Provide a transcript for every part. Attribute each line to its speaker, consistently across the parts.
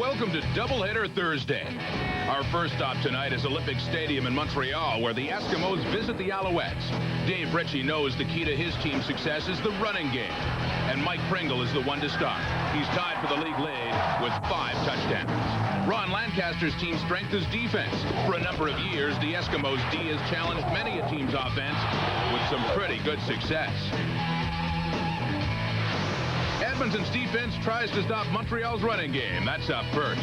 Speaker 1: Welcome to Doubleheader Thursday. Our first stop tonight is Olympic Stadium in Montreal, where the Eskimos visit the Alouettes. Dave Ritchie knows the key to his team's success is the running game, and Mike Pringle is the one to stop. He's tied for the league lead with 5 touchdowns. Ron Lancaster's team strength is defense. For a number of years, the Eskimos' D has challenged many a team's offense with some pretty good success. Edmonton's defense tries to stop Montreal's running game. That's up first.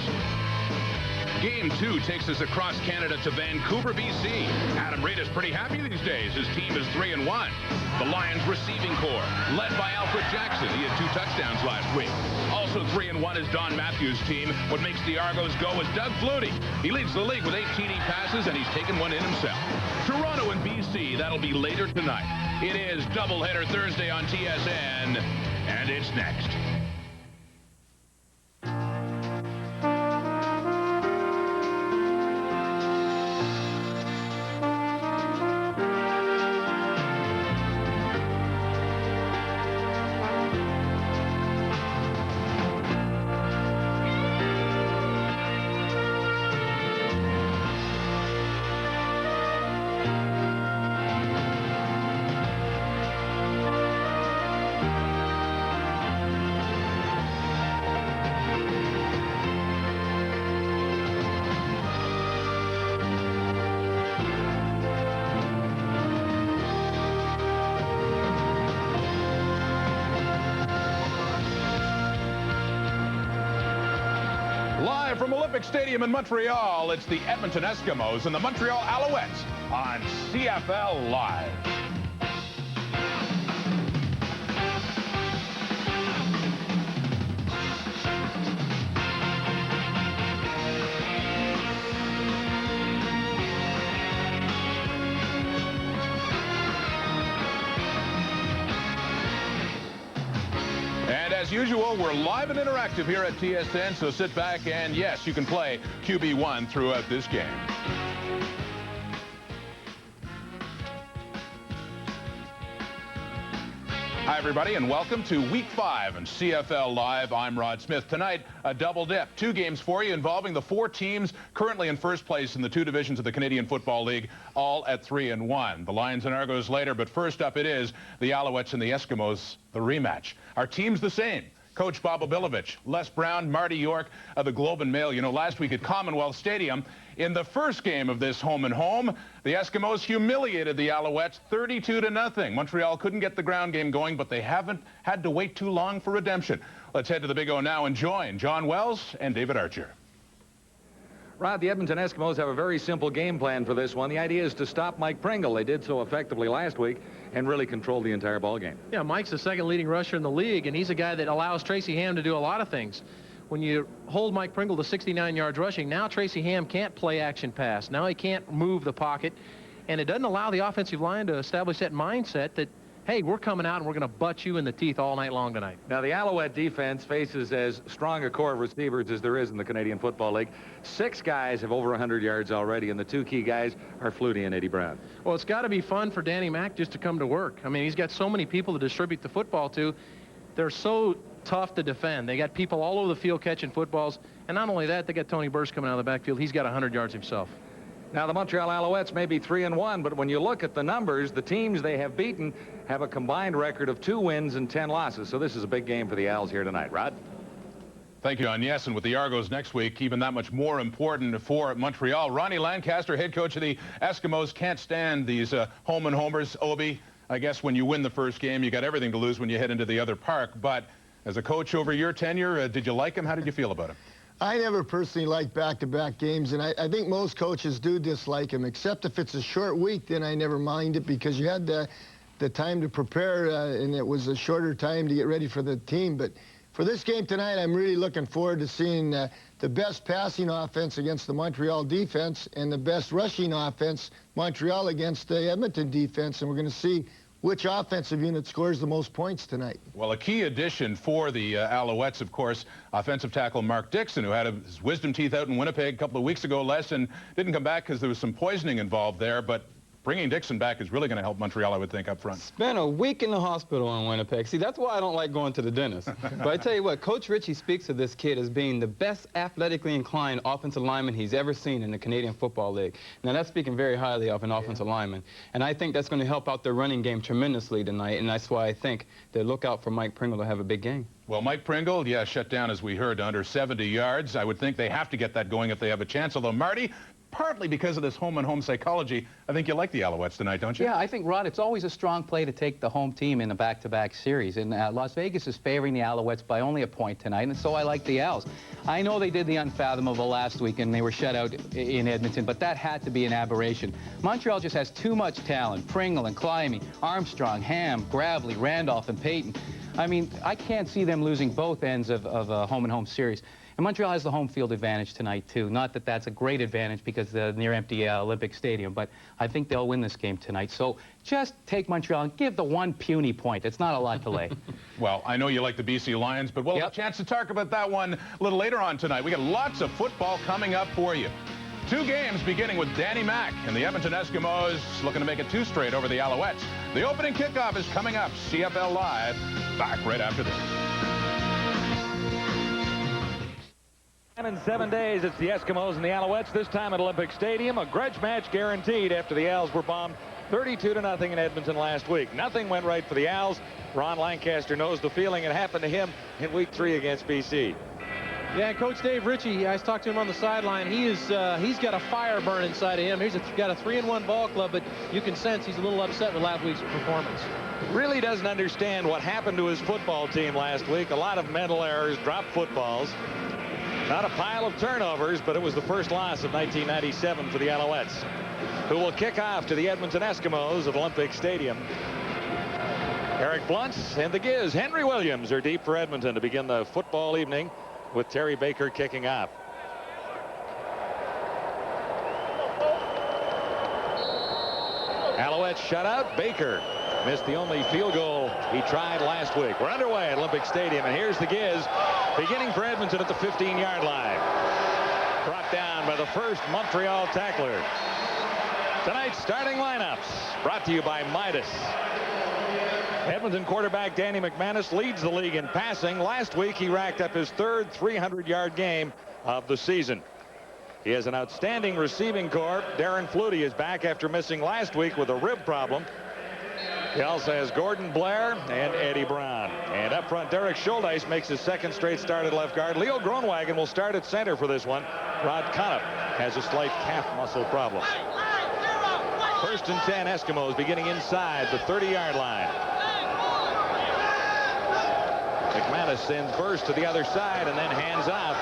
Speaker 1: Game 2 takes us across Canada to Vancouver, BC. Adam Reid is pretty happy these days. His team is 3-1. The Lions receiving corps, led by Alfred Jackson. He had 2 touchdowns last week. Also 3-1 is Don Matthews' team. What makes the Argos go is Doug Flutie. He leads the league with 8 TD passes, and he's taken one in himself. Toronto and BC, that'll be later tonight. It is Doubleheader Thursday on TSN, and it's next. Live from Olympic Stadium in Montreal, it's the Edmonton Eskimos and the Montreal Alouettes on CFL Live. As usual, we're live and interactive here at TSN, so sit back and, yes, you can play QB1 throughout this game. Hi, everybody, and welcome to Week 5 on CFL Live. I'm Rod Smith. Tonight, a double dip. 2 games for you involving the 4 teams currently in first place in the 2 divisions of the Canadian Football League, all at 3-1. The Lions and Argos later, but first up it is the Alouettes and the Eskimos, the rematch. Our team's the same. Coach Bob Obilovich, Les Brown, Marty York of the Globe and Mail. You know, last week at Commonwealth Stadium, in the first game of this home-and-home, the Eskimos humiliated the Alouettes 32-0. Montreal couldn't get the ground game going, but they haven't had to wait too long for redemption. Let's head to the Big O now and join John Wells and David Archer.
Speaker 2: Rod, the Edmonton Eskimos have a very simple game plan for this one. The idea is to stop Mike Pringle. They did so effectively last week and really controlled the entire ball game.
Speaker 3: Yeah, Mike's the 2nd leading rusher in the league, and he's a guy that allows Tracy Ham to do a lot of things. When you hold Mike Pringle to 69 yards rushing, now Tracy Ham can't play action pass. Now he can't move the pocket, and it doesn't allow the offensive line to establish that mindset that, hey, we're coming out and we're going to butt you in the teeth all night long tonight.
Speaker 2: Now, the Alouette defense faces as strong a core of receivers as there is in the Canadian Football League. 6 guys have over 100 yards already, and the 2 key guys are Flutie and Eddie Brown.
Speaker 3: Well, it's got to be fun for Danny Mack just to come to work. I mean, he's got so many people to distribute the football to. They're so tough to defend. They got people all over the field catching footballs, and not only that, they got Tony Burst coming out of the backfield. He's got 100 yards himself.
Speaker 2: Now, the Montreal Alouettes may be 3-1, but when you look at the numbers, the teams they have beaten have a combined record of 2 wins and 10 losses. So this is a big game for the Owls here tonight. Rod?
Speaker 1: Thank you, and yes, and with the Argos next week, even that much more important for Montreal. Ronnie Lancaster, head coach of the Eskimos, can't stand these home-and-homers. Obi, I guess when you win the first game, you got everything to lose when you head into the other park. But as a coach over your tenure, did you like him? How did you feel about him?
Speaker 4: I never personally like back-to-back games, and I think most coaches do dislike him, except if it's a short week, then I never mind it because you had the time to prepare, and it was a shorter time to get ready for the team. But for this game tonight, I'm really looking forward to seeing the best passing offense against the Montreal defense and the best rushing offense, Montreal against the Edmonton defense, and we're going to see which offensive unit scores the most points tonight.
Speaker 1: Well, a key addition for the Alouettes, of course, offensive tackle Mark Dixon, who had his wisdom teeth out in Winnipeg a couple of weeks ago, and didn't come back because there was some poisoning involved there. But bringing Dixon back is really going to help Montreal, I would think, up front.
Speaker 5: Spent a week in the hospital in Winnipeg. See, that's why I don't like going to the dentist. But I tell you what, Coach Ritchie speaks of this kid as being the best athletically inclined offensive lineman he's ever seen in the Canadian Football League. Now, that's speaking very highly of an offensive lineman. And I think that's going to help out their running game tremendously tonight, and that's why I think they look out for Mike Pringle to have a big game.
Speaker 1: Well, Mike Pringle, yeah, shut down, as we heard, to under 70 yards. I would think they have to get that going if they have a chance. Although, Marty, partly because of this home-and-home psychology, I think you like the Alouettes tonight, don't you?
Speaker 6: Yeah, I think, Rod, it's always a strong play to take the home team in a back-to-back series. And Las Vegas is favoring the Alouettes by only a point tonight, and so I like the Owls. I know they did the unfathomable last week, and they were shut out in Edmonton, but that had to be an aberration. Montreal just has too much talent. Pringle and Climie, Armstrong, Ham, Gravely, Randolph, and Payton. I mean, I can't see them losing both ends of a home-and-home series. And Montreal has the home field advantage tonight, too. Not that that's a great advantage because of the near-empty Olympic Stadium, but I think they'll win this game tonight. So just take Montreal and give the one puny point. It's not a lot to lay.
Speaker 1: Well, I know you like the BC Lions, but we'll have a chance to talk about that one a little later on tonight. We got lots of football coming up for you. 2 games beginning with Danny Mac and the Edmonton Eskimos looking to make it 2 straight over the Alouettes. The opening kickoff is coming up. CFL Live, back right after this.
Speaker 2: And in 7 days, it's the Eskimos and the Alouettes, this time at Olympic Stadium. A grudge match guaranteed after the Owls were bombed 32-0 in Edmonton last week. Nothing went right for the Owls. Ron Lancaster knows the feeling. It happened to him in Week 3 against BC.
Speaker 3: Yeah, Coach Dave Ritchie, I talked to him on the sideline. He's got a fire burn inside of him. He's got a 3-1 ball club, but you can sense he's a little upset with last week's performance.
Speaker 2: Really doesn't understand what happened to his football team last week. A lot of mental errors, dropped footballs. Not a pile of turnovers, but it was the first loss of 1997 for the Alouettes, who will kick off to the Edmonton Eskimos at Olympic Stadium. Eric Bluntz and the Giz, Henry Williams, are deep for Edmonton to begin the football evening, with Terry Baker kicking off. Alouettes shutout. Baker missed the only field goal he tried last week. We're underway at Olympic Stadium, and here's the Giz beginning for Edmonton at the 15-yard line. Brought down by the first Montreal tackler. Tonight's starting lineups brought to you by Midas. Edmonton quarterback Danny McManus leads the league in passing. Last week he racked up his 3rd 300-yard game of the season. He has an outstanding receiving corps. Darren Flutie is back after missing last week with a rib problem. He also has Gordon Blair and Eddie Brown. And up front, Derek Schuldeis makes his 2nd straight start at left guard. Leo Groenwagen will start at center for this one. Rod Conniff has a slight calf muscle problem. 1st and 10, Eskimos beginning inside the 30-yard line. McManus sends burst to the other side and then hands off.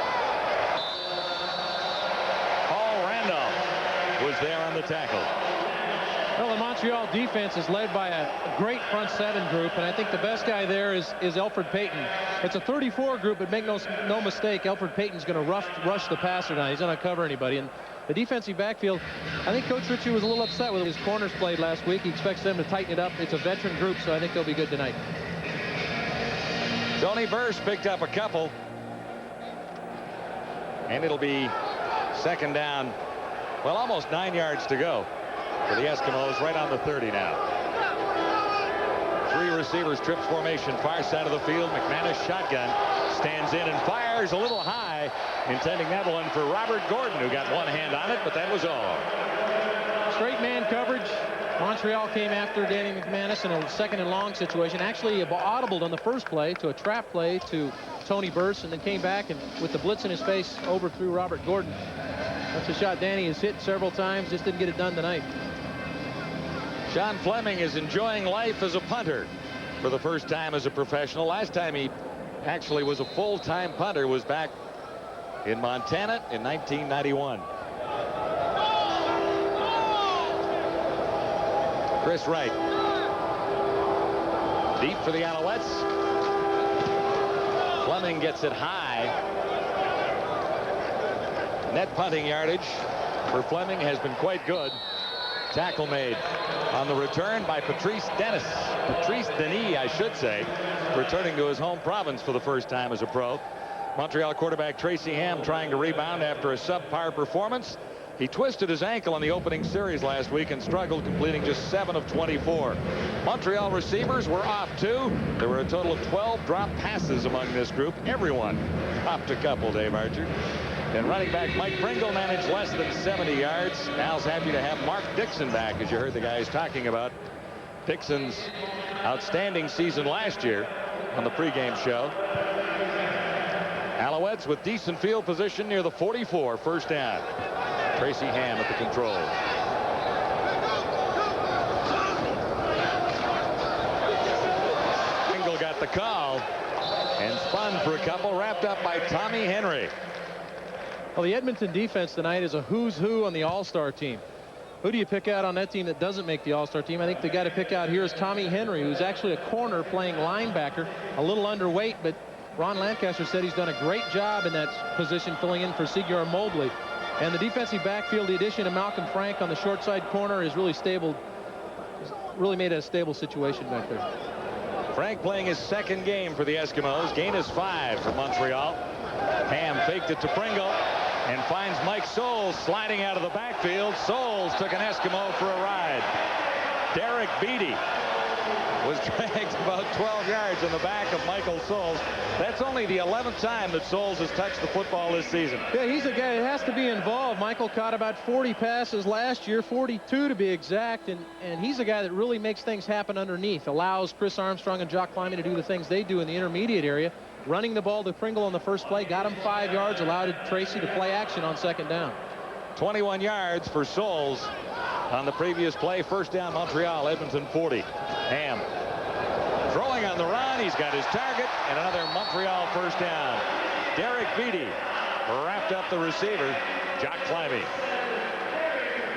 Speaker 2: Paul Randolph was there on the tackle.
Speaker 3: Well, the Montreal defense is led by a great front 7 group, and I think the best guy there is Elfrid Payton. It's a 34 group, but make no mistake, Elfrid Payton's going to rush the passer now. He's not going to cover anybody. And the defensive backfield, I think Coach Ritchie was a little upset with his corners played last week. He expects them to tighten it up. It's a veteran group, so I think they'll be good tonight.
Speaker 2: Tony Burst picked up a couple. And it'll be 2nd down. Well, almost 9 yards to go for the Eskimos, right on the 30 now. 3 receivers, trips formation, far side of the field. McManus shotgun, stands in and fires a little high, intending that one for Robert Gordon, who got one hand on it, but that was all.
Speaker 3: Straight man coverage. Montreal came after Danny McManus in a 2nd and long situation. Actually audibled on the first play to a trap play to Tony Burst, and then came back and with the blitz in his face overthrew Robert Gordon. That's a shot Danny has hit several times, just didn't get it done tonight.
Speaker 2: Sean Fleming is enjoying life as a punter for the first time as a professional. Last time he actually was a full-time punter was back in Montana in 1991. Chris Wright. Deep for the Alouettes. Fleming gets it high. Net punting yardage for Fleming has been quite good. Tackle made on the return by Patrice Denis. Patrice Denis, I should say, returning to his home province for the first time as a pro. Montreal quarterback Tracy Ham trying to rebound after a subpar performance. He twisted his ankle in the opening series last week and struggled, completing just 7 of 24. Montreal receivers were off too. There were a total of 12 drop passes among this group. Everyone dropped a couple, Dave Archer. And running back Mike Pringle managed less than 70 yards. Al's happy to have Mark Dixon back, as you heard the guys talking about Dixon's outstanding season last year on the pregame show. Alouettes with decent field position near the 44, first down. Tracy Ham at the controls. Pringle got the call and spun for a couple, wrapped up by Tommy Henry.
Speaker 3: Well, the Edmonton defense tonight is a who's who on the All-Star team. Who do you pick out on that team that doesn't make the All-Star team? I think the guy to pick out here is Tommy Henry, who's actually a corner playing linebacker, a little underweight, but Ron Lancaster said he's done a great job in that position, filling in for Sigur Mobley. And the defensive backfield, the addition of Malcolm Frank on the short side corner is really stable, really made it a stable situation back there.
Speaker 2: Frank playing his second game for the Eskimos. Gain is 5 for Montreal. Ham faked it to Pringle and finds Mike Soles sliding out of the backfield. Soles took an Eskimo for a ride. Derek Beatty was dragged about 12 yards in the back of Michael Soles. That's only the 11th time that Soles has touched the football this season.
Speaker 3: Yeah, he's a guy that has to be involved. Michael caught about 40 passes last year, 42 to be exact, and he's a guy that really makes things happen underneath, allows Chris Armstrong and Jock Kleiman to do the things they do in the intermediate area. Running the ball to Pringle on the first play, got him 5 yards, allowed Tracy to play action on second down.
Speaker 2: 21 yards for Soles on the previous play. First down, Montreal, Edmonton 40. Ham throwing on the run. He's got his target, and another Montreal first down. Derek Beatty wrapped up the receiver, Jock Kleiman.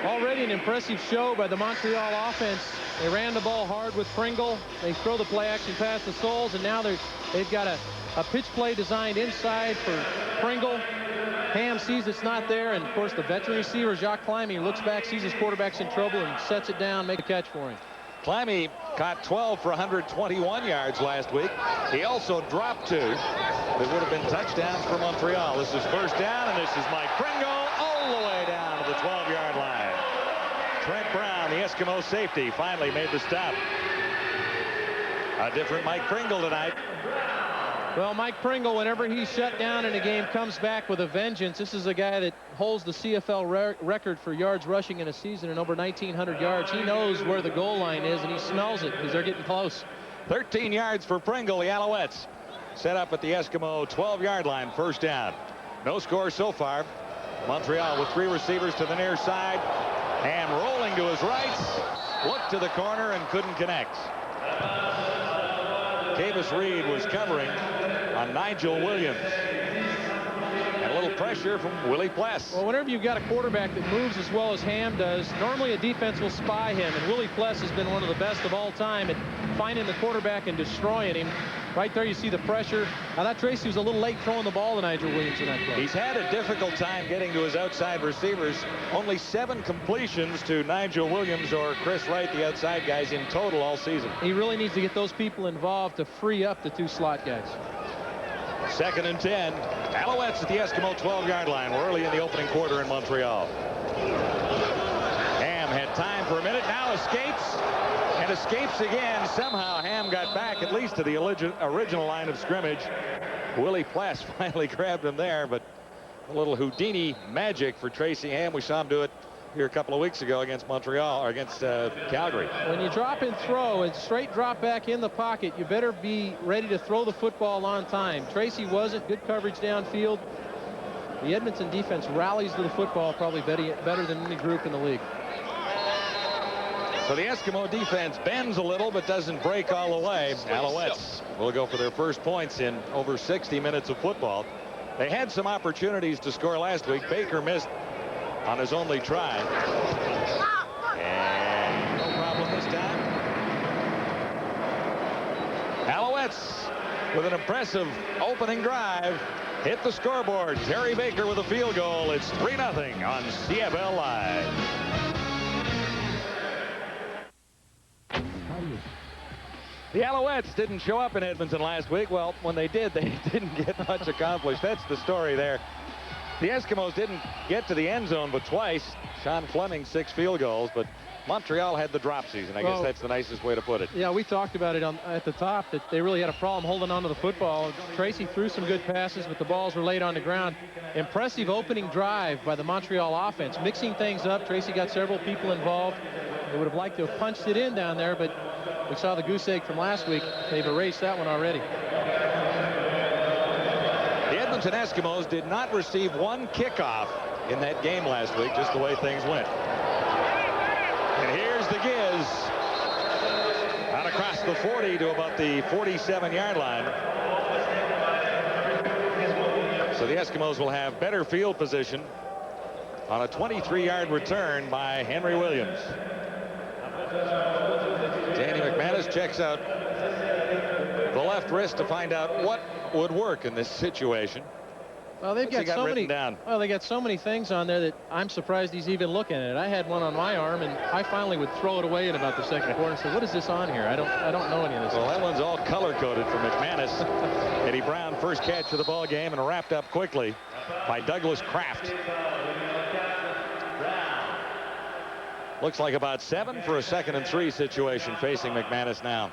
Speaker 3: Already an impressive show by the Montreal offense. They ran the ball hard with Pringle. They throw the play action pass to Soles, and now they've got a pitch play designed inside for Pringle. Ham sees it's not there, and of course the veteran receiver Jock Kleiman looks back, sees his quarterback's in trouble, and sets it down, make a catch for him.
Speaker 2: Kleiman caught 12 for 121 yards last week. He also dropped 2 that would have been touchdowns for Montreal. This is first down, and this is Mike Pringle all the way down to the 12-yard line. Trent Brown, the Eskimo safety, finally made the stop. A different Mike Pringle tonight.
Speaker 3: Well, Mike Pringle, whenever he's shut down in a game, comes back with a vengeance. This is a guy that holds the CFL record for yards rushing in a season and over 1,900 yards. He knows where the goal line is, and he smells it because they're getting close.
Speaker 2: 13 yards for Pringle. The Alouettes set up at the Eskimo 12-yard line, first down. No score so far. Montreal with 3 receivers to the near side. Ham rolling to his right. Looked to the corner and couldn't connect. Cavis Reed was covering on Nigel Williams. And a little pressure from Willie Pless.
Speaker 3: Well, whenever you've got a quarterback that moves as well as Ham does, normally a defense will spy him, and Willie Pless has been one of the best of all time at finding the quarterback and destroying him. Right there you see the pressure. I thought Tracy was a little late throwing the ball to Nigel Williams in that play.
Speaker 2: He's had a difficult time getting to his outside receivers. Only 7 completions to Nigel Williams or Chris Wright, the outside guys, in total all season.
Speaker 3: He really needs to get those people involved to free up the 2 slot guys.
Speaker 2: Second and 10. Alouettes at the Eskimo 12-yard line. We're early in the opening quarter in Montreal. Ham had time for a minute, now escapes. And escapes again. Somehow Ham got back at least to the original line of scrimmage. Willie Pless finally grabbed him there, but a little Houdini magic for Tracy Ham. We saw him do it here a couple of weeks ago against Montreal, or against Calgary.
Speaker 3: When you drop and throw, it's straight drop back in the pocket. You better be ready to throw the football on time. Tracy wasn't. Good coverage downfield. The Edmonton defense rallies to the football probably better than any group in the league.
Speaker 2: So the Eskimo defense bends a little but doesn't break all the way. Alouettes will go for their first points in over 60 minutes of football. They had some opportunities to score last week. Baker missed on his only try. And no problem this time. Alouettes with an impressive opening drive hit the scoreboard. Terry Baker with a field goal. It's 3-0 on CFL Live. The Alouettes didn't show up in Edmonton last week. Well, when they did, they didn't get much accomplished. That's the story there. The Eskimos didn't get to the end zone but twice. Sean Fleming 6 field goals, but Montreal had the drop season. I guess that's the nicest way to put it.
Speaker 3: Yeah, we talked about it at the top that they really had a problem holding on to the football. Tracy threw some good passes, but the balls were laid on the ground. Impressive opening drive by the Montreal offense, mixing things up. Tracy got several people involved. They would have liked to have punched it in down there, but we saw the goose egg from last week. They've erased that one already.
Speaker 2: The Edmonton Eskimos did not receive one kickoff in that game last week, just the way things went. And here's the Giz. Out across the 40 to about the 47-yard line. So the Eskimos will have better field position on a 23-yard return by Henry Williams. Danny McManus checks out the left wrist to find out what would work in this situation.
Speaker 3: Well, they've got so many. Well, they got so many things on there that I'm surprised he's even looking at it. I had one on my arm, and I finally would throw it away in about the second quarter and say, "What is this on here? I don't know any of this."
Speaker 2: Well, that one's all color-coded for McManus. Eddie Brown, first catch of the ball game, and wrapped up quickly by Douglas Kraft. Looks like about 7 for a 2nd and 3 situation facing McManus now.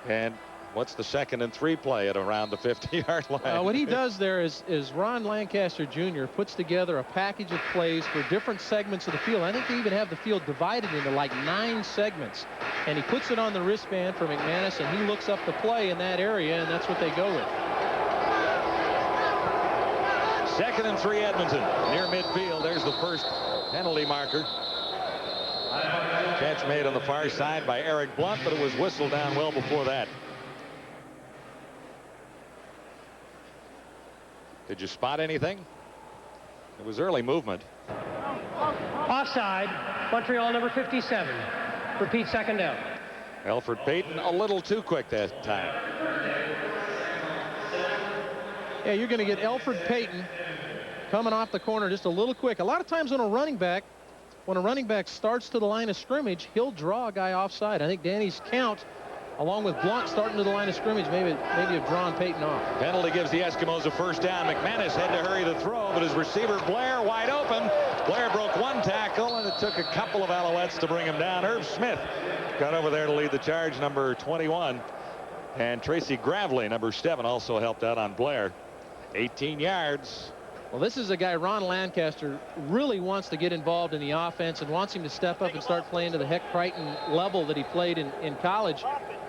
Speaker 2: And what's the 2nd and 3 play at around the 50-yard line?
Speaker 3: What he does there is Ron Lancaster Jr. puts together a package of plays for different segments of the field. I think they even have the field divided into like 9 segments. And he puts it on the wristband for McManus, and he looks up the play in that area, and that's what they go with.
Speaker 2: 2nd and 3 Edmonton near midfield. There's the first penalty marker. Catch made on the far side by Eric Blunt, but it was whistled down well before that. Did you spot anything? It was early movement.
Speaker 7: Offside, Montreal number 57. Repeat, 2nd down.
Speaker 2: Alfred Payton a little too quick that time.
Speaker 3: Yeah, you're going to get Alfred Payton coming off the corner just a little quick. A lot of times when a running back starts to the line of scrimmage, he'll draw a guy offside. I think Danny's count, along with Blunt starting to the line of scrimmage, maybe have drawn Payton off.
Speaker 2: Penalty gives the Eskimos a first down. McManus had to hurry the throw, but his receiver Blair wide open. Blair broke one tackle, and it took a couple of Alouettes to bring him down. Herb Smith got over there to lead the charge, number 21. And Tracy Gravely, number 7, also helped out on Blair. 18 yards.
Speaker 3: Well, this is a guy Ron Lancaster really wants to get involved in the offense and wants him to step up and start playing to the Heck Crichton level that he played in college.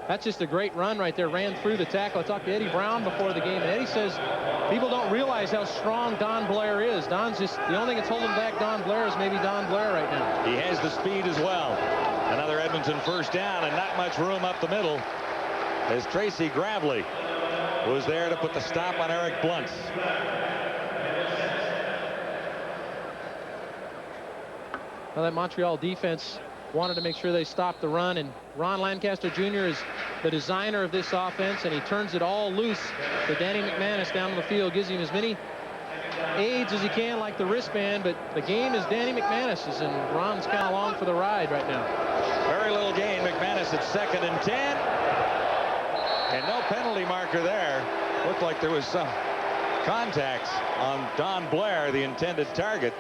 Speaker 3: That's just a great run right there. Ran through the tackle. I talked to Eddie Brown before the game, and Eddie says people don't realize how strong Don Blair is. Don's just the only thing that's holding back Don Blair is maybe Don Blair right now.
Speaker 2: He has the speed as well. Another Edmonton first down, and not much room up the middle as Tracy Gravely was there to put the stop on Eric Blunt.
Speaker 3: Well, that Montreal defense wanted to make sure they stopped the run, and Ron Lancaster Jr. is the designer of this offense, and he turns it all loose to Danny McManus down on the field, gives him as many aids as he can, like the wristband, but the game is Danny McManus's, and Ron's kind of along for the ride right now.
Speaker 2: Very little gain. McManus at 2nd and 10, and no penalty marker there. Looked like there was some contact on Don Blair, the intended target.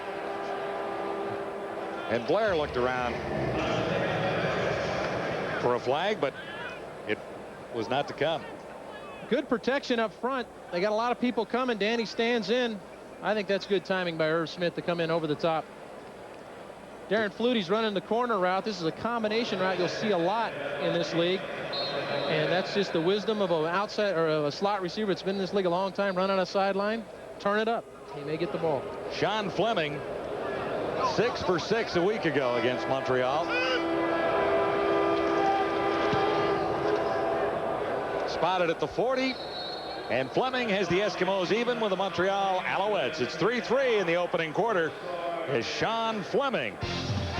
Speaker 2: And Blair looked around for a flag, but it was not to come.
Speaker 3: Good protection up front. They got a lot of people coming. Danny stands in. I think that's good timing by Irv Smith to come in over the top. Darren Flutie's running the corner route. This is a combination route you'll see a lot in this league. And that's just the wisdom of an outside or a slot receiver that's been in this league a long time. Run on a sideline, turn it up. He may get the ball.
Speaker 2: Sean Fleming, 6 for 6 a week ago against Montreal. Spotted at the 40, and Fleming has the Eskimos even with the Montreal Alouettes. It's 3-3 in the opening quarter as Sean Fleming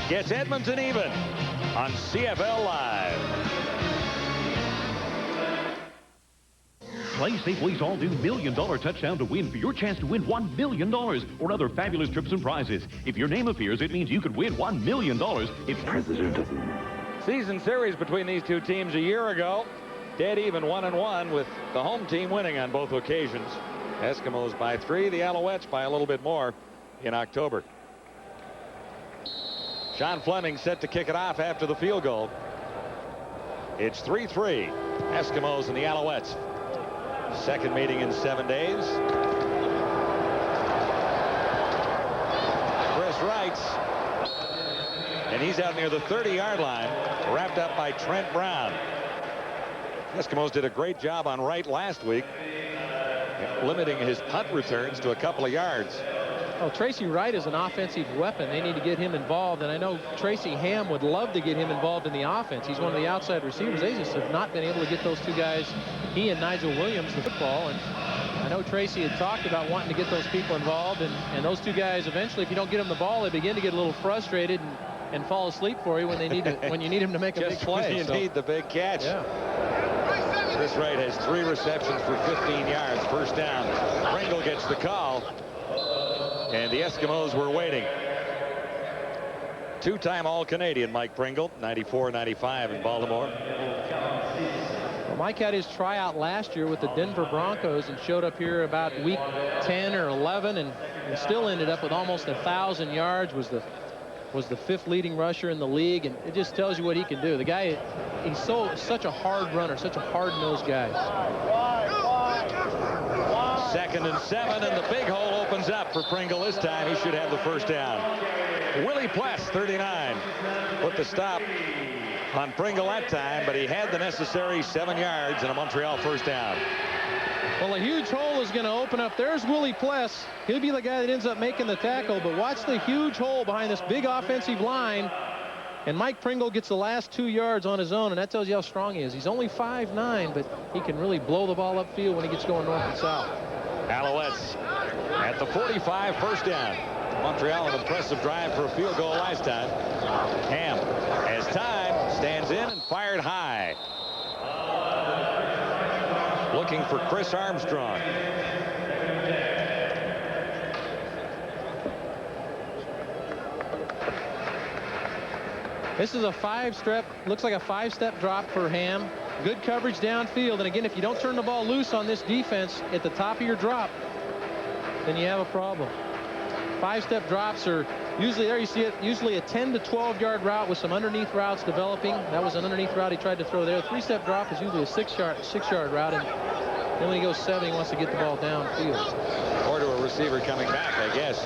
Speaker 2: gets Edmonton even on CFL Live.
Speaker 8: Play Safeway's all-new $1 million touchdown to win for your chance to win $1 million or other fabulous trips and prizes. If your name appears, it means you could win $1 million. It's President.
Speaker 2: Season series between these two teams a year ago. Dead even 1-1 with the home team winning on both occasions. Eskimos by 3, the Alouettes by a little bit more. in October. Sean Fleming set to kick it off after the field goal. It's 3-3. Eskimos and the Alouettes. Second meeting in 7 days. Chris Wright. And he's out near the 30-yard line, wrapped up by Trent Brown. Eskimos did a great job on Wright last week, limiting his punt returns to a couple of yards.
Speaker 3: Oh, Tracy Wright is an offensive weapon. They need to get him involved, and I know Tracy Ham would love to get him involved in the offense. He's one of the outside receivers. They just have not been able to get those two guys, he and Nigel Williams, the football. And I know Tracy had talked about wanting to get those people involved, and those two guys eventually, if you don't get them the ball, they begin to get a little frustrated and fall asleep for you when they need to, when you need them to make a big play.
Speaker 2: You need the big catch.
Speaker 3: Yeah.
Speaker 2: Chris Wright has 3 receptions for 15 yards. First down. Pringle gets the call. And the Eskimos were waiting. Two-time All-Canadian Mike Pringle, 94-95 in Baltimore.
Speaker 3: Well, Mike had his tryout last year with the Denver Broncos and showed up here about week 10 or 11 and still ended up with almost 1,000 yards. Was the 5th leading rusher in the league, and it just tells you what he can do. The guy, he's such a hard runner, such a hard-nosed guy.
Speaker 2: 2nd and 7, and the big hole opens up for Pringle this time. He should have the first down. Willie Pless, 39, put the stop on Pringle that time, but he had the necessary 7 yards and a Montreal first down.
Speaker 3: Well, a huge hole is going to open up. There's Willie Pless. He'll be the guy that ends up making the tackle, but watch the huge hole behind this big offensive line. And Mike Pringle gets the last 2 yards on his own, and that tells you how strong he is. He's only 5'9", but he can really blow the ball upfield when he gets going north and south.
Speaker 2: Alouettes at the 45, first down. Montreal, an impressive drive for a field goal last time. Ham, as time, stands in and fired high. Looking for Chris Armstrong.
Speaker 3: This is a 5-step, looks like a 5-step drop for Ham. Good coverage downfield, and again, if you don't turn the ball loose on this defense at the top of your drop, then you have a problem. 5-step drops are usually there. You see it usually a 10 to 12 yard route with some underneath routes developing. That was an underneath route he tried to throw there. 3-step drop is usually a 6 yard route, and then when he goes 7, he wants to get the ball downfield.
Speaker 2: Or to a receiver coming back, I guess.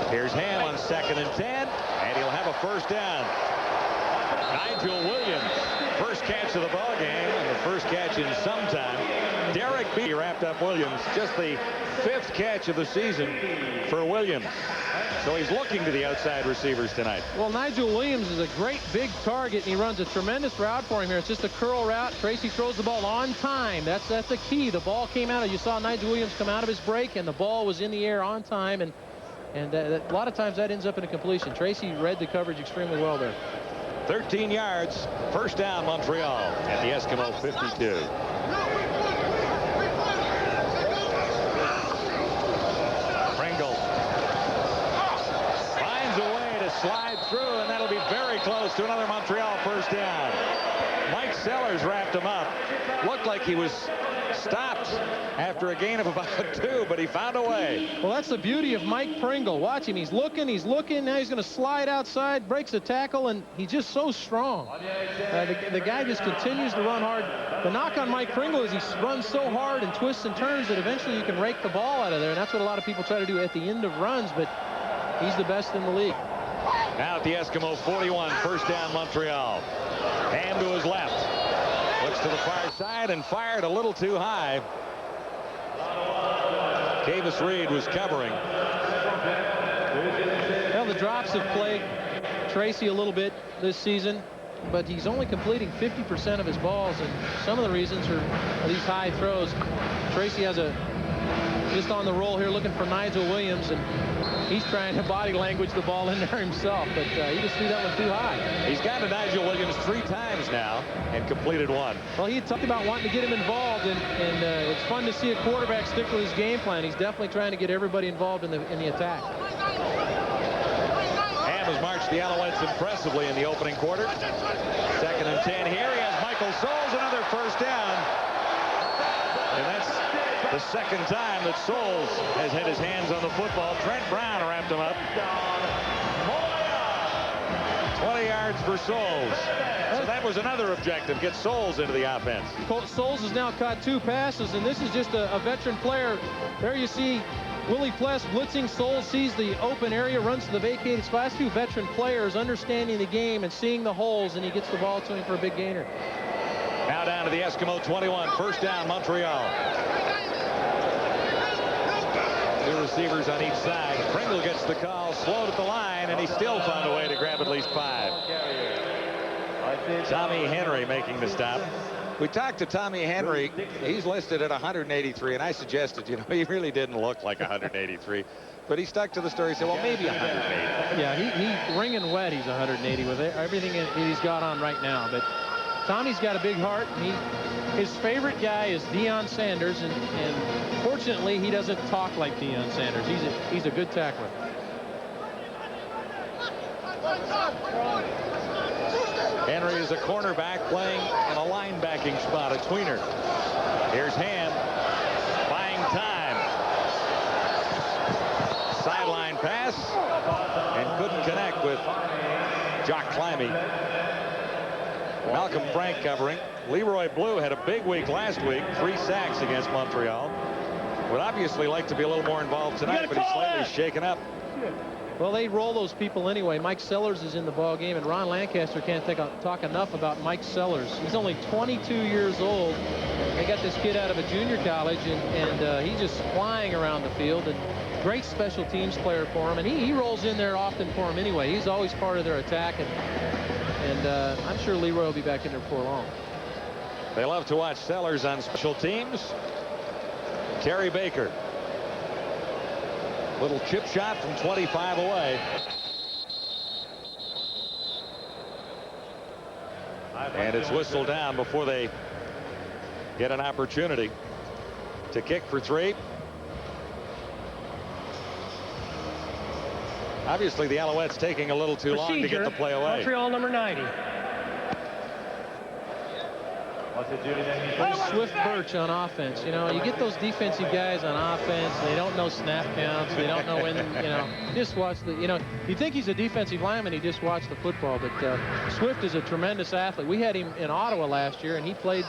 Speaker 2: Here's Ham on 2nd and 10, and he'll have a first down. Nigel Williams, first catch of the ball game, and the first catch in some time. Derek B wrapped up Williams, just the 5th catch of the season for Williams. So he's looking to the outside receivers tonight.
Speaker 3: Well, Nigel Williams is a great big target, and he runs a tremendous route for him here. It's just a curl route. Tracy throws the ball on time. That's the key. The ball came out. You saw Nigel Williams come out of his break, and the ball was in the air on time, and a lot of times that ends up in a completion. Tracy read the coverage extremely well there.
Speaker 2: 13 yards, first down Montreal at the Eskimo 52. Pringle finds a way to slide through, and that'll be very close to another Montreal first down. Mike Sellers wrapped him up. Looked like he was stopped after a gain of about 2, but he found a way.
Speaker 3: Well, that's the beauty of Mike Pringle. Watch him. He's looking. Now he's going to slide outside, breaks a tackle, and he's just so strong. The guy just continues to run hard. The knock on Mike Pringle is he runs so hard and twists and turns that eventually you can rake the ball out of there, and that's what a lot of people try to do at the end of runs, but he's the best in the league.
Speaker 2: Now at the Eskimo 41, first down Montreal. Ham to his left. Looks to the far side and fired a little too high. Davis Reed was covering.
Speaker 3: Well, the drops have plagued Tracy a little bit this season, but he's only completing 50% of his balls, and some of the reasons are these high throws. Tracy has just on the roll here looking for Nigel Williams, and he's trying to body language the ball in there himself, but he just threw that one too high.
Speaker 2: He's got to Nigel Williams 3 times now and completed 1.
Speaker 3: Well, he talked about wanting to get him involved, and it's fun to see a quarterback stick with his game plan. He's definitely trying to get everybody involved in the attack.
Speaker 2: Ham has marched the Alouettes impressively in the opening quarter. 2nd and 10 here. He has Michael Souls, another first down. And that's The second time that Souls has had his hands on the football. Trent Brown wrapped him up. 20 yards for Souls. So that was another objective, get Souls into the offense.
Speaker 3: Souls has now caught 2 passes, and this is just a veteran player. There you see Willie Pless blitzing. Souls sees the open area, runs to the vacated spot. 2 veteran players understanding the game and seeing the holes, and he gets the ball to him for a big gainer.
Speaker 2: Now down to the Eskimo 21. First down, Montreal. 2 receivers on each side. Pringle gets the call, slowed at the line, and he still found a way to grab at least 5. Tommy Henry making the stop. We talked to Tommy Henry. He's listed at 183, and I suggested, you know, he really didn't look like 183. But he stuck to the story. He said, well, maybe 180.
Speaker 3: Yeah, he wringing wet. He's 180 with everything he's got on right now. But Tommy's got a big heart. His favorite guy is Deion Sanders, and fortunately, he doesn't talk like Deion Sanders. He's a good tackler.
Speaker 2: Henry is a cornerback playing in a linebacking spot, a tweener. Here's Ham buying time. Sideline pass, and couldn't connect with Jock Clammy. Malcolm Frank covering. Leroy Blue had a big week last week, 3 sacks against Montreal. Would obviously like to be a little more involved tonight, but he's slightly shaken up.
Speaker 3: Well, they roll those people anyway. Mike Sellers is in the ball game, and Ron Lancaster can't talk enough about Mike Sellers. He's only 22 years old. They got this kid out of a junior college, and he's just flying around the field, and great special teams player for him. And he rolls in there often for him anyway. He's always part of their attack, and I'm sure Leroy will be back in there before long.
Speaker 2: They love to watch Sellers on special teams. Terry Baker. Little chip shot from 25 away. And it's whistled down before they get an opportunity to kick for 3. Obviously, the Alouettes taking a little too long to get the play away.
Speaker 7: Montreal number 90.
Speaker 3: Swift Birch on offense. You know, you get those defensive guys on offense. They don't know snap counts. They don't know when, you know, just watch the, you know, you think he's a defensive lineman, he just watched the football. But Swift is a tremendous athlete. We had him in Ottawa last year, and he played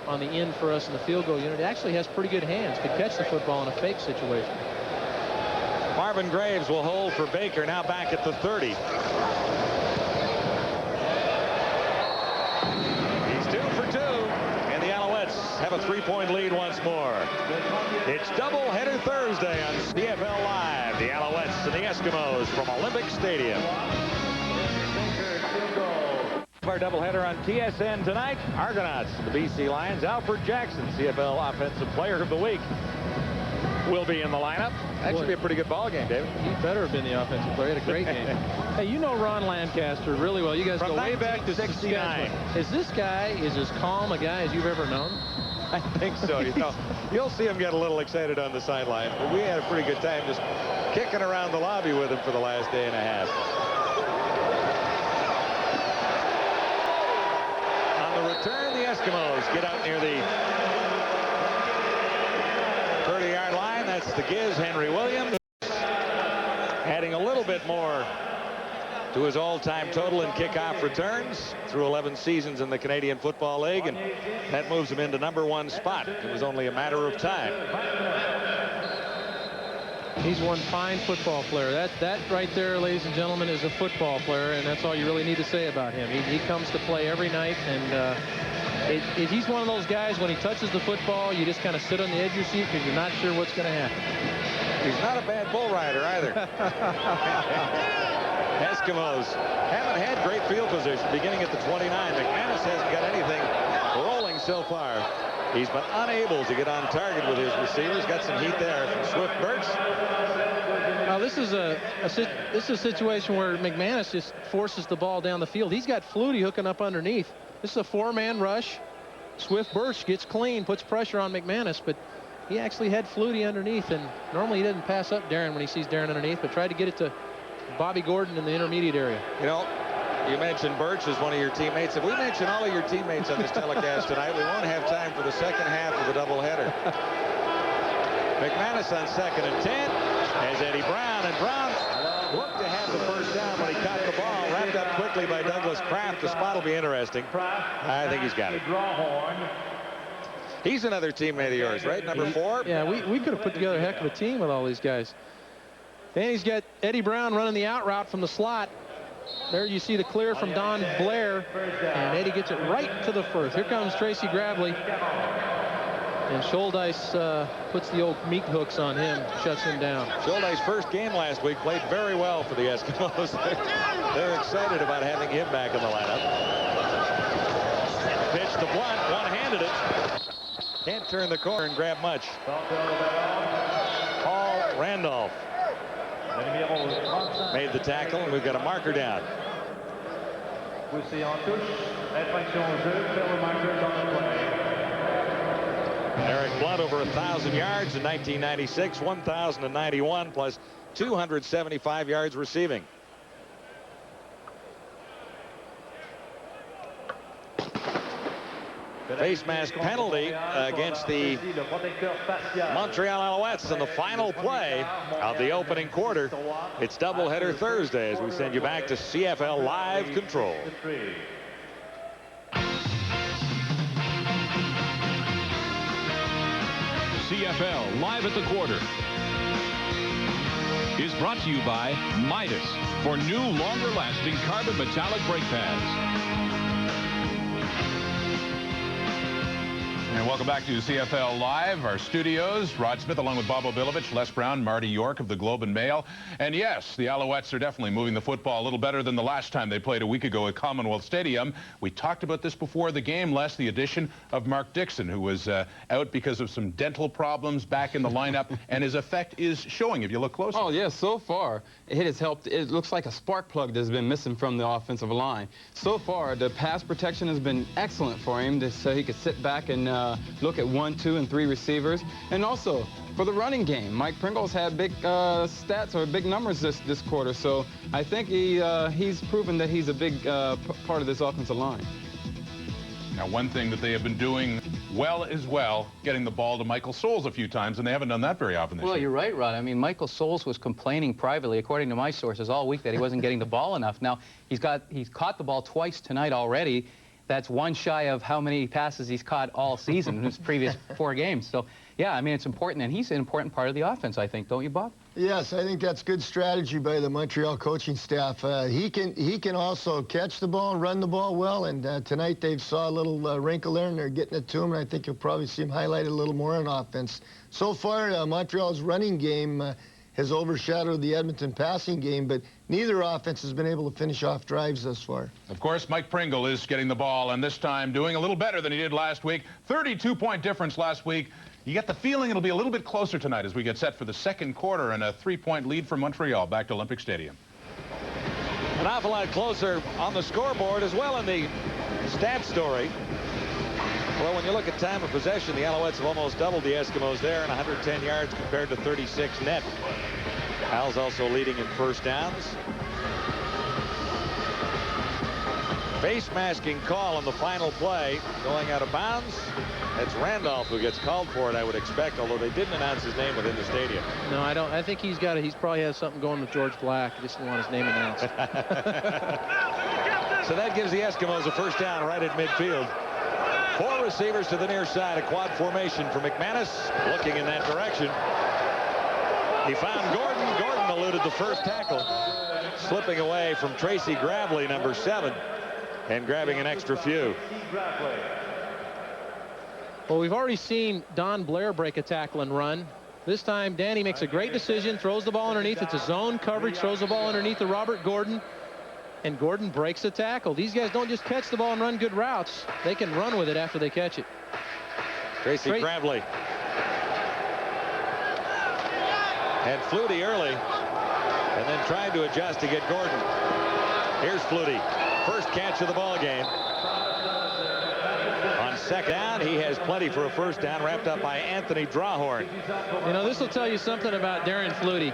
Speaker 3: on the end for us in the field goal unit. He actually has pretty good hands. Could catch the football in a fake situation.
Speaker 2: Marvin Graves will hold for Baker, now back at the 30. Have a 3-point lead once more. It's doubleheader Thursday on CFL Live. The Alouettes and the Eskimos from Olympic Stadium. Our doubleheader on TSN tonight. Argonauts and the BC Lions. Alfred Jackson, CFL Offensive Player of the Week, will be in the lineup. That should be a pretty good ball game, David.
Speaker 3: He better have been the offensive player. He had a great game. Hey, you know Ron Lancaster really well. You guys go way back to 69. Is this guy as calm a guy as you've ever known?
Speaker 2: I think so. You know, you'll see him get a little excited on the sideline, but we had a pretty good time just kicking around the lobby with him for the last day and a half. On the return, the Eskimos get out near the 30-yard line. That's the Giz, Henry Williams, adding a little bit more to his all-time total in kickoff returns through 11 seasons in the Canadian Football League, and that moves him into #1 spot. It was only a matter of time.
Speaker 3: He's one fine football player. That right there, ladies and gentlemen, is a football player, and that's all you really need to say about him. He comes to play every night, and he's one of those guys, when he touches the football, you just kind of sit on the edge of your seat because you're not sure what's going to happen.
Speaker 2: He's not a bad bull rider either. Eskimos haven't had great field position beginning at the 29. McManus hasn't got anything rolling so far. He's been unable to get on target with his receivers. Got some heat there from Swift Birch.
Speaker 3: Now this is a situation where McManus just forces the ball down the field. He's got Flutie hooking up underneath. This is a 4-man rush. Swift Birch gets clean, puts pressure on McManus, but he actually had Flutie underneath, and normally he doesn't pass up Darren when he sees Darren underneath, but tried to get it to Bobby Gordon in the intermediate area.
Speaker 2: You know, you mentioned Birch as one of your teammates. If we mention all of your teammates on this telecast tonight, we won't have time for the second half of the doubleheader. McManus on 2nd and 10 as Eddie Brown. And Brown looked to have the first down when he caught the ball. Wrapped up quickly by Douglas Kraft. The spot will be interesting. I think he's got it. He's another teammate of yours, right? Number 4?
Speaker 3: Yeah, we could have put together a heck of a team with all these guys. Then he's got Eddie Brown running the out route from the slot. There you see the clear from Don Blair. And Eddie gets it right to the first. Here comes Tracy Gravely. And Scholdice puts the old meat hooks on him, shuts him down.
Speaker 2: Scholdice's first game last week played very well for the Eskimos. They're excited about having him back in the lineup. Pitch to Blunt, one-handed it. Can't turn the corner and grab much. Paul Randolph made the tackle, and we've got a marker down. Eric Blunt over 1,000 yards in 1996, 1,091 plus 275 yards receiving. Face mask penalty against the Montreal Alouettes in the final play of the opening quarter. It's doubleheader Thursday as we send you back to CFL Live Control.
Speaker 8: CFL Live at the Quarter is brought to you by Midas for new, longer-lasting carbon metallic brake pads.
Speaker 1: And welcome back to CFL Live, our studios. Rod Smith along with Bob Obilovich, Les Brown, Marty York of the Globe and Mail. And yes, the Alouettes are definitely moving the football a little better than the last time they played a week ago at Commonwealth Stadium. We talked about this before the game, Les, the addition of Mark Dixon, who was out because of some dental problems, back in the lineup, and his effect is showing if you look closely.
Speaker 5: Oh, yeah, so far it has helped. It looks like a spark plug that's been missing from the offensive line. So far, the pass protection has been excellent for him, so he could sit back and look at 1, 2, and 3 receivers. And also, for the running game, Mike Pringle's had big stats or big numbers this quarter. So I think he's proven that he's a big part of this offensive line.
Speaker 1: Now, one thing that they have been doing well is getting the ball to Michael Souls a few times, and they haven't done that very often this year.
Speaker 6: Well, you're right, Rod. I mean, Michael Souls was complaining privately, according to my sources, all week that he wasn't getting the ball enough. Now, he's caught the ball twice tonight already. That's one shy of how many passes he's caught all season in his previous 4 games. So, yeah, I mean, it's important, and he's an important part of the offense, I think. Don't you, Bob?
Speaker 4: Yes, I think that's good strategy by the Montreal coaching staff. He can also catch the ball and run the ball well, and tonight they've saw a little wrinkle there, and they're getting it to him, and I think you'll probably see him highlighted a little more on offense. So far, Montreal's running game has overshadowed the Edmonton passing game, but neither offense has been able to finish off drives thus far.
Speaker 1: Of course, Mike Pringle is getting the ball, and this time doing a little better than he did last week. 32-point difference last week. You get the feeling it'll be a little bit closer tonight as we get set for the second quarter and a 3-point lead for Montreal back to Olympic Stadium.
Speaker 2: An awful lot closer on the scoreboard as well in the stat story. Well, when you look at time of possession, the Alouettes have almost doubled the Eskimos there, and 110 yards compared to 36 net. Al's also leading in first downs. Face masking call on the final play, going out of bounds. It's Randolph who gets called for it, I would expect, although they didn't announce his name within the stadium.
Speaker 3: No, I don't. I think he's probably has something going with George Black. He just didn't want his name announced.
Speaker 2: So that gives the Eskimos a first down right at midfield. 4 receivers to the near side, a quad formation for McManus, looking in that direction. He found Gordon. Gordon eluded the first tackle, slipping away from Tracy Gravely, number 7, and grabbing an extra few.
Speaker 3: Well, we've already seen Don Blair break a tackle and run. This time, Danny makes a great decision, throws the ball underneath. It's a zone coverage, throws the ball underneath to Robert Gordon. And Gordon breaks a tackle. These guys don't just catch the ball and run good routes. They can run with it after they catch it.
Speaker 2: Tracy Gravely had Flutie early and then tried to adjust to get Gordon. Here's Flutie. First catch of the ball game. On second down, he has plenty for a first down, wrapped up by Anthony Drawhorn.
Speaker 3: You know, this will tell you something about Darren Flutie.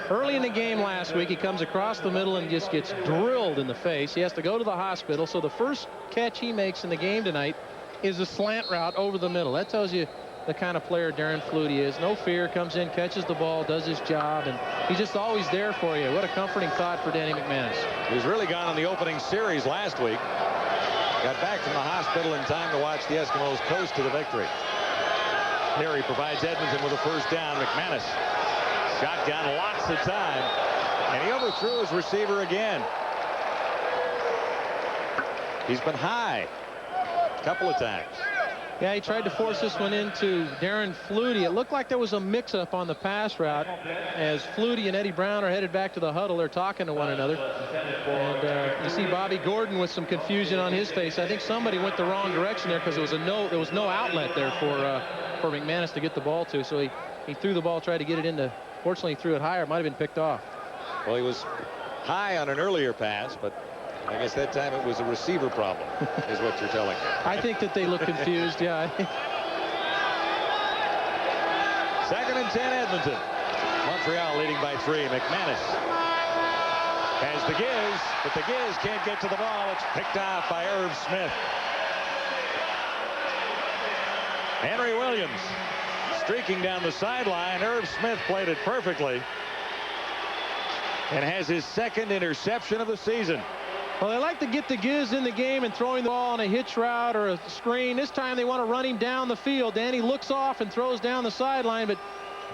Speaker 3: Early in the game last week, he comes across the middle and just gets drilled in the face. He has to go to the hospital. So the first catch he makes in the game tonight is a slant route over the middle. That tells you the kind of player Darren Flutie is. No fear, comes in, catches the ball, does his job, and he's just always there for you. What a comforting thought for Danny McManus.
Speaker 2: He's really gone in the opening series last week. Got back from the hospital in time to watch the Eskimos coast to the victory. Here he provides Edmonton with a first down. McManus shotgun, lots of time, and he overthrew his receiver again. He's been high a couple of times.
Speaker 3: Yeah, he tried to force this one into Darren Flutie. It looked like there was a mix-up on the pass route as Flutie and Eddie Brown are headed back to the huddle. They're talking to one another. And you see Bobby Gordon with some confusion on his face. I think somebody went the wrong direction there because there was no outlet there for McManus to get the ball to. So he threw the ball, tried to get it into. Fortunately, he threw it higher. It might have been picked off.
Speaker 2: Well, he was high on an earlier pass, but I guess that time it was a receiver problem, is what you're telling me.
Speaker 3: I think that they look confused, yeah.
Speaker 2: 2nd and 10, Edmonton. Montreal leading by 3. McManus has the Giz, but the Giz can't get to the ball. It's picked off by Irv Smith. Henry Williams streaking down the sideline. Irv Smith played it perfectly and has his 2nd interception of the season.
Speaker 3: Well, they like to get the Giz in the game and throwing the ball on a hitch route or a screen. This time they want to run him down the field. Danny looks off and throws down the sideline, but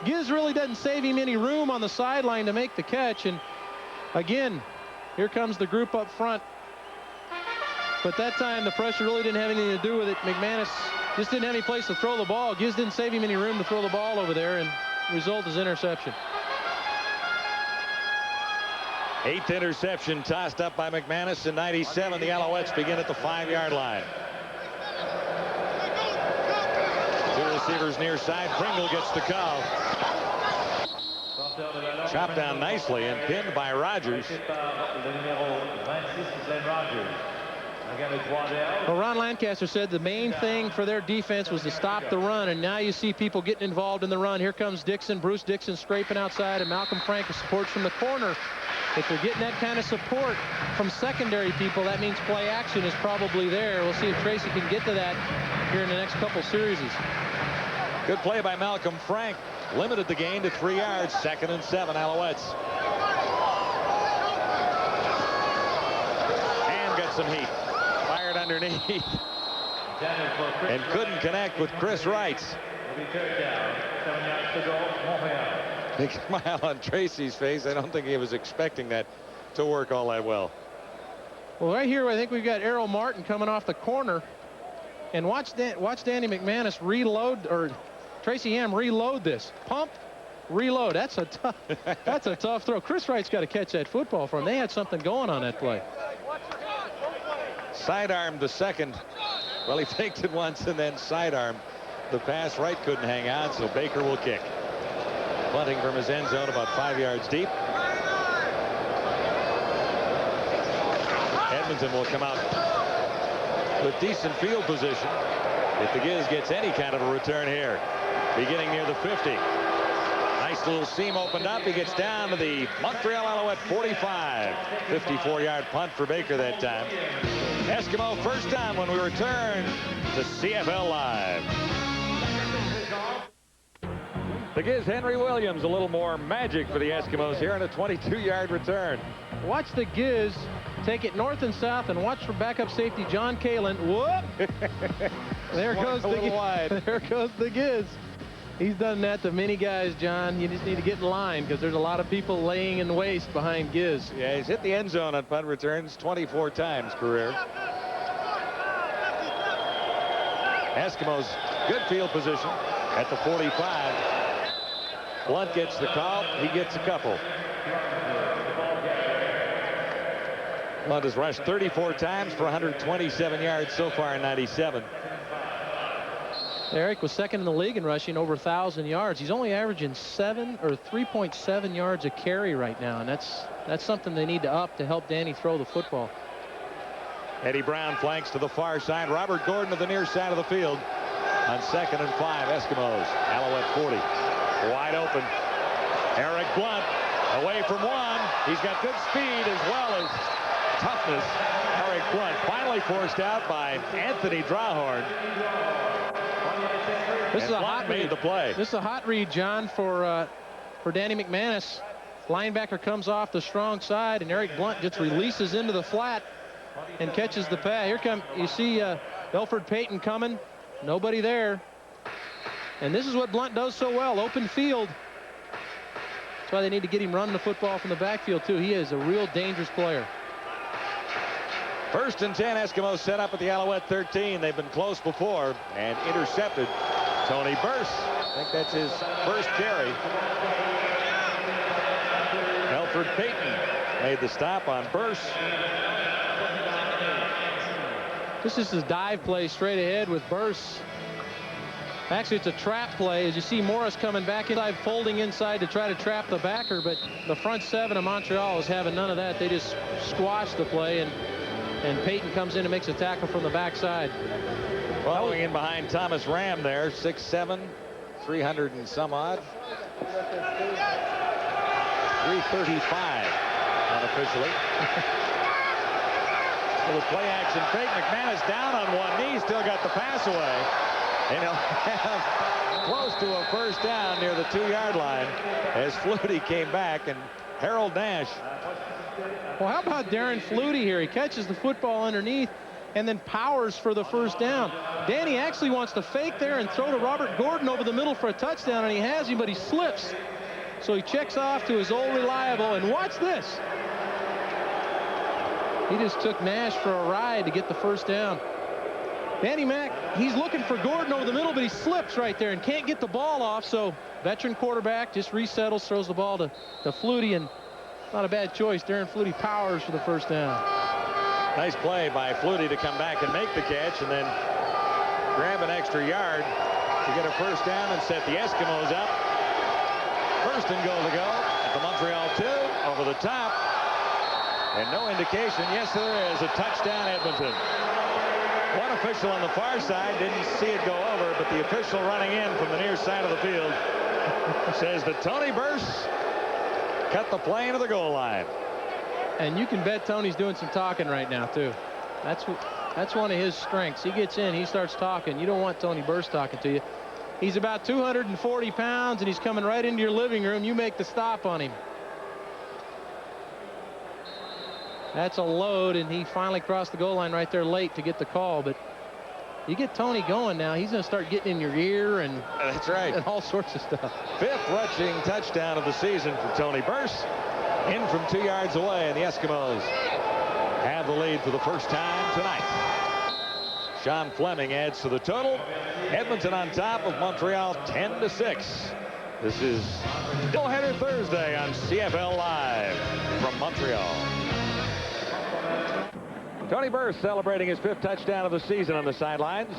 Speaker 3: Giz really doesn't save him any room on the sideline to make the catch. And again, here comes the group up front. But that time the pressure really didn't have anything to do with it. McManus just didn't have any place to throw the ball. Giz didn't save him any room to throw the ball over there, and the result is interception.
Speaker 2: 8th interception tossed up by McManus in 97. The Alouettes begin at the 5-yard line. 2 receivers near side. Pringle gets the call. Chopped down nicely and pinned by Rogers.
Speaker 3: Well, Ron Lancaster said the main thing for their defense was to stop the run, and now you see people getting involved in the run. Here comes Dixon, Bruce Dixon scraping outside, and Malcolm Frank supports from the corner. If they're getting that kind of support from secondary people, that means play action is probably there. We'll see if Tracy can get to that here in the next couple series.
Speaker 2: Good play by Malcolm Frank. Limited the gain to 3 yards. 2nd and 7, Alouettes. And got some heat. Fired underneath. And couldn't connect with Chris Wright. Big smile on Tracy's face. I don't think he was expecting that to work all that well.
Speaker 3: Well, right here, I think we've got Errol Martin coming off the corner. And watch Danny McManus reload, or Tracy Ham reload this. Pump, reload. That's a tough throw. Chris Wright's got to catch that football for him. They had something going on that play.
Speaker 2: Sidearmed the second. Well, he faked it once and then sidearmed the pass. Wright couldn't hang on, so Baker will kick. Bunting from his end zone about 5 yards deep. Edmonton will come out with decent field position if the Giz gets any kind of a return here. Beginning near the 50. Nice little seam opened up. He gets down to the Montreal Alouette 45. 54-yard punt for Baker that time. Eskimo first down when we return to CFL Live. The Giz, Henry Williams, a little more magic for the Eskimos here on a 22-yard return.
Speaker 3: Watch the Giz take it north and south, and watch for backup safety John Kalen. Whoop! There goes the Giz. There goes the Giz. He's done that to many guys, John. You just need to get in line because there's a lot of people laying in waste behind Giz.
Speaker 2: Yeah, he's hit the end zone on punt returns 24 times career. Eskimos, good field position at the 45. Blunt gets the call. He gets a couple. Blunt has rushed 34 times for 127 yards so far in 97.
Speaker 3: Eric was second in the league in rushing, over 1,000 yards. He's only averaging 3.7 yards a carry right now, and that's something they need to up to help Danny throw the football.
Speaker 2: Eddie Brown flanks to the far side. Robert Gordon to the near side of the field on 2nd and 5. Eskimos, Alouette 40. Wide open. Eric Blunt away from one. He's got good speed as well as toughness. Eric Blunt finally forced out by Anthony Drawhorn.
Speaker 3: This is a hot
Speaker 2: made
Speaker 3: read.
Speaker 2: the play.
Speaker 3: This is a hot read, John, for Danny McManus. Linebacker comes off the strong side, and Eric Blunt just releases into the flat and catches the pass. Here come, you see Elfrid Payton coming. Nobody there. And this is what Blunt does so well, open field. That's why they need to get him running the football from the backfield, too. He is a real dangerous player.
Speaker 2: 1st and 10, Eskimos set up at the Alouette 13. They've been close before and intercepted. Tony Burse, I think that's his first carry. Elfrid Payton made the stop on Burse.
Speaker 3: This is his dive play straight ahead with Burse. Actually, it's a trap play. As you see Morris coming back inside, folding inside to try to trap the backer, but the front 7 of Montreal is having none of that. They just squash the play, and Payton comes in and makes a tackle from the backside.
Speaker 2: Following in behind Thomas Ram there, 6'7", 300 and some odd. 335 unofficially. Little play action fake. McManus down on one knee, still got the pass away. And he'll have close to a first down near the 2-yard line as Flutie came back, and Harold Nash.
Speaker 3: Well, how about Darren Flutie here? He catches the football underneath and then powers for the first down. Danny actually wants to fake there and throw to Robert Gordon over the middle for a touchdown, and he has him, but he slips. So he checks off to his old reliable, and watch this. He just took Nash for a ride to get the first down. Danny Mack, he's looking for Gordon over the middle, but he slips right there and can't get the ball off. So veteran quarterback just resettles, throws the ball to Flutie, and not a bad choice. Darren Flutie powers for the first down.
Speaker 2: Nice play by Flutie to come back and make the catch, and then grab an extra yard to get a first down and set the Eskimos up. 1st and goal to go at the Montreal 2, over the top. And no indication. Yes, there is a touchdown, Edmonton. One official on the far side didn't see it go over, but the official running in from the near side of the field says that Tony Burse cut the play into the goal line.
Speaker 3: And you can bet Tony's doing some talking right now, too. That's one of his strengths. He gets in, he starts talking. You don't want Tony Burse talking to you. He's about 240 pounds, and he's coming right into your living room. You make the stop on him. That's a load, and he finally crossed the goal line right there late to get the call. But you get Tony going now, he's going to start getting in your ear and
Speaker 2: that's right,
Speaker 3: and all sorts of stuff.
Speaker 2: 5th rushing touchdown of the season for Tony Burse. In from 2 yards away, and the Eskimos have the lead for the first time tonight. Sean Fleming adds to the total. Edmonton on top of Montreal 10-6. This is doubleheader Thursday on CFL Live from Montreal. Tony Burse celebrating his 5th touchdown of the season on the sidelines.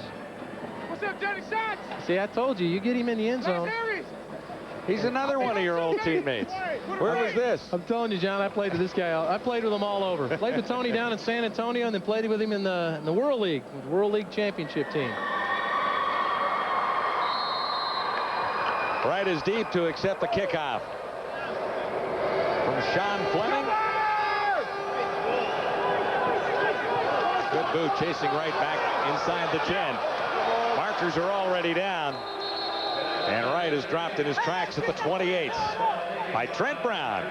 Speaker 9: What's up, Johnny Shots?
Speaker 3: See, I told you, you get him in the end zone.
Speaker 2: He's another one of your old teammates. Where was this?
Speaker 3: I'm telling you, John, I played with this guy. I played with him all over. Played with Tony down in San Antonio, and then played with him in the World League, with the World League Championship team.
Speaker 2: Right is deep to accept the kickoff from Sean Fleming. Good boot, chasing right back inside the 10. Markers are already down. And Wright is dropped in his tracks at the 28 by Trent Brown.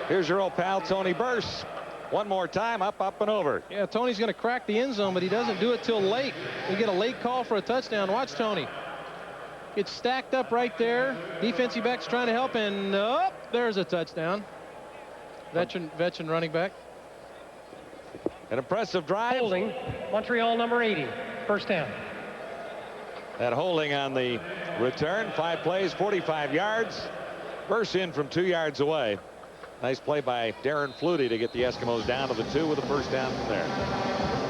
Speaker 2: Here's your old pal, Tony Burse. One more time, up, and over.
Speaker 3: Yeah, Tony's going to crack the end zone, but he doesn't do it till late. We get a late call for a touchdown. Watch Tony. It's stacked up right there. Defensive back's trying to help, and there's a touchdown. Veteran running back.
Speaker 2: An impressive drive.
Speaker 7: Holding, Montreal number 80, first down.
Speaker 2: That holding on the return. 5 plays, 45 yards. Burse in from 2 yards away. Nice play by Darren Flutie to get the Eskimos down to the 2 with a first down from there.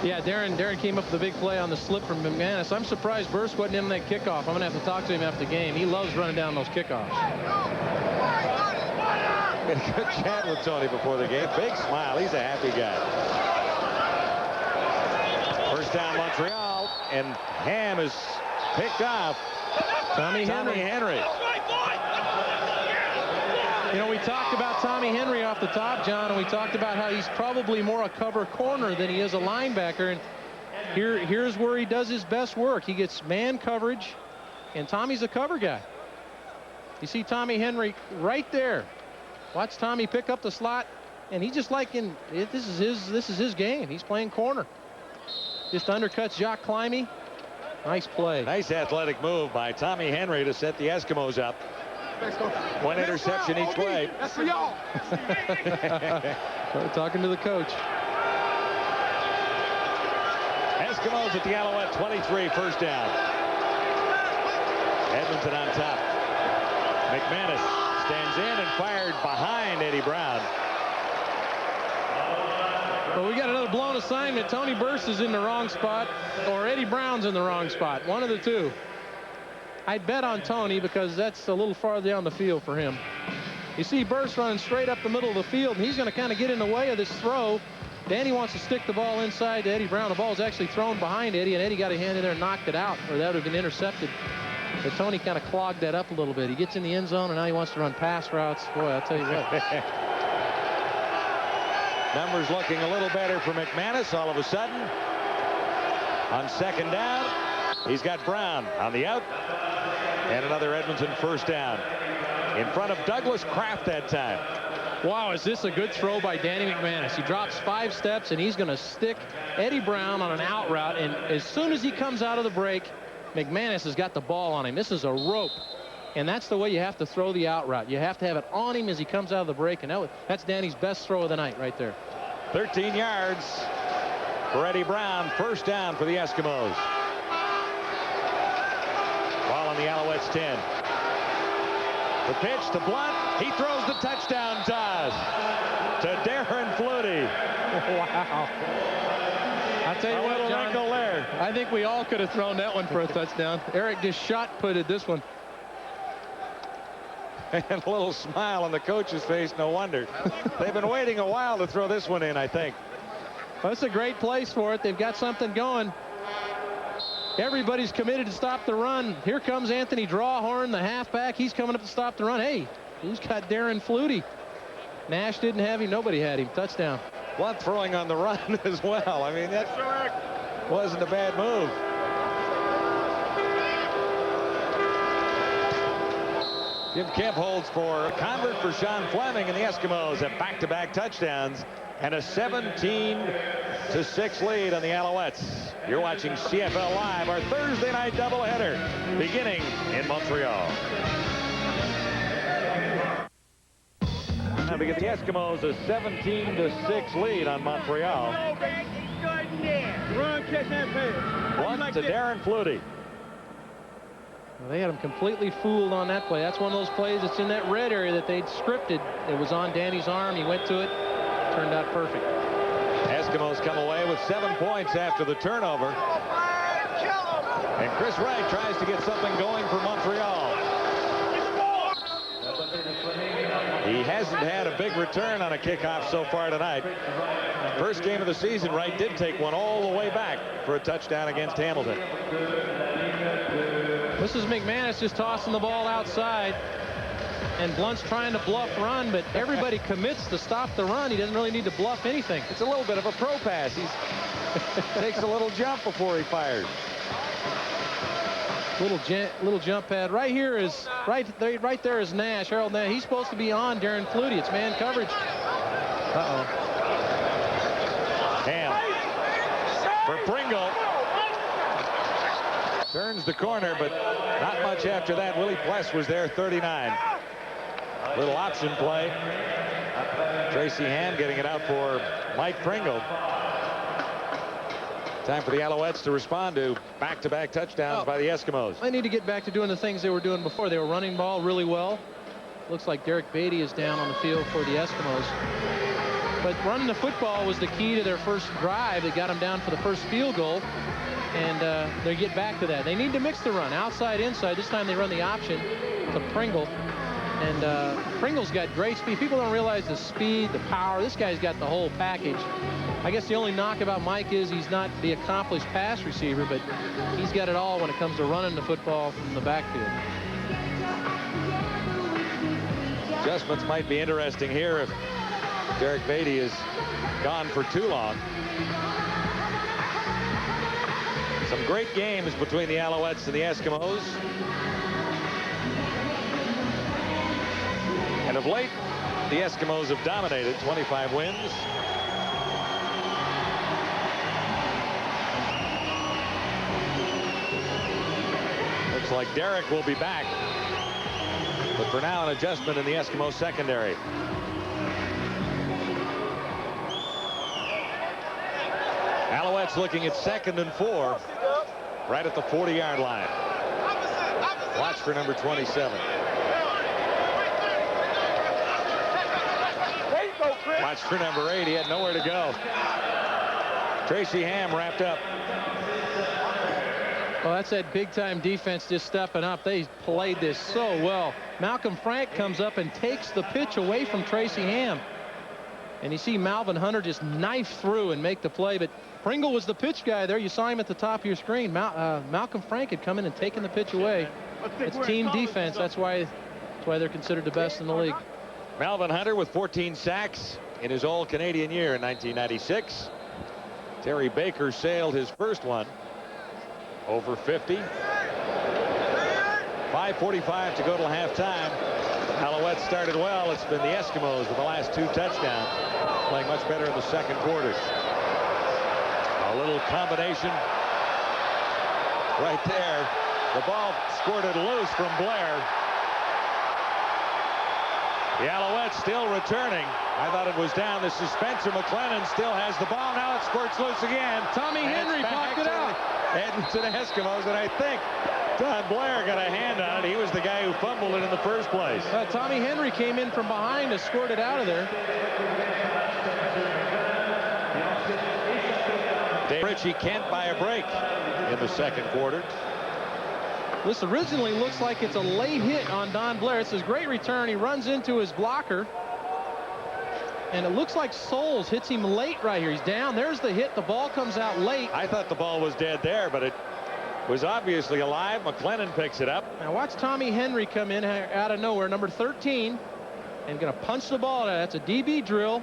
Speaker 3: Yeah, Darren came up with a big play on the slip from McManus. I'm surprised Burse wasn't in that kickoff. I'm going to have to talk to him after the game. He loves running down those kickoffs.
Speaker 2: Had a good chat with Tony before the game. Big smile. He's a happy guy. First down, Montreal, and Ham is picked off.
Speaker 3: Tommy Henry. You know, we talked about Tommy Henry off the top, John, and we talked about how he's probably more a cover corner than he is a linebacker. And Here's where he does his best work. He gets man coverage, and Tommy's a cover guy. You see Tommy Henry right there. Watch Tommy pick up the slot, and he's just like this is his game. He's playing corner. Just undercuts Jacques Climie. Nice play.
Speaker 2: Nice athletic move by Tommy Henry to set the Eskimos up. One interception each way.
Speaker 9: That's for y'all.
Speaker 3: Talking to the coach.
Speaker 2: Eskimos at the Alouette 23, first down. Edmonton on top. McManus stands in and fired behind Eddie Brown.
Speaker 3: Well, we got another blown assignment. Tony Burst is in the wrong spot, or Eddie Brown's in the wrong spot. One of the two. I'd bet on Tony because that's a little farther down the field for him. You see Burst running straight up the middle of the field, and he's going to kind of get in the way of this throw. Danny wants to stick the ball inside to Eddie Brown. The ball is actually thrown behind Eddie, and Eddie got a hand in there and knocked it out, or that would have been intercepted. But Tony kind of clogged that up a little bit. He gets in the end zone, and now he wants to run pass routes. Boy, I'll tell you what.
Speaker 2: Numbers looking a little better for McManus all of a sudden. On second down, he's got Brown on the out. And another Edmonton first down. In front of Douglas Kraft that time.
Speaker 3: Wow, is this a good throw by Danny McManus? He drops 5 steps, and he's going to stick Eddie Brown on an out route. And as soon as he comes out of the break, McManus has got the ball on him. This is a rope. And that's the way you have to throw the out route. You have to have it on him as he comes out of the break. And that's Danny's best throw of the night right there.
Speaker 2: 13 yards for Eddie Brown. First down for the Eskimos. Ball on the Alouettes 10. The pitch to Blunt. He throws the touchdown toss to Darren Flutie.
Speaker 3: Wow. I'll tell you what, John,
Speaker 2: there.
Speaker 3: I think we all could have thrown that one for a touchdown. Eric just shot-putted this one.
Speaker 2: And a little smile on the coach's face, no wonder. They've been waiting a while to throw this one in, I think.
Speaker 3: Well, it's a great place for it. They've got something going. Everybody's committed to stop the run. Here comes Anthony Drawhorn, the halfback. He's coming up to stop the run. Hey, who's got Darren Flutie? Nash didn't have him. Nobody had him. Touchdown.
Speaker 2: Blunt throwing on the run as well. I mean, that wasn't a bad move. Jim Kemp holds for a convert for Sean Fleming, and the Eskimos have back-to-back touchdowns and a 17-6 lead on the Alouettes. You're watching CFL Live, our Thursday night doubleheader, beginning in Montreal. Now to get the Eskimos a 17-6 lead on Montreal.
Speaker 9: Run, catch that pass.
Speaker 2: One to Darren Flutie.
Speaker 3: Well, they had him completely fooled on that play. That's one of those plays that's in that red area that they'd scripted. It was on Danny's arm. He went to it. Turned out perfect.
Speaker 2: Eskimos come away with 7 points after the turnover. And Chris Wright tries to get something going for Montreal. He hasn't had a big return on a kickoff so far tonight. First game of the season, Wright did take one all the way back for a touchdown against Hamilton.
Speaker 3: This is McManus just tossing the ball outside. And Blunt's trying to bluff run, but everybody commits to stop the run. He doesn't really need to bluff anything.
Speaker 2: It's a little bit of a pro pass. He takes a little jump before he fires.
Speaker 3: Little jump pad. Right here is right there is Nash, Harold Nash. He's supposed to be on Darren Flutie. It's man coverage. Uh-oh.
Speaker 2: Ham for Pringle. Turns the corner, but not much after that. Willie Pless was there, 39. Little option play. Tracy Ham getting it out for Mike Pringle. Time for the Alouettes to respond to back-to-back touchdowns by the Eskimos.
Speaker 3: They need to get back to doing the things they were doing before. They were running ball really well. Looks like Derek Beatty is down on the field for the Eskimos. But running the football was the key to their first drive that got them down for the first field goal. And they get back to that. They need to mix the run, outside, inside. This time they run the option to Pringle. And Pringle's got great speed. People don't realize the speed, the power. This guy's got the whole package. I guess the only knock about Mike is he's not the accomplished pass receiver, but he's got it all when it comes to running the football from the backfield.
Speaker 2: Adjustments might be interesting here if Derek Beatty is gone for too long. Some great games between the Alouettes and the Eskimos. And of late, the Eskimos have dominated, 25 wins. Looks like Derek will be back. But for now, an adjustment in the Eskimo secondary. Alouettes looking at 2nd and 4, right at the 40-yard line. Watch for number 27. Watch for number 8. He had nowhere to go. Tracy Ham wrapped up.
Speaker 3: Well, that's that big-time defense just stepping up. They played this so well. Malcolm Frank comes up and takes the pitch away from Tracy Ham. And you see Malvin Hunter just knife through and make the play. But Pringle was the pitch guy there. You saw him at the top of your screen. Malcolm Frank had come in and taken the pitch away. It's team defense. That's why they're considered the best in the league.
Speaker 2: Malvin Hunter with 14 sacks in his All-Canadian year in 1996. Terry Baker sailed his first one. Over 50. 5:45 to go till halftime. Alouettes started well. It's been the Eskimos with the last 2 touchdowns, playing much better in the second quarter. A little combination right there. The ball squirted loose from Blair. The Alouettes still returning. I thought it was down. This is Spencer McLennan still has the ball. Now it squirts loose again.
Speaker 3: Tommy Henry popped it out.
Speaker 2: Edmonton Eskimos, and I think Don Blair got a hand on it. He was the guy who fumbled it in the first place.
Speaker 3: Tommy Henry came in from behind to squirt it out of there.
Speaker 2: Dave Ritchie can't buy a break in the second quarter.
Speaker 3: This originally looks like it's a late hit on Don Blair. It's his great return. He runs into his blocker. And it looks like Souls hits him late right here. He's down. There's the hit. The ball comes out late.
Speaker 2: I thought the ball was dead there, but it was obviously alive. McLennan picks it up.
Speaker 3: Now watch Tommy Henry come in out of nowhere, number 13, and going to punch the ball. That's a DB drill.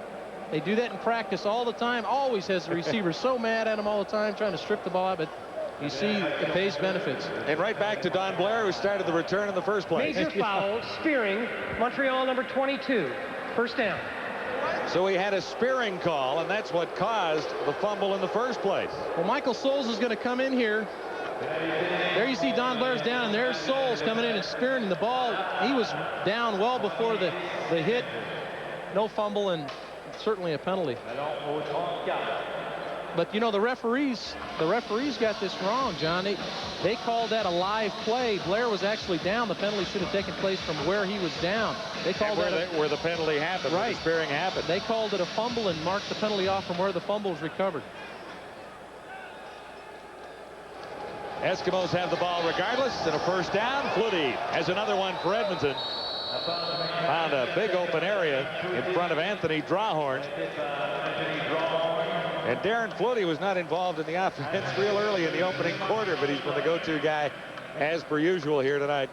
Speaker 3: They do that in practice all the time. Always has the receiver so mad at him all the time, trying to strip the ball out. But you see it pays benefits.
Speaker 2: And right back to Don Blair, who started the return in the first place.
Speaker 7: Major foul, spearing, Montreal number 22. First down.
Speaker 2: So he had a spearing call, and that's what caused the fumble in the first place.
Speaker 3: Well, Michael Souls is going to come in here. There you see Don Blair's down, and there's Souls coming in and spearing the ball. He was down well before the hit. No fumble, and certainly a penalty. But you know, the referees got this wrong, John. They called that a live play. Blair was actually down. The penalty should have taken place from where he was down. They called
Speaker 2: where the penalty happened,
Speaker 3: right.
Speaker 2: Where the spearing happened.
Speaker 3: They called it a fumble and marked the penalty off from where the fumble was recovered.
Speaker 2: Eskimos have the ball regardless, and a first down. Flutie has another one for Edmonton. Found a big open area in front of Anthony Drawhorn. And Darren Flutie was not involved in the offense real early in the opening quarter, but he's been the go-to guy as per usual here tonight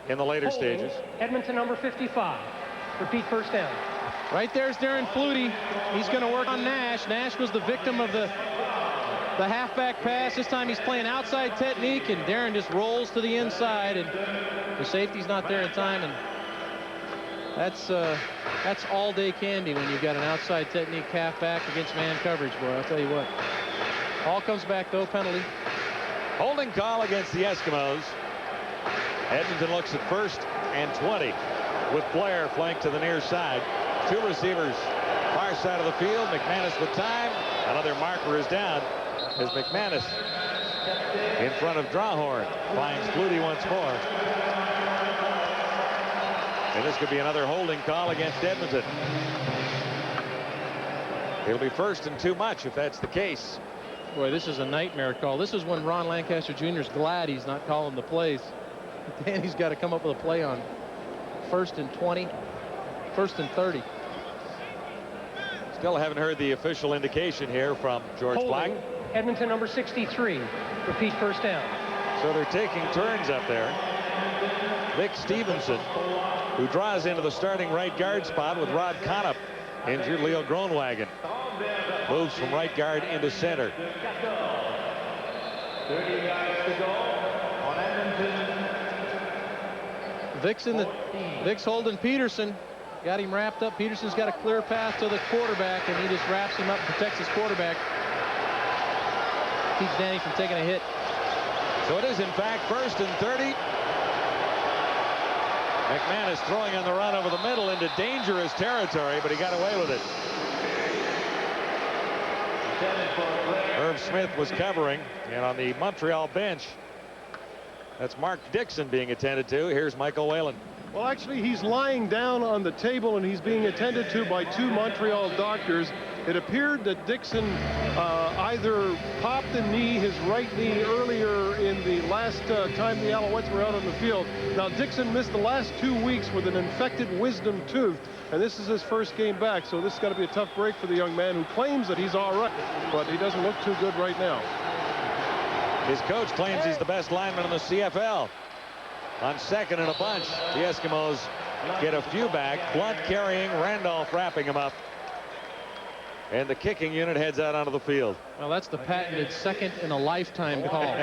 Speaker 2: in the later stages.
Speaker 7: Edmonton number 55. Repeat first down.
Speaker 3: Right there's Darren Flutie. He's going to work on Nash. Nash was the victim of the halfback pass. This time he's playing outside technique, and Darren just rolls to the inside, and the safety's not there in time, and that's all-day candy when you've got an outside technique halfback against man coverage, boy. I'll tell you what. All comes back, though, penalty.
Speaker 2: Holding call against the Eskimos. Edmonton looks at 1st and 20 with Blair flanked to the near side. 2 receivers far side of the field. McManus with time. Another marker is down as McManus in front of Drawhorn finds Flutie once more. And this could be another holding call against Edmonton. It'll be 1st and too much if that's the case.
Speaker 3: Boy, this is a nightmare call. This is when Ron Lancaster Jr. is glad he's not calling the plays. Danny's got to come up with a play on 1st and 20, 1st and 30.
Speaker 2: Still haven't heard the official indication here from George Black.
Speaker 7: Edmonton number 63. Repeat first down.
Speaker 2: So they're taking turns up there. Vic Stevenson, who draws into the starting right guard spot with Rod Conop. Injured Leo Groenwagen. Moves from right guard into center. 30 yards to go on Edmonton.
Speaker 3: Vic's holding Peterson. Got him wrapped up. Peterson's got a clear path to the quarterback, and he just wraps him up and protects his quarterback. Keeps Danny from taking a hit.
Speaker 2: So it is, in fact, 1st and 30. McManus throwing on the run over the middle into dangerous territory, but he got away with it. Herb Smith was covering, and on the Montreal bench, that's Mark Dixon being attended to. Here's Michael Whalen.
Speaker 10: Well, actually, he's lying down on the table, and he's being attended to by 2 Montreal doctors. It appeared that Dixon either popped the knee, his right knee, earlier in the last time the Alouettes were out on the field. Now, Dixon missed the last 2 weeks with an infected wisdom tooth, and this is his first game back, so this has got to be a tough break for the young man who claims that he's all right, but he doesn't look too good right now.
Speaker 2: His coach claims he's the best lineman in the CFL. On 2nd and a bunch, the Eskimos get a few back. Blunt carrying, Randolph wrapping him up. And the kicking unit heads out onto the field.
Speaker 3: Well, that's the patented second in a lifetime call.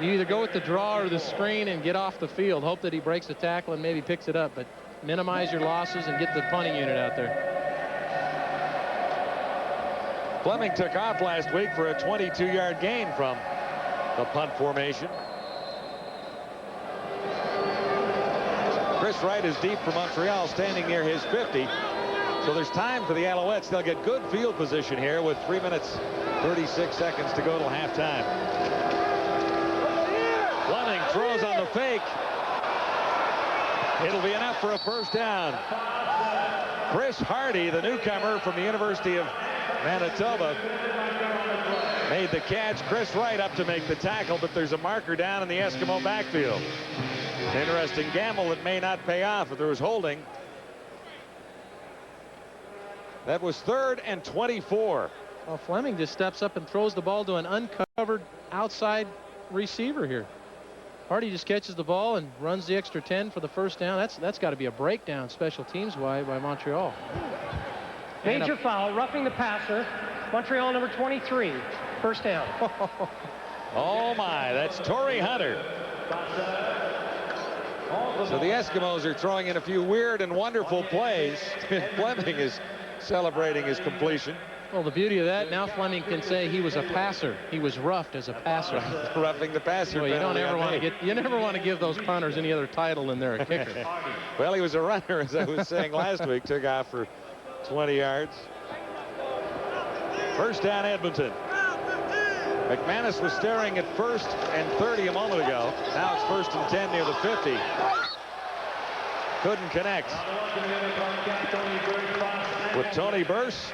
Speaker 3: You either go with the draw or the screen and get off the field. Hope that he breaks the tackle and maybe picks it up, but minimize your losses and get the punting unit out there.
Speaker 2: Fleming took off last week for a 22-yard gain from the punt formation. Chris Wright is deep for Montreal, standing near his 50. So there's time for the Alouettes. They'll get good field position here with 3 minutes, 36 seconds to go till halftime. Fleming throws on the fake. It'll be enough for a first down. Chris Hardy, the newcomer from the University of Manitoba, made the catch. Chris Wright up to make the tackle, but there's a marker down in the Eskimo backfield. An interesting gamble that may not pay off if there was holding. That was 3rd and 24.
Speaker 3: Well, Fleming just steps up and throws the ball to an uncovered outside receiver here. Hardy just catches the ball and runs the extra 10 for the first down. That's got to be a breakdown special teams wide by Montreal.
Speaker 7: Major foul, roughing the passer. Montreal number 23. First down.
Speaker 2: Oh my, that's Torrey Hunter. So the Eskimos are throwing in a few weird and wonderful plays. Fleming is celebrating his completion.
Speaker 3: Well, the beauty of that, now Fleming can say he was a passer. He was roughed as a passer.
Speaker 2: Roughing the passer.
Speaker 3: Well, you never want to give those punters any other title than they're a kicker.
Speaker 2: Well, he was a runner, as I was saying last week. Took off for 20 yards. First down, Edmonton. McManus was staring at 1st and 30 a moment ago. Now it's 1st and 10 near the 50. Couldn't connect. With Tony Burse,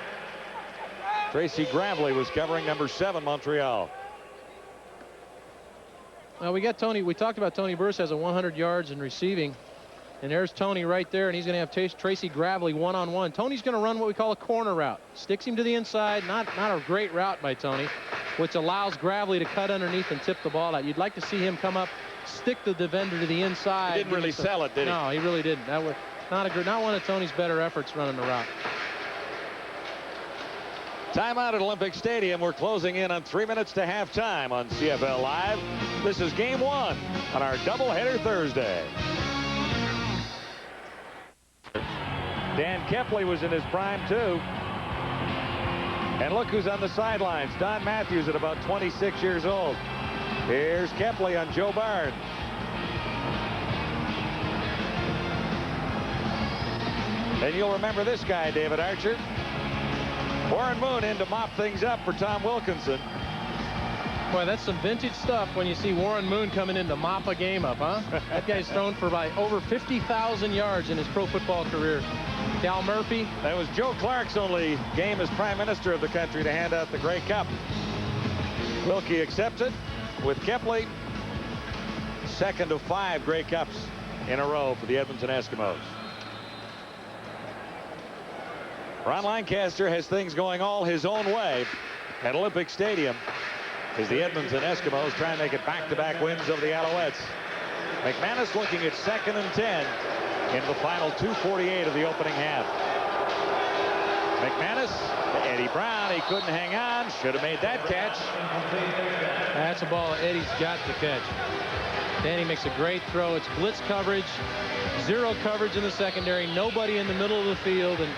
Speaker 2: Tracy Gravely was covering number 7, Montreal.
Speaker 3: Well, we talked about Tony Burse has a 100 yards in receiving. And there's Tony right there, and he's going to have Tracy Gravely one-on-one. Tony's going to run what we call a corner route. Sticks him to the inside. Not a great route by Tony, which allows Gravely to cut underneath and tip the ball out. You'd like to see him come up, stick the defender to the inside.
Speaker 2: He didn't really sell it, did he?
Speaker 3: No, he really didn't. That was not one of Tony's better efforts running the route.
Speaker 2: Timeout at Olympic Stadium. We're closing in on 3 minutes to halftime on CFL Live. This is game 1 on our doubleheader Thursday. Dan Kepley was in his prime too. And look who's on the sidelines. Don Matthews at about 26 years old. Here's Kepley on Joe Barnes. And you'll remember this guy, David Archer. Warren Moon in to mop things up for Tom Wilkinson.
Speaker 3: Boy, that's some vintage stuff when you see Warren Moon coming in to mop a game up, huh? That guy's thrown for over 50,000 yards in his pro football career. Cal Murphy.
Speaker 2: That was Joe Clark's only game as Prime Minister of the country to hand out the Grey Cup. Wilkie accepted with Kepley. 2nd of 5 Grey Cups in a row for the Edmonton Eskimos. Ron Lancaster has things going all his own way at Olympic Stadium as the Edmonton Eskimos try and make it back-to-back wins over the Alouettes. McManus looking at 2nd and 10 into the final 2:48 of the opening half. McManus to Eddie Brown. He couldn't hang on. Should have made that catch.
Speaker 3: That's a ball Eddie's got to catch. Danny makes a great throw. It's blitz coverage. Zero coverage in the secondary. Nobody in the middle of the field. And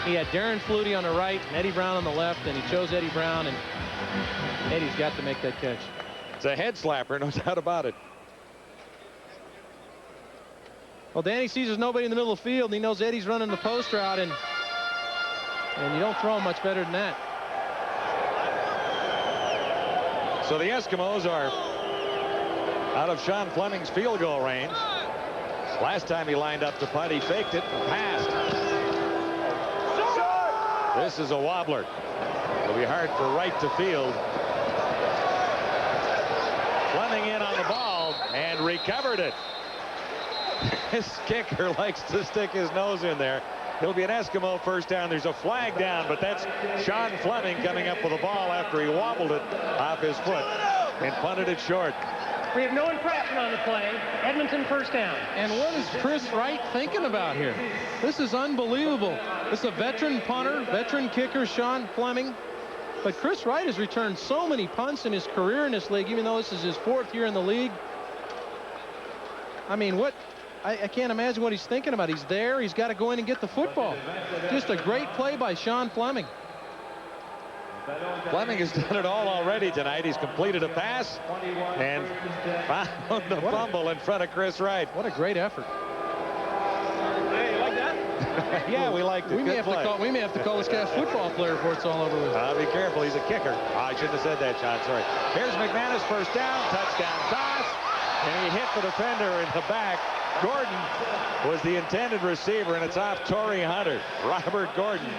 Speaker 3: he had Darren Flutie on the right and Eddie Brown on the left. And he chose Eddie Brown. And Eddie's got to make that catch.
Speaker 2: It's a head slapper, no doubt about it.
Speaker 3: Well, Danny sees there's nobody in the middle of the field, and he knows Eddie's running the post route, and you don't throw him much better than that.
Speaker 2: So the Eskimos are out of Sean Fleming's field goal range. Last time he lined up to punt, he faked it and passed. This is a wobbler. It'll be hard for right to field. Fleming in on the ball and recovered it. This kicker likes to stick his nose in there. It'll be an Eskimo first down. There's a flag down, but that's Sean Fleming coming up with a ball after he wobbled it off his foot and punted it short.
Speaker 7: We have no infraction on the play. Edmonton first down.
Speaker 3: And what is Chris Wright thinking about here? This is unbelievable. This is a veteran punter, veteran kicker, Sean Fleming. But Chris Wright has returned so many punts in his career in this league, even though this is his 4th year in the league. I mean, I can't imagine what he's thinking about. He's there. He's got to go in and get the football. Just a great play by Sean Fleming.
Speaker 2: Fleming has done it all already tonight. He's completed a pass and found the fumble in front of Chris Wright.
Speaker 3: What a great effort.
Speaker 7: Hey, you like that?
Speaker 2: Yeah, we liked it.
Speaker 3: We may have to call this guy a football player before it's all over with.
Speaker 2: Be careful. He's a kicker. Oh, I shouldn't have said that, Sean. Sorry. Here's McManus, first down, touchdown toss, and he hit the defender in the back. Gordon was the intended receiver, and it's off Torrey Hunter. Robert Gordon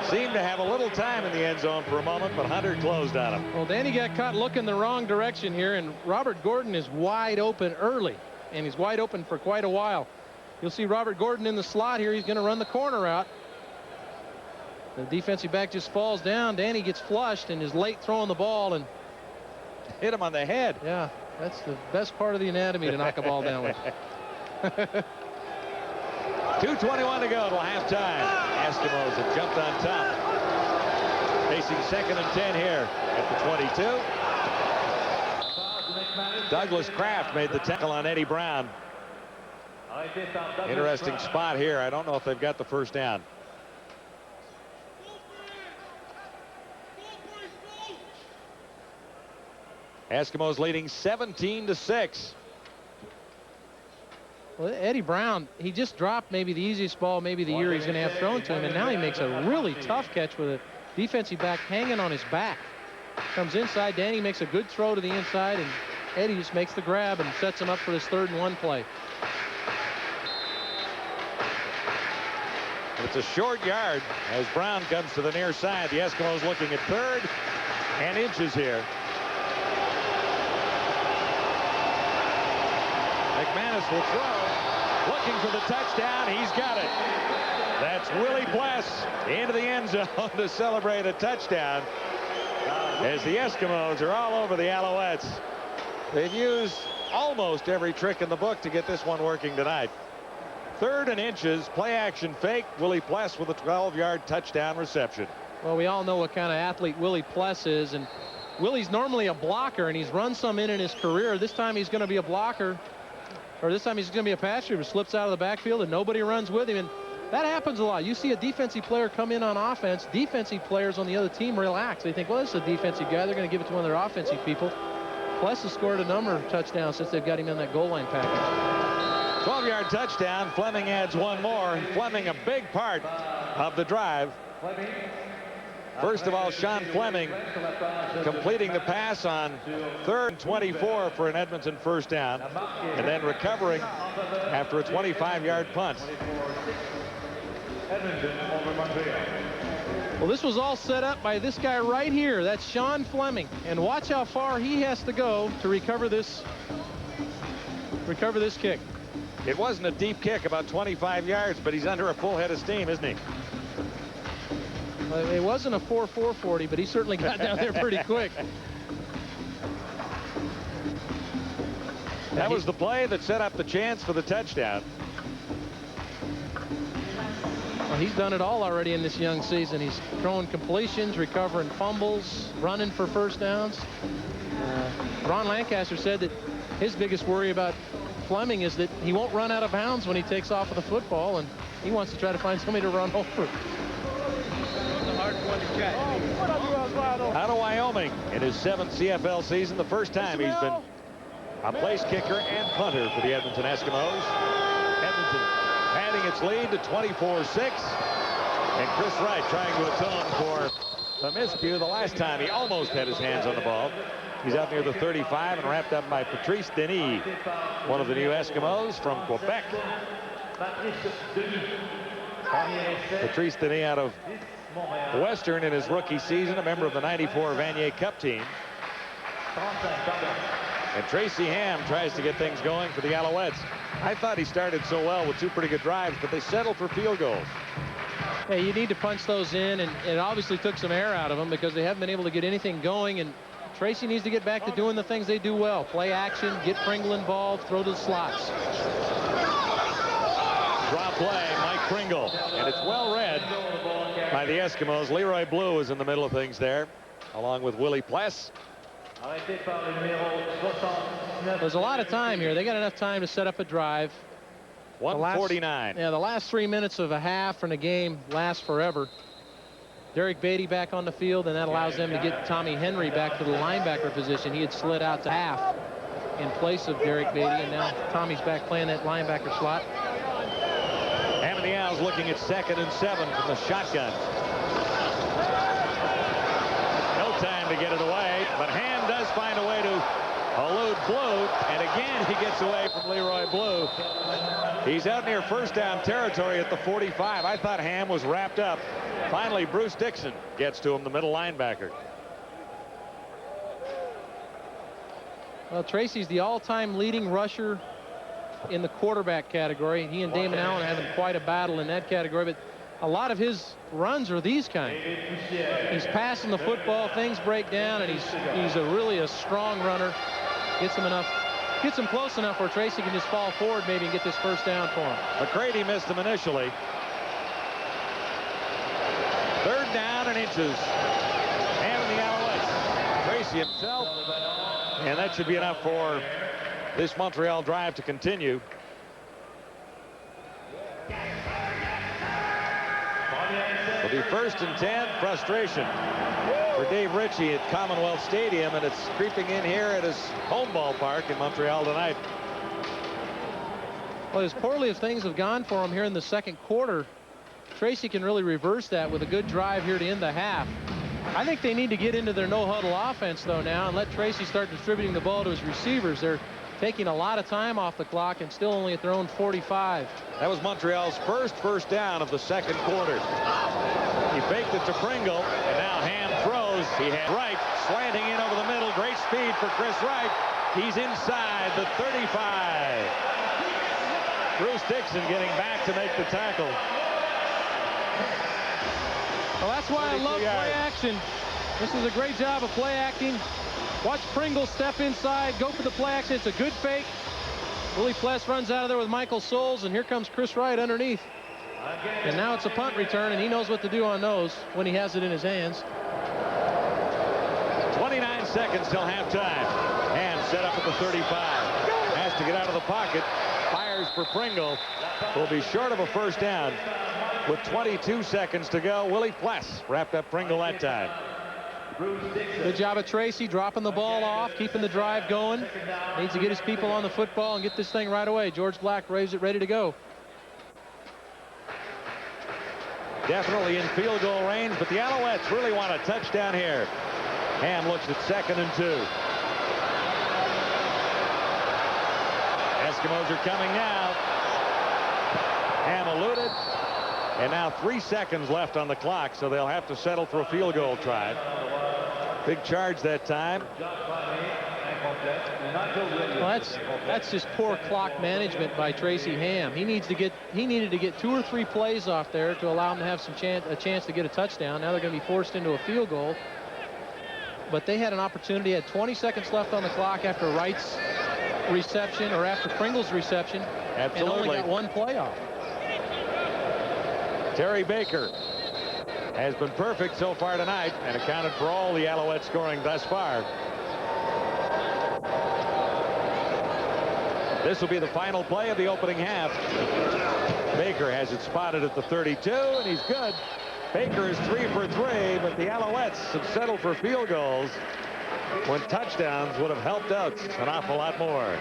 Speaker 2: seemed to have a little time in the end zone for a moment, but Hunter closed on him.
Speaker 3: Well, Danny got caught looking the wrong direction here, and Robert Gordon is wide open early, and he's wide open for quite a while. You'll see Robert Gordon in the slot here. He's going to run the corner route. The defensive back just falls down. Danny gets flushed and is late throwing the ball and
Speaker 2: hit him on the head.
Speaker 3: Yeah, that's the best part of the anatomy to knock a ball down with.
Speaker 2: 2:21 to go till halftime. Eskimos have jumped on top. Facing 2nd and 10 here at the 22. Douglas Kraft made the tackle on Eddie Brown. Interesting spot here. I don't know if they've got the first down. Eskimos leading 17-6.
Speaker 3: Well, Eddie Brown, he just dropped maybe the easiest ball maybe the year he's going to have thrown to him, and now he makes a really tough catch with a defensive back hanging on his back. Comes inside. Danny makes a good throw to the inside, and Eddie just makes the grab and sets him up for this 3rd and 1 play.
Speaker 2: It's a short yard as Brown comes to the near side. The Eskimos looking at 3rd and inches here. McManus will throw, looking for the touchdown. He's got it. That's Willie Bless into the end zone to celebrate a touchdown, as the Eskimos are all over the Alouettes. They've used almost every trick in the book to get this one working tonight. 3rd and inches, play action fake. Willie Bless with a 12-yard touchdown reception.
Speaker 3: Well, we all know what kind of athlete Willie Bless is, and Willie's normally a blocker, and he's run some in his career. This time he's going to be a blocker. Or this time he's going to be a pass receiver, slips out of the backfield and nobody runs with him. And that happens a lot. You see a defensive player come in on offense. Defensive players on the other team relax. They think, well, this is a defensive guy. They're going to give it to one of their offensive people. Plus has scored a number of touchdowns since they've got him in that goal line package.
Speaker 2: 12-yard touchdown. Fleming adds one more. Fleming a big part of the drive. First of all, Sean Fleming completing the pass on 3rd and 24 for an Edmonton first down, and then recovering after a 25-yard punt.
Speaker 3: Well, this was all set up by this guy right here. That's Sean Fleming, and watch how far he has to go to recover this kick.
Speaker 2: It wasn't a deep kick, about 25 yards, but he's under a full head of steam, isn't he?
Speaker 3: It wasn't a 4.40, but he certainly got down there pretty quick.
Speaker 2: That was the play that set up the chance for the touchdown.
Speaker 3: Well, he's done it all already in this young season. He's throwing completions, recovering fumbles, running for first downs. Ron Lancaster said that his biggest worry about Fleming is that he won't run out of bounds when he takes off with the football, and he wants to try to find somebody to run over.
Speaker 2: Out of Wyoming in his 7th CFL season, the first time he's been a place kicker and punter for the Edmonton Eskimos. Edmonton padding its lead to 24-6. And Chris Wright trying to atone for the miscue the last time he almost had his hands on the ball. He's out near the 35 and wrapped up by Patrice Denis, one of the new Eskimos from Quebec. Patrice Denis out of Western in his rookie season, a member of the '94 Vanier Cup team. And Tracy Ham tries to get things going for the Alouettes. I thought he started so well with 2 pretty good drives, but they settled for field goals.
Speaker 3: Yeah, you need to punch those in, and it obviously took some air out of them because they haven't been able to get anything going, and Tracy needs to get back to doing the things they do well. Play action, get Pringle involved, throw to the slots.
Speaker 2: Draw play, Mike Pringle, and it's well read by the Eskimos. Leroy Blue is in the middle of things there, along with Willie Pless.
Speaker 3: There's a lot of time here. They got enough time to set up a drive.
Speaker 2: 1:49.
Speaker 3: Yeah, the last 3 minutes of a half and a game last forever. Derek Beatty back on the field, and that allows them to get Tommy Henry back to the linebacker position. He had slid out to half in place of Derek Beatty, and now Tommy's back playing that linebacker slot.
Speaker 2: Ham and the Owls looking at 2nd and 7 from the shotgun. No time to get it away, but Ham does find a way to elude Blue, and again he gets away from Leroy Blue. He's out near first down territory at the 45. I thought Ham was wrapped up. Finally, Bruce Dixon gets to him, the middle linebacker.
Speaker 3: Well, Tracy's the all-time leading rusher in the quarterback category. He and Damon Allen are having quite a battle in that category, but a lot of his runs are these kind. He's passing the football, things break down, and he's really a strong runner. Gets him close enough where Tracy can just fall forward maybe and get this first down for him.
Speaker 2: McCready missed him initially. 3rd down and inches. Ham and the Alouettes. Tracy himself. And that should be enough for this Montreal drive to continue. It'll be 1st and 10. Frustration for Dave Ritchie at Commonwealth Stadium, and it's creeping in here at his home ballpark in Montreal tonight.
Speaker 3: Well, as poorly as things have gone for him here in the 2nd quarter, Tracy can really reverse that with a good drive here to end the half. I think they need to get into their no-huddle offense, though, now, and let Tracy start distributing the ball to his receivers. They're taking a lot of time off the clock and still only at their own 45.
Speaker 2: That was Montreal's first down of the 2nd quarter. He faked it to Pringle, and now Ham throws. He had Wright slanting in over the middle. Great speed for Chris Wright. He's inside the 35. Bruce Dixon getting back to make the tackle.
Speaker 3: Well, that's why I love play action. This is a great job of play acting. Watch Pringle step inside, go for the play action. It's a good fake. Willie Pless runs out of there with Michael Souls, and here comes Chris Wright underneath. And now it's a punt return, and he knows what to do on those when he has it in his hands.
Speaker 2: 29 seconds till halftime. Ham set up at the 35. Has to get out of the pocket. Fires for Pringle. Will be short of a first down. With 22 seconds to go, Willie Pless wrapped up Pringle that time.
Speaker 3: Good job of Tracy dropping the ball off, keeping the drive going. Needs to get his people on the football and get this thing right away. George Black raised it ready to go.
Speaker 2: Definitely in field goal range, but the Alouettes really want a touchdown here. Ham looks at 2nd and 2. Eskimos are coming now. Ham eluded. And now 3 seconds left on the clock, so they'll have to settle for a field goal try. Big charge that time.
Speaker 3: Well, that's just poor clock management by Tracy Ham. He needed to get 2 or 3 plays off there to allow him to have a chance to get a touchdown. Now they're going to be forced into a field goal. But they had an opportunity, had 20 seconds left on the clock after Wright's reception or after Pringle's reception.
Speaker 2: Absolutely.
Speaker 3: And only got 1 play off.
Speaker 2: Terry Baker has been perfect so far tonight and accounted for all the Alouettes scoring thus far. This will be the final play of the opening half. Baker has it spotted at the 32, and he's good. Baker is 3 for 3, but the Alouettes have settled for field goals when touchdowns would have helped out an awful lot more.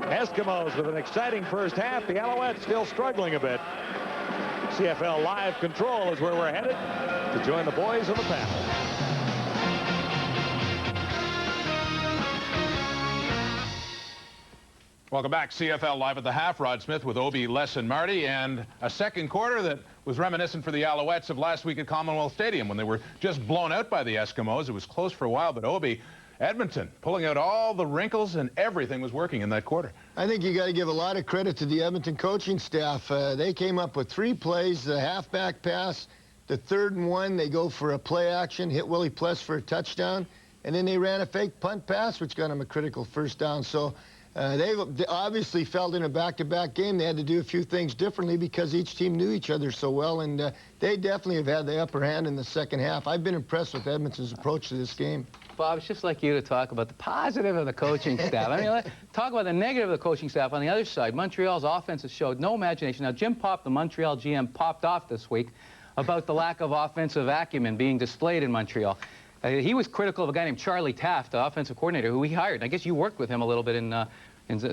Speaker 2: Eskimos with an exciting first half. The Alouettes still struggling a bit. CFL Live Control is where we're headed to join the boys on the panel.
Speaker 1: Welcome back. CFL Live at the half. Rod Smith with Obi, Les, and Marty. And a second quarter that was reminiscent for the Alouettes of last week at Commonwealth Stadium when they were just blown out by the Eskimos. It was close for a while, but Obi, Edmonton pulling out all the wrinkles and everything was working in that quarter.
Speaker 4: I think you got to give a lot of credit to the Edmonton coaching staff. They came up with 3 plays, the halfback pass, the 3rd and 1, they go for a play action, hit Willie Pless for a touchdown, and then they ran a fake punt pass, which got them a critical first down. So they obviously felt in a back-to-back game they had to do a few things differently because each team knew each other so well, and they definitely have had the upper hand in the second half. I've been impressed with Edmonton's approach to this game.
Speaker 6: Bob, it's just like you to talk about the positive of the coaching staff. I mean, talk about the negative of the coaching staff on the other side. Montreal's offense has showed no imagination. Now, Jim Popp, the Montreal GM, popped off this week about the lack of offensive acumen being displayed in Montreal. He was critical of a guy named Charlie Taft, the offensive coordinator, who he hired. I guess you worked with him a little bit in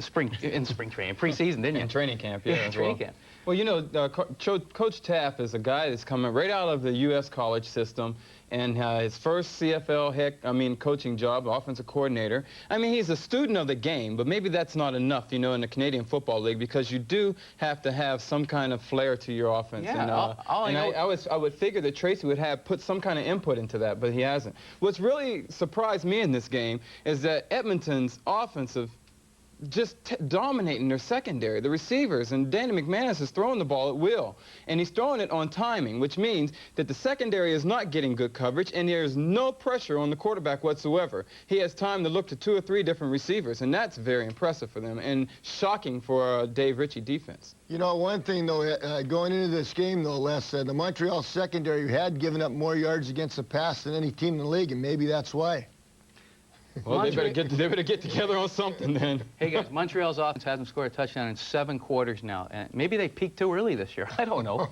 Speaker 6: spring training, preseason, didn't you?
Speaker 5: In training camp, yeah.
Speaker 6: Training camp.
Speaker 5: Well, you know, Coach Taft is a guy that's coming right out of the U.S. college system, and his first CFL coaching job, offensive coordinator. I mean, he's a student of the game, but maybe that's not enough, you know, in the Canadian Football League, because you do have to have some kind of flair to your offense.
Speaker 6: Yeah,
Speaker 5: and I would figure that Tracy would have put some kind of input into that, but he hasn't. What's really surprised me in this game is that Edmonton's offensive just dominating their secondary, the receivers, and Danny McManus is throwing the ball at will, and he's throwing it on timing, which means that the secondary is not getting good coverage, and there's no pressure on the quarterback whatsoever. He has time to look to 2 or 3 different receivers, and that's very impressive for them and shocking for Dave Ritchie defense.
Speaker 4: You know, one thing, though, going into this game, though, Les, the Montreal secondary had given up more yards against the pass than any team in the league, and maybe that's why.
Speaker 5: Well, they better get together on something then.
Speaker 6: Hey, guys, Montreal's offense hasn't scored a touchdown in 7 quarters now. And maybe they peaked too early this year. I don't know.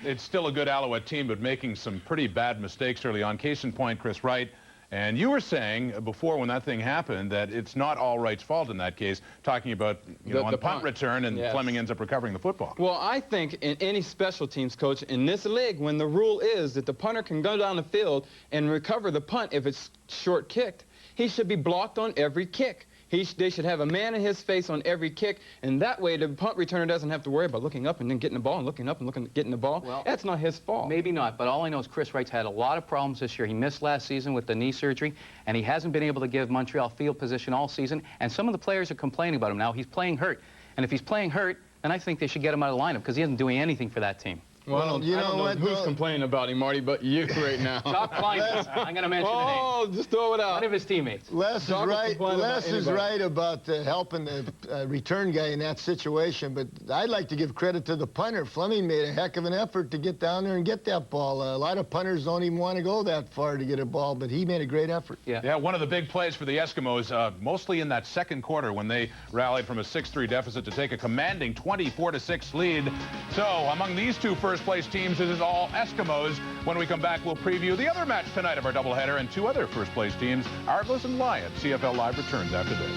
Speaker 1: It's still a good Alouette team, but making some pretty bad mistakes early on. Case in point, Chris Wright. And you were saying before when that thing happened that it's not all Wright's fault in that case, talking about on the punt return and yes. Fleming ends up recovering the football. Well,
Speaker 5: I think in any special teams coach in this league, when the rule is that the punter can go down the field and recover the punt if it's short kicked, he should be blocked on every kick. They should have a man in his face on every kick, and that way the punt returner doesn't have to worry about looking up and then getting the ball and looking up and getting the ball. Well, that's not his fault.
Speaker 6: Maybe not, but all I know is Chris Wright's had a lot of problems this year. He missed last season with the knee surgery, and he hasn't been able to give Montreal field position all season, and some of the players are complaining about him now. He's playing hurt, and if he's playing hurt, then I think they should get him out of the lineup because he isn't doing anything for that team.
Speaker 5: Well, I don't know who's complaining about him, Marty, but you right now.
Speaker 6: Stop climbing. I'm going to mention the name.
Speaker 5: Oh, just throw it out.
Speaker 6: One of his teammates.
Speaker 4: Les is right about helping the return guy in that situation, but I'd like to give credit to the punter. Fleming made a heck of an effort to get down there and get that ball. A lot of punters don't even want to go that far to get a ball, but he made a great effort.
Speaker 1: Yeah, one of the big plays for the Eskimos, mostly in that second quarter when they rallied from a 6-3 deficit to take a commanding 24-6 lead. So among these 2 first-place teams, it is all Eskimos. When we come back, we'll preview the other match tonight of our doubleheader and 2 other first-place teams, Argos and Lions. CFL Live returns after this.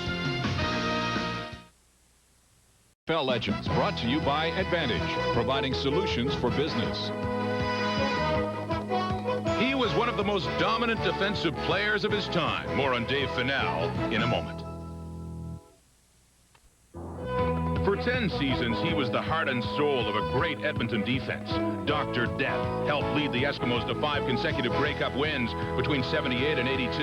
Speaker 11: CFL Legends, brought to you by Advantage, providing solutions for business.
Speaker 12: He was one of the most dominant defensive players of his time. More on Dave Fennell in a moment. For 10 seasons, he was the heart and soul of a great Edmonton defense. Dr. Death helped lead the Eskimos to 5 consecutive Grey Cup wins between 78 and 82,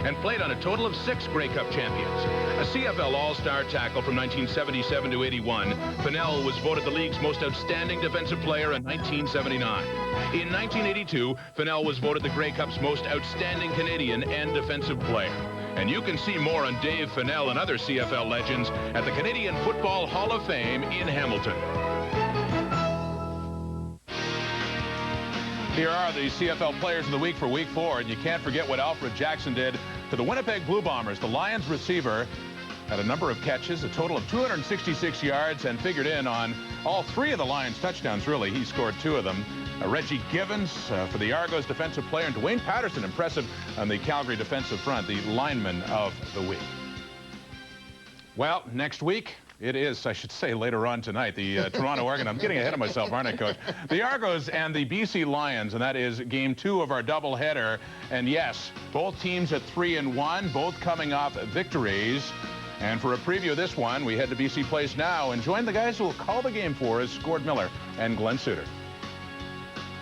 Speaker 12: and played on a total of 6 Grey Cup champions. A CFL All-Star tackle from 1977 to 81, Fennell was voted the league's most outstanding defensive player in 1979. In 1982, Fennell was voted the Grey Cup's most outstanding Canadian and defensive player. And you can see more on Dave Fennell and other CFL legends at the Canadian Football Hall of Fame in Hamilton.
Speaker 1: Here are the CFL Players of the Week for Week 4, and you can't forget what Alfred Jackson did to the Winnipeg Blue Bombers. The Lions receiver had a number of catches, a total of 266 yards, and figured in on all 3 of the Lions' touchdowns, really. He scored 2 of them. Reggie Givens for the Argos Defensive Player, and Dwayne Patterson, impressive on the Calgary defensive front, the Lineman of the Week. Well, next week, it is, I should say, later on tonight, the Toronto Argonauts. I'm getting ahead of myself, aren't I, Coach? The Argos and the BC Lions, and that is game 2 of our doubleheader. And yes, both teams at 3-1, both coming off victories. And for a preview of this one, we head to BC Place now and join the guys who will call the game for us, Gord Miller and Glenn Suter.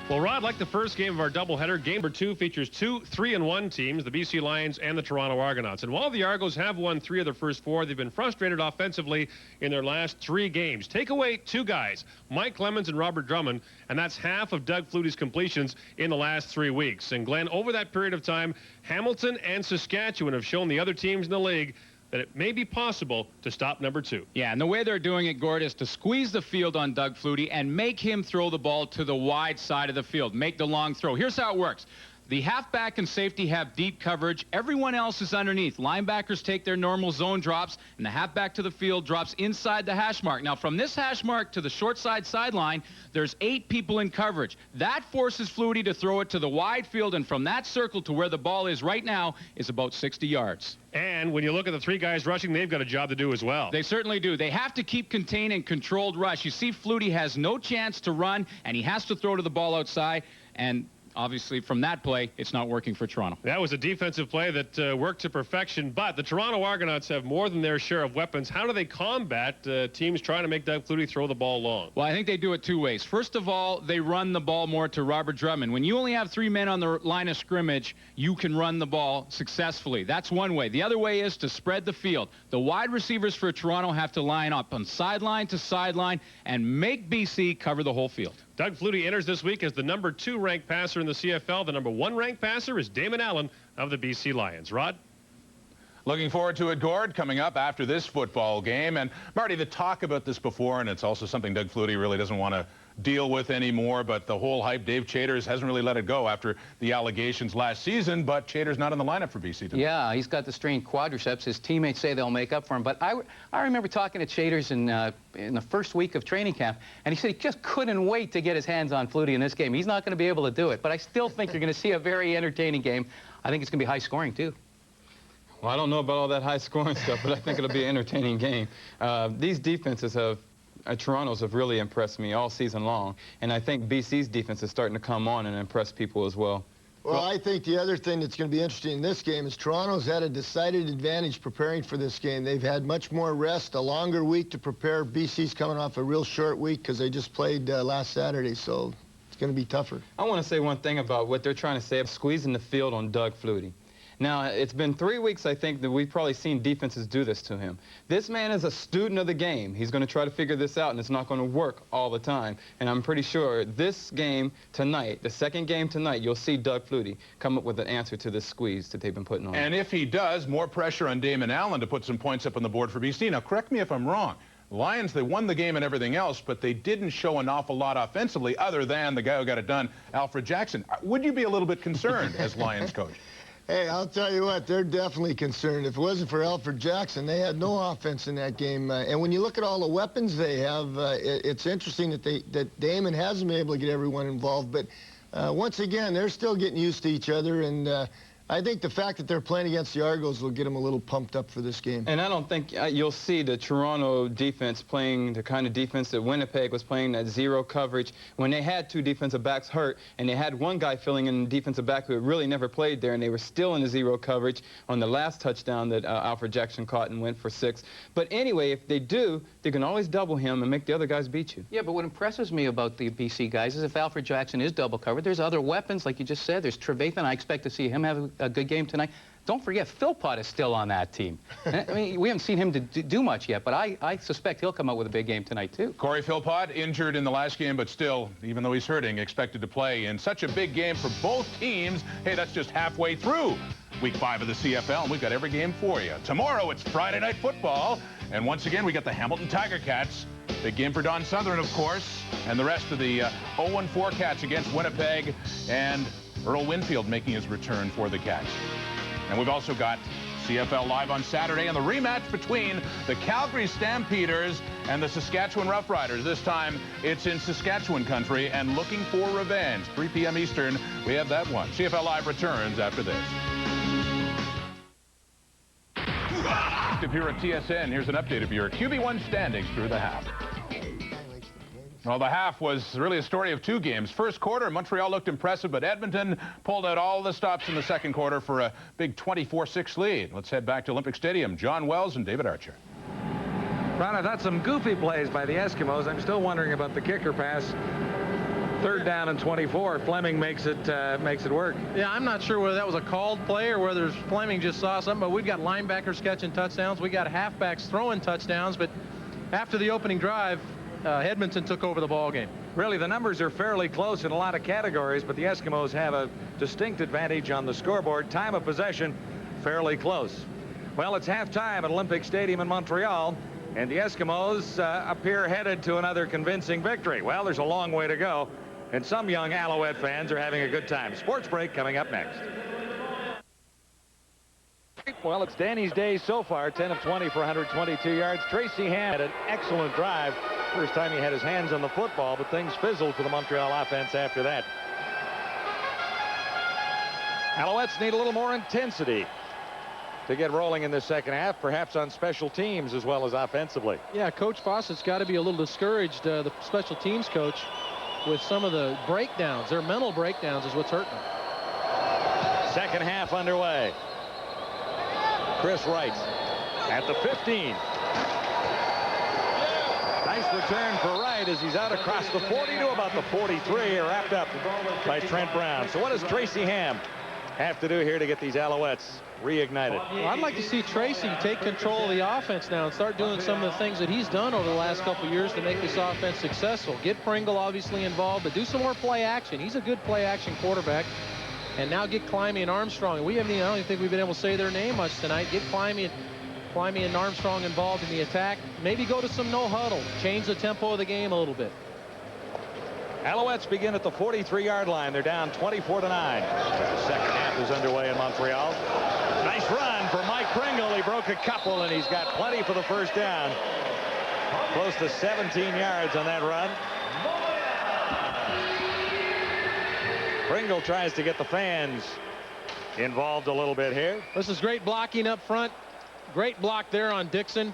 Speaker 10: Well, Rod, like the first game of our doubleheader, game number 2 features 2 3-1 teams, the BC Lions and the Toronto Argonauts. And while the Argos have won 3 of their first 4, they've been frustrated offensively in their last 3 games. Take away 2 guys, Mike Clemens and Robert Drummond, and that's half of Doug Flutie's completions in the last 3 weeks. And Glenn, over that period of time, Hamilton and Saskatchewan have shown the other teams in the league that it may be possible to stop number 2.
Speaker 13: Yeah, and the way they're doing it, Gord, is to squeeze the field on Doug Flutie and make him throw the ball to the wide side of the field, make the long throw. Here's how it works. The halfback and safety have deep coverage. Everyone else is underneath. Linebackers take their normal zone drops, and the halfback to the field drops inside the hash mark. Now, from this hash mark to the short side sideline, there's 8 people in coverage. That forces Flutie to throw it to the wide field, and from that circle to where the ball is right now is about 60 yards.
Speaker 10: And when you look at the 3 guys rushing, they've got a job to do as well.
Speaker 13: They certainly do. They have to keep contained and controlled rush. You see, Flutie has no chance to run, and he has to throw to the ball outside, and obviously, from that play, it's not working for Toronto.
Speaker 10: That was a defensive play that worked to perfection, but the Toronto Argonauts have more than their share of weapons. How do they combat teams trying to make Doug Flutie throw the ball long?
Speaker 13: Well, I think they do it 2 ways. First of all, they run the ball more to Robert Drummond. When you only have 3 men on the line of scrimmage, you can run the ball successfully. That's one way. The other way is to spread the field. The wide receivers for Toronto have to line up on sideline to sideline and make BC cover the whole field.
Speaker 10: Doug Flutie enters this week as the number 2 ranked passer in the CFL. The number 1 ranked passer is Damon Allen of the BC Lions. Rod?
Speaker 1: Looking forward to it, Gord, coming up after this football game. And, Marty, the talk about this before, and it's also something Doug Flutie really doesn't want to deal with anymore, but the whole hype, Dave Chaters hasn't really let it go after the allegations last season, but Chaters not in the lineup for BC today.
Speaker 6: Yeah, he's got the strained quadriceps. His teammates say they'll make up for him, but I remember talking to Chaters in the first week of training camp, and he said he just couldn't wait to get his hands on Flutie in this game. He's not going to be able to do it, but I still think you're going to see a very entertaining game. I think it's going to be high scoring, too.
Speaker 5: Well, I don't know about all that high-scoring stuff, but I think it'll be an entertaining game. These defenses Toronto's have really impressed me all season long, and I think BC's defense is starting to come on and impress people as well.
Speaker 4: Well, I think the other thing that's going to be interesting in this game is Toronto's had a decided advantage preparing for this game. They've had much more rest, a longer week to prepare. BC's coming off a real short week because they just played last Saturday, so it's going to be tougher.
Speaker 5: I want to say one thing about what they're trying to say, squeezing the field on Doug Flutie. Now, it's been 3 weeks, I think, that we've probably seen defenses do this to him. This man is a student of the game. He's going to try to figure this out, and it's not going to work all the time. And I'm pretty sure this game tonight, the second game tonight, you'll see Doug Flutie come up with an answer to this squeeze that they've been putting on him.
Speaker 1: And if he does, more pressure on Damon Allen to put some points up on the board for BC. Now, correct me if I'm wrong. Lions, they won the game and everything else, but they didn't show an awful lot offensively other than the guy who got it done, Alfred Jackson. Would you be a little bit concerned as Lions coach?
Speaker 4: Hey, I'll tell you what, they're definitely concerned. If it wasn't for Alfred Jackson, they had no offense in that game. And when you look at all the weapons they have, it's interesting that Damon hasn't been able to get everyone involved. But once again, they're still getting used to each other. And I think the fact that they're playing against the Argos will get them a little pumped up for this game.
Speaker 5: And I don't think you'll see the Toronto defense playing the kind of defense that Winnipeg was playing, that zero coverage, when they had 2 defensive backs hurt, and they had 1 guy filling in the defensive back who had really never played there, and they were still in the zero coverage on the last touchdown that Alfred Jackson caught and went for 6. But anyway, if they do, they can always double him and make the other guys beat you.
Speaker 6: Yeah, but what impresses me about the BC guys is if Alfred Jackson is double covered, there's other weapons, like you just said. There's Trevathan. I expect to see him have a good game tonight. Don't forget, Philpott is still on that team. I mean, we haven't seen him do much yet, but I suspect he'll come out with a big game tonight, too.
Speaker 1: Corey Philpott, injured in the last game, but still, even though he's hurting, expected to play in such a big game for both teams. Hey, that's just halfway through Week 5 of the CFL, and we've got every game for you. Tomorrow, it's Friday Night Football, and once again, we got the Hamilton Tiger Cats Big game for Don Sutherland, of course, and the rest of the 0-4 Cats against Winnipeg, and Earl Winfield making his return for the Cats. And we've also got CFL Live on Saturday and the rematch between the Calgary Stampeders and the Saskatchewan Roughriders. This time it's in Saskatchewan country and looking for revenge. 3 p.m. Eastern, we have that one. CFL Live returns after this. Active here at TSN, here's an update of your QB1 standings through the half. Well, the half was really a story of 2 games. First quarter, Montreal looked impressive, but Edmonton pulled out all the stops in the second quarter for a big 24-6 lead. Let's head back to Olympic Stadium. John Wells and David Archer.
Speaker 2: Ron, I thought some goofy plays by the Eskimos. I'm still wondering about the kicker pass. 3rd down and 24. Fleming makes it work.
Speaker 3: Yeah, I'm not sure whether that was a called play or whether Fleming just saw something, but we've got linebackers catching touchdowns. We got halfbacks throwing touchdowns, but after the opening drive, Edmonton took over the ball game.
Speaker 2: Really, the numbers are fairly close in a lot of categories, but the Eskimos have a distinct advantage on the scoreboard. Time of possession, fairly close. Well, it's halftime at Olympic Stadium in Montreal, and the Eskimos appear headed to another convincing victory. Well, there's a long way to go, and some young Alouette fans are having a good time. Sports break coming up next. Well, it's Danny's day so far, 10 of 20 for 122 yards. Tracy Ham had an excellent drive. First time he had his hands on the football, but things fizzled for the Montreal offense after that. Alouettes need a little more intensity to get rolling in the second half, perhaps on special teams as well as offensively.
Speaker 3: Yeah, Coach Fawcett's got to be a little discouraged, the special teams coach, with some of the breakdowns. Their mental breakdowns is what's hurting them.
Speaker 2: Second half underway. Chris Wright at the 15. Nice return for Wright as he's out across the 40 to about the 43, wrapped up by Trent Brown. So what does Tracy Ham have to do here to get these Alouettes reignited?
Speaker 3: Well, I'd like to see Tracy take control of the offense now and start doing some of the things that he's done over the last couple of years to make this offense successful. Get Pringle obviously involved, but do some more play action. He's a good play action quarterback. And now get Climie and Armstrong. And I don't even think we've been able to say their name much tonight. Get Climie and Armstrong involved in the attack. Maybe go to some no huddle. Change the tempo of the game a little bit.
Speaker 2: Alouettes begin at the 43-yard line. They're down 24-9. The second half is underway in Montreal. Nice run for Mike Pringle. He broke a couple, and he's got plenty for the first down. Close to 17 yards on that run. Pringle tries to get the fans involved a little bit here.
Speaker 3: This is great blocking up front. Great block there on Dixon.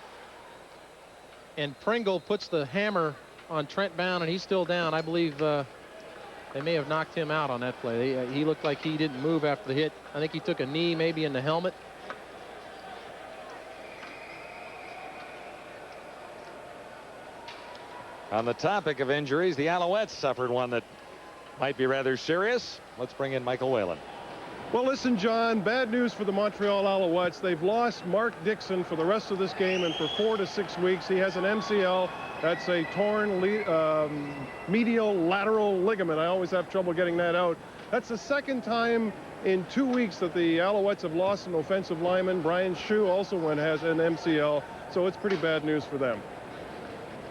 Speaker 3: And Pringle puts the hammer on Trent Brown, and he's still down. I believe they may have knocked him out on that play. He looked like he didn't move after the hit. I think he took a knee maybe in the helmet.
Speaker 2: On the topic of injuries, the Alouettes suffered one that might be rather serious. Let's bring in Michael Whalen.
Speaker 10: Well, listen, John, bad news for the Montreal Alouettes. They've lost Mark Dixon for the rest of this game and for 4 to 6 weeks. He has an MCL. That's a torn medial lateral ligament. I always have trouble getting that out. That's the second time in 2 weeks that the Alouettes have lost an offensive lineman. Brian Shue also has an MCL, so it's pretty bad news for them.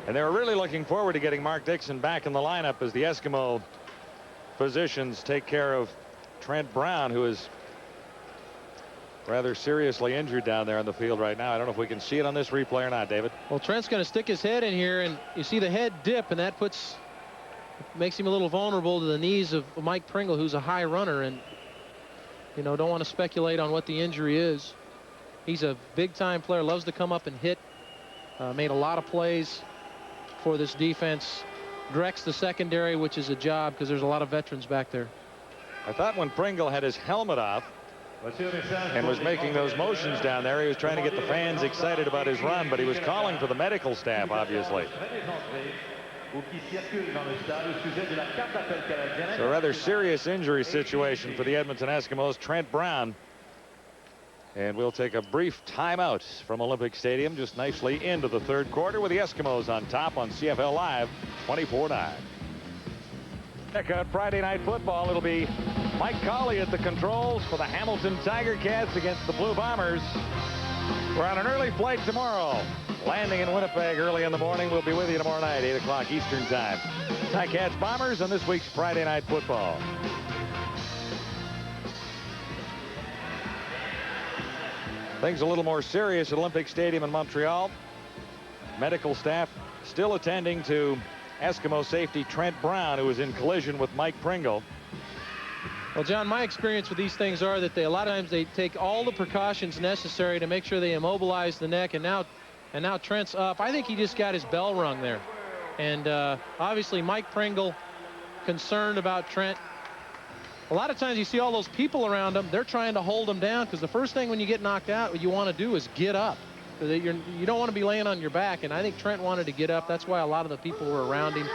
Speaker 2: And they were really looking forward to getting Mark Dixon back in the lineup as the Eskimo physicians take care of Trent Brown, who is rather seriously injured down there on the field right now. I don't know if we can see it on this replay or not, David.
Speaker 3: Well, Trent's going to stick his head in here, and you see the head dip, and that makes him a little vulnerable to the knees of Mike Pringle, who's a high runner, and don't want to speculate on what the injury is. He's a big-time player, loves to come up and hit. Made a lot of plays for this defense. Directs the secondary, which is a job because there's a lot of veterans back there.
Speaker 2: I thought when Pringle had his helmet off and was making those motions down there, he was trying to get the fans excited about his run, but he was calling for the medical staff, obviously. So a rather serious injury situation for the Edmonton Eskimos. Trent Brown. And we'll take a brief timeout from Olympic Stadium just nicely into the third quarter with the Eskimos on top on CFL Live 24-9. Check out Friday Night Football. It'll be Mike Colley at the controls for the Hamilton Tiger Cats against the Blue Bombers. We're on an early flight tomorrow. Landing in Winnipeg early in the morning. We'll be with you tomorrow night, 8 o'clock Eastern Time. Ticats Bombers on this week's Friday Night Football. Things a little more serious at Olympic Stadium in Montreal. Medical staff still attending to Eskimo safety Trent Brown, who was in collision with Mike Pringle.
Speaker 3: Well, John, my experience with these things are that a lot of times they take all the precautions necessary to make sure they immobilize the neck, and now Trent's up. I think he just got his bell rung there. And obviously Mike Pringle concerned about Trent. A lot of times you see all those people around him, they're trying to hold him down, because the first thing when you get knocked out, what you want to do is get up. You don't want to be laying on your back, and I think Trent wanted to get up. That's why a lot of the people were around him.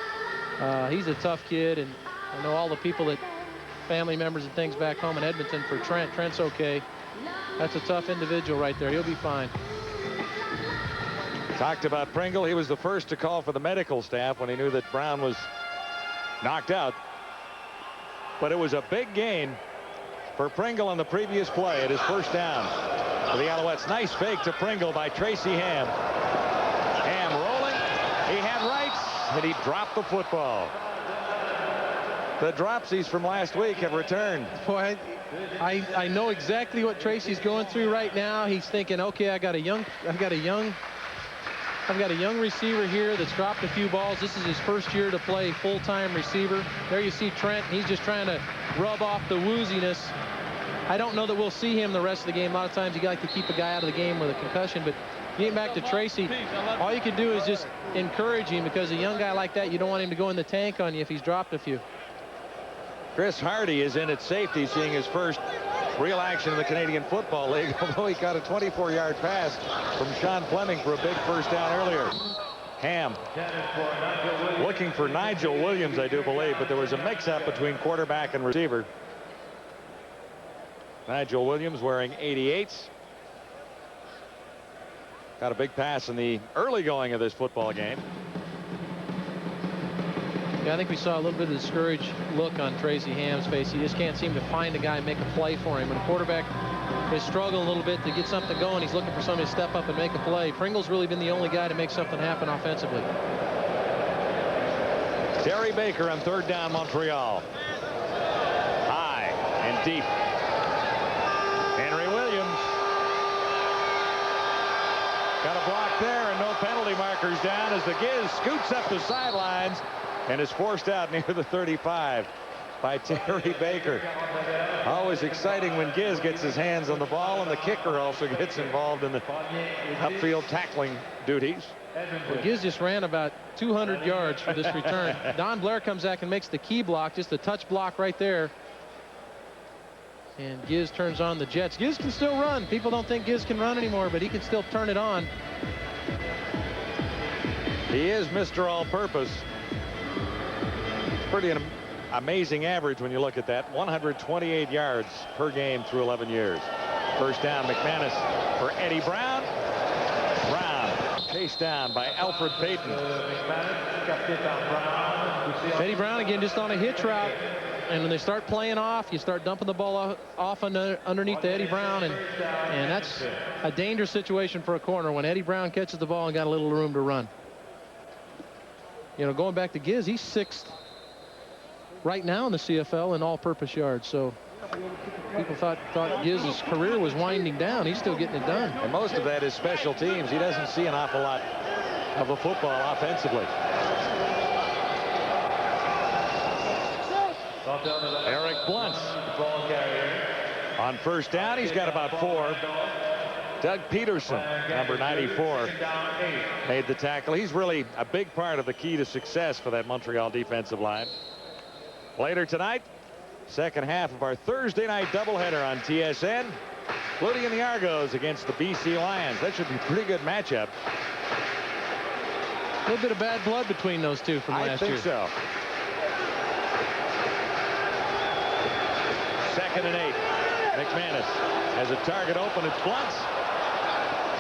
Speaker 3: He's a tough kid, and I know all the people that family members and things back home in Edmonton for Trent. Trent's okay. That's a tough individual right there. He'll be fine.
Speaker 2: Talked about Pringle. He was the first to call for the medical staff when he knew that Brown was knocked out. But it was a big gain for Pringle on the previous play at his first down for the Alouettes. Nice fake to Pringle by Tracy Ham. Ham rolling. He had rights, and he dropped the football. The dropsies from last week have returned.
Speaker 3: Boy, I know exactly what Tracy's going through right now. He's thinking, okay, I've got a young receiver here that's dropped a few balls. This is his first year to play full-time receiver. There you see Trent. He's just trying to rub off the wooziness. I don't know that we'll see him the rest of the game. A lot of times you like to keep a guy out of the game with a concussion, but getting back to Tracy, all you can do is just encourage him, because a young guy like that, you don't want him to go in the tank on you if he's dropped a few.
Speaker 2: Chris Hardy is in at safety, seeing his first real action in the Canadian Football League, although he got a 24-yard pass from Sean Fleming for a big first down earlier. Ham looking for Nigel Williams, I do believe, but there was a mix-up between quarterback and receiver. Nigel Williams wearing 88s. Got a big pass in the early going of this football game.
Speaker 3: Yeah, I think we saw a little bit of a discouraged look on Tracy Ham's face. He just can't seem to find a guy and make a play for him. When a quarterback is struggling a little bit to get something going, he's looking for somebody to step up and make a play. Pringle's really been the only guy to make something happen offensively.
Speaker 2: Terry Baker on third down, Montreal. High and deep. Henry Williams. Got a block there, and no penalty markers down as the Giz scoots up the sidelines and is forced out near the 35 by Terry Baker. Always exciting when Giz gets his hands on the ball, and the kicker also gets involved in the upfield tackling duties.
Speaker 3: Well, Giz just ran about 200 yards for this return. Don Blair comes back and makes the key block, just a touch block right there. And Giz turns on the Jets. Giz can still run. People don't think Giz can run anymore, but he can still turn it on.
Speaker 2: He is Mr. All-Purpose. Pretty an amazing average when you look at that. 128 yards per game through 11 years. First down, McManus for Eddie Brown. Brown chased down by Alfred Payton.
Speaker 3: Eddie Brown again just on a hitch route. And when they start playing off, you start dumping the ball off underneath the Eddie Brown. And that's a dangerous situation for a corner when Eddie Brown catches the ball and got a little room to run. You know, going back to Giz, he's 6th right now in the CFL in all-purpose yards. So people thought Giz's career was winding down. He's still getting it done.
Speaker 2: And most of that is special teams. He doesn't see an awful lot of the football offensively. Eric Bluntz on first down. He's got about 4. Doug Peterson, number 94, made the tackle. He's really a big part of the key to success for that Montreal defensive line. Later tonight, second half of our Thursday night doubleheader on TSN. Flutie and the Argos against the BC Lions. That should be a pretty good matchup.
Speaker 3: A little bit of bad blood between those two from last year.
Speaker 2: I think so. 2nd and 8. McManus has a target open. It's Bluntz.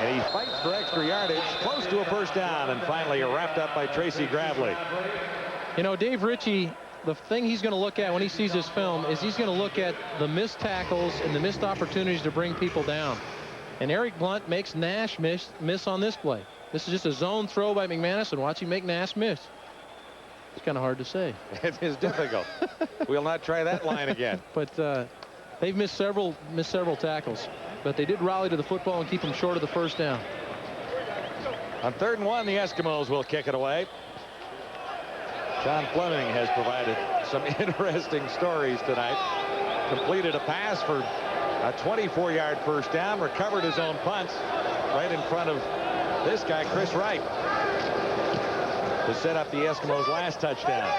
Speaker 2: And he fights for extra yardage, close to a first down, and finally wrapped up by Tracy Gravely.
Speaker 3: You know, Dave Ritchie, the thing he's going to look at when he sees this film is he's going to look at the missed tackles and the missed opportunities to bring people down. And Eric Blunt makes Nash miss on this play. This is just a zone throw by McManus, and watch him make Nash miss. It's kind of hard to say.
Speaker 2: It is difficult. We'll not try that line again.
Speaker 3: But they've missed several tackles. But they did rally to the football and keep them short of the first down.
Speaker 2: On 3rd and 1, the Eskimos will kick it away. John Fleming has provided some interesting stories tonight. Completed a pass for a 24-yard first down, recovered his own punts right in front of this guy, Chris Wright, to set up the Eskimos' last touchdown.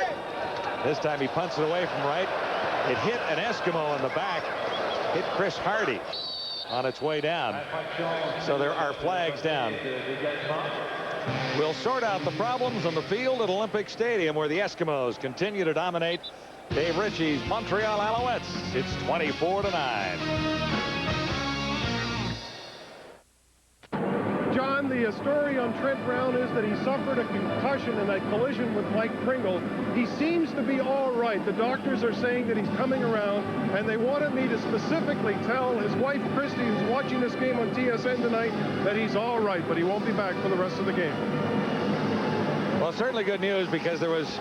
Speaker 2: This time he punts it away from Wright. It hit an Eskimo in the back, hit Chris Hardy on its way down. So there are flags down. We'll sort out the problems on the field at Olympic Stadium, where the Eskimos continue to dominate Dave Ritchie's Montreal Alouettes. It's 24-9.
Speaker 10: John, the story on Trent Brown is that he suffered a concussion in a collision with Mike Pringle. He seems to be all right. The doctors are saying that he's coming around, and they wanted me to specifically tell his wife, Christy, who's watching this game on TSN tonight, that he's all right, but he won't be back for the rest of the game.
Speaker 2: Well, certainly good news, because there was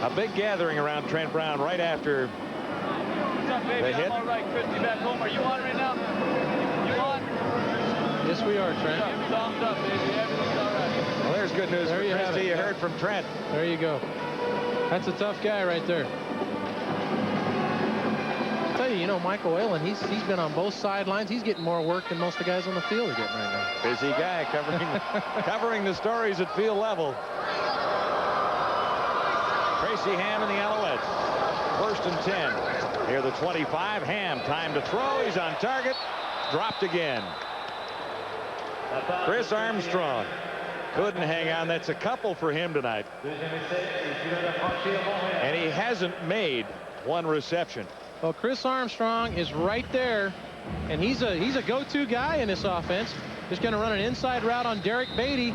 Speaker 2: a big gathering around Trent Brown right after the hit.
Speaker 14: I'm all right, Christy, back home. Are you on right now? You on?
Speaker 3: Yes, we are, Trent.
Speaker 14: Thumbs up, baby. Everything's all right.
Speaker 2: Well, there's good news for Christy. You heard from Trent.
Speaker 3: There you go. That's a tough guy right there. I'll tell you, you know, Michael Whalen, he's been on both sidelines. He's getting more work than most of the guys on the field are getting right now.
Speaker 2: Busy guy covering the stories at field level. Tracy Ham and the Alouettes. 1st and 10. Here the 25. Ham, time to throw. He's on target. Dropped again. Chris Armstrong couldn't hang on. That's a couple for him tonight. And he hasn't made one reception.
Speaker 3: Well, Chris Armstrong is right there, and he's a go-to guy in this offense. Just going to run an inside route on Derek Beatty,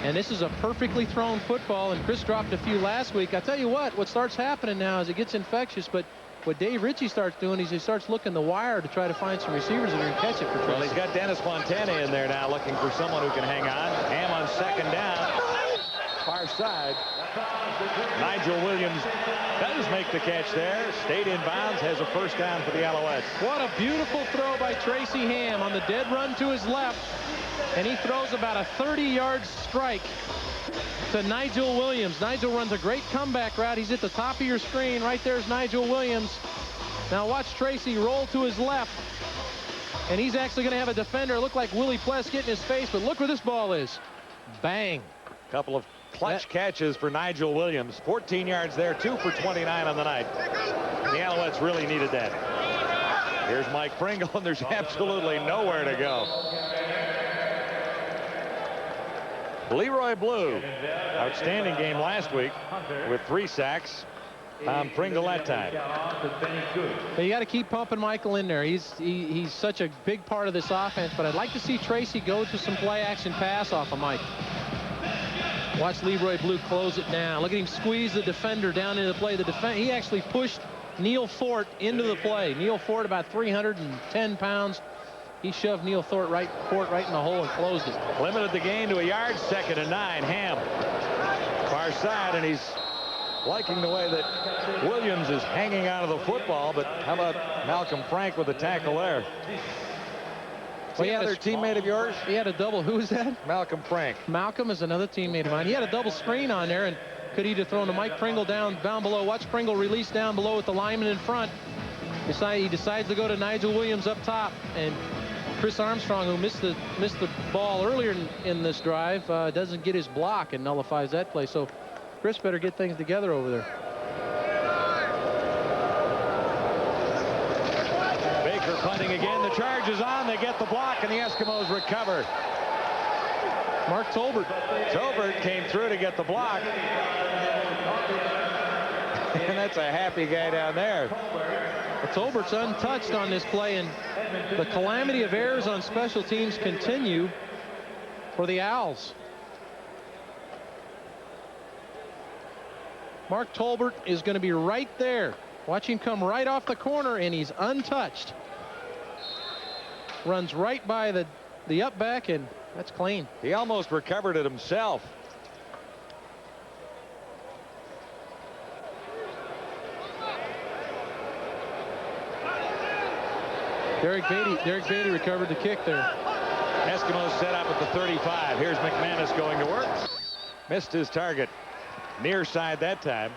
Speaker 3: and this is a perfectly thrown football, and Chris dropped a few last week. I tell you what starts happening now is it gets infectious, but what Dave Ritchie starts doing is he starts looking the wire to try to find some receivers that are going to catch it for Tracy.
Speaker 2: Well, he's got Dennis Montana in there now looking for someone who can hang on. Ham on 2nd down. Far side. Nigel Williams does make the catch there. Stayed in bounds, has a first down for the Alouettes.
Speaker 3: What a beautiful throw by Tracy Ham on the dead run to his left. And he throws about a 30-yard strike to Nigel Williams. Nigel runs a great comeback route. He's at the top of your screen. Right there's Nigel Williams. Now watch Tracy roll to his left. And he's actually going to have a defender look like Willie Pless get in his face. But look where this ball is. Bang.
Speaker 2: Couple of clutch catches for Nigel Williams. 14 yards there, 2 for 29 on the night. The Alouettes really needed that. Here's Mike Pringle, and there's absolutely nowhere to go. Leroy Blue, outstanding game last week with 3 sacks. Tom Pringle that time.
Speaker 3: But you got to keep pumping Michael in there. He's such a big part of this offense, but I'd like to see Tracy go to some play action pass off of Mike. Watch Leroy Blue close it down. Look at him squeeze the defender down into the play. He actually pushed Neil Fort into the play. Neil Fort about 310 pounds. He shoved Neil Fort right in the hole and closed it.
Speaker 2: Limited the gain to a yard. 2nd and 9. Ham far side, and he's liking the way that Williams is hanging out of the football. But how about Malcolm Frank with the tackle there? Well, another teammate of yours?
Speaker 3: He had a double. Who is that?
Speaker 2: Malcolm Frank.
Speaker 3: Malcolm is another teammate of mine. He had a double screen on there and could either throw to Mike Pringle down below. Watch Pringle release down below with the lineman in front. He decides to go to Nigel Williams up top, and Chris Armstrong, who missed the ball earlier in this drive, doesn't get his block and nullifies that play. So Chris better get things together over there.
Speaker 2: Baker punting again. The charge is on. They get the block, and the Eskimos recover.
Speaker 3: Mark Tolbert.
Speaker 2: Tolbert came through to get the block. And that's a happy guy down there.
Speaker 3: Well, Tolbert's untouched on this play, and the calamity of errors on special teams continue for the Owls. Mark Tolbert is going to be right there. Watch him come right off the corner, and he's untouched. runs right by the up back, and that's clean.
Speaker 2: He almost recovered it himself.
Speaker 3: Derek Beatty recovered the kick there.
Speaker 2: Eskimos set up at the 35. Here's McManus going to work. Missed his target near side that time.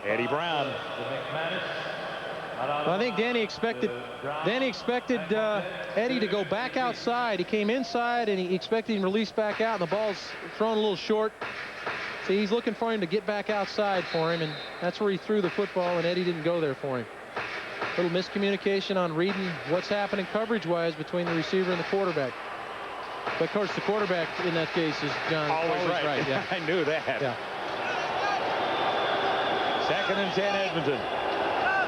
Speaker 2: Eddie Brown.
Speaker 3: Well, I think Danny expected Eddie to go back outside. He came inside and he expected him to release back out, and the ball's thrown a little short. So he's looking for him to get back outside for him, and that's where he threw the football, and Eddie didn't go there for him. Little miscommunication on reading what's happening coverage-wise between the receiver and the quarterback. But of course, the quarterback in that case is John.
Speaker 2: Always right.
Speaker 3: Yeah.
Speaker 2: I knew that.
Speaker 3: Yeah.
Speaker 2: 2nd and 10, Edmonton.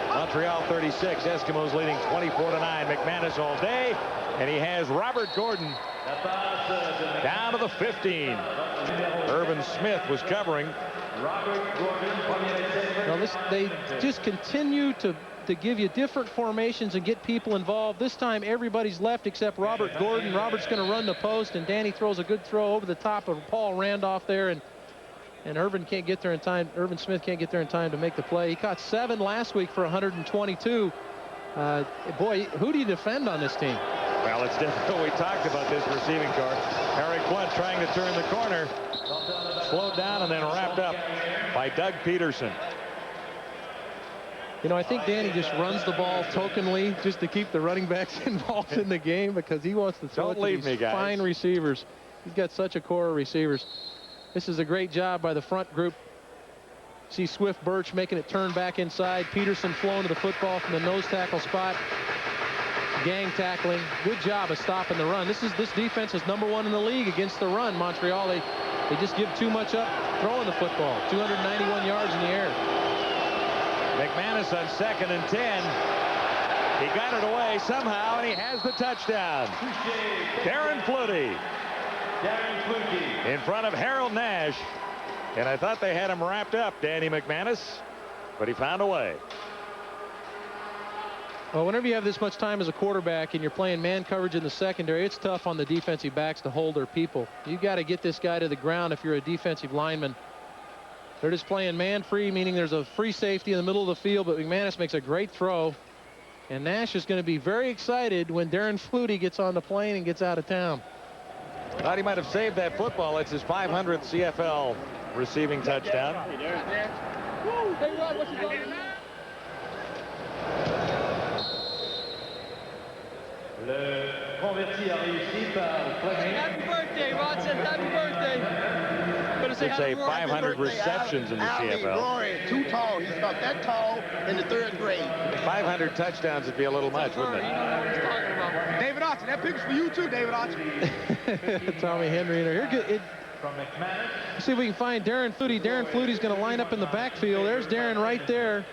Speaker 2: Montreal 36. Eskimos leading 24-9. McManus all day, and he has Robert Gordon down to the 15. Irvin Smith was covering.
Speaker 3: Well, they just continue to give you different formations and get people involved. This time everybody's left except Robert Gordon. Robert's going to run the post, and Danny throws a good throw over the top of Paul Randolph there, and Irvin can't get there in time. Irvin Smith can't get there in time to make the play. He caught 7 last week for 122. Boy, who do you defend on this team?
Speaker 2: Well, it's difficult. We talked about this receiving car. Eric Quint trying to turn the corner. Slowed down and then wrapped up by Doug Peterson.
Speaker 3: You know, I think Danny just runs the ball tokenly just to keep the running backs involved in the game because he wants to throw it to these fine receivers. He's got such a core of receivers. This is a great job by the front group. See Swift Birch making it turn back inside. Peterson flowing to the football from the nose tackle spot. Gang tackling. Good job of stopping the run. This defense is #1 in the league against the run. Montreal, they just give too much up throwing the football. 291 yards in the air.
Speaker 2: McManus on 2nd and 10. He got it away somehow, and he has the touchdown. Darren Flutie in front of Harold Nash. And I thought they had him wrapped up, Danny McManus, but he found a way.
Speaker 3: Well, whenever you have this much time as a quarterback and you're playing man coverage in the secondary, it's tough on the defensive backs to hold their people. You've got to get this guy to the ground if you're a defensive lineman. They're just playing man free, meaning there's a free safety in the middle of the field, but McManus makes a great throw. And Nash is going to be very excited when Darren Flutie gets on the plane and gets out of town.
Speaker 2: Thought he might have saved that football. It's his 500th CFL receiving touchdown.
Speaker 14: Le converti a réussi par Happy birthday, Rodson. Happy birthday.
Speaker 2: It's a 500 receptions in the CFL.
Speaker 15: Rory, too tall. He's about that tall in the 3rd grade.
Speaker 2: 500 touchdowns would be a little much, wouldn't it?
Speaker 9: David Archie, that picture's for you too, David Archie.
Speaker 3: Tommy Henry in there. Here, let's see if we can find Darren Flutie. Darren Flutie's going to line up in the backfield. There's Darren right there.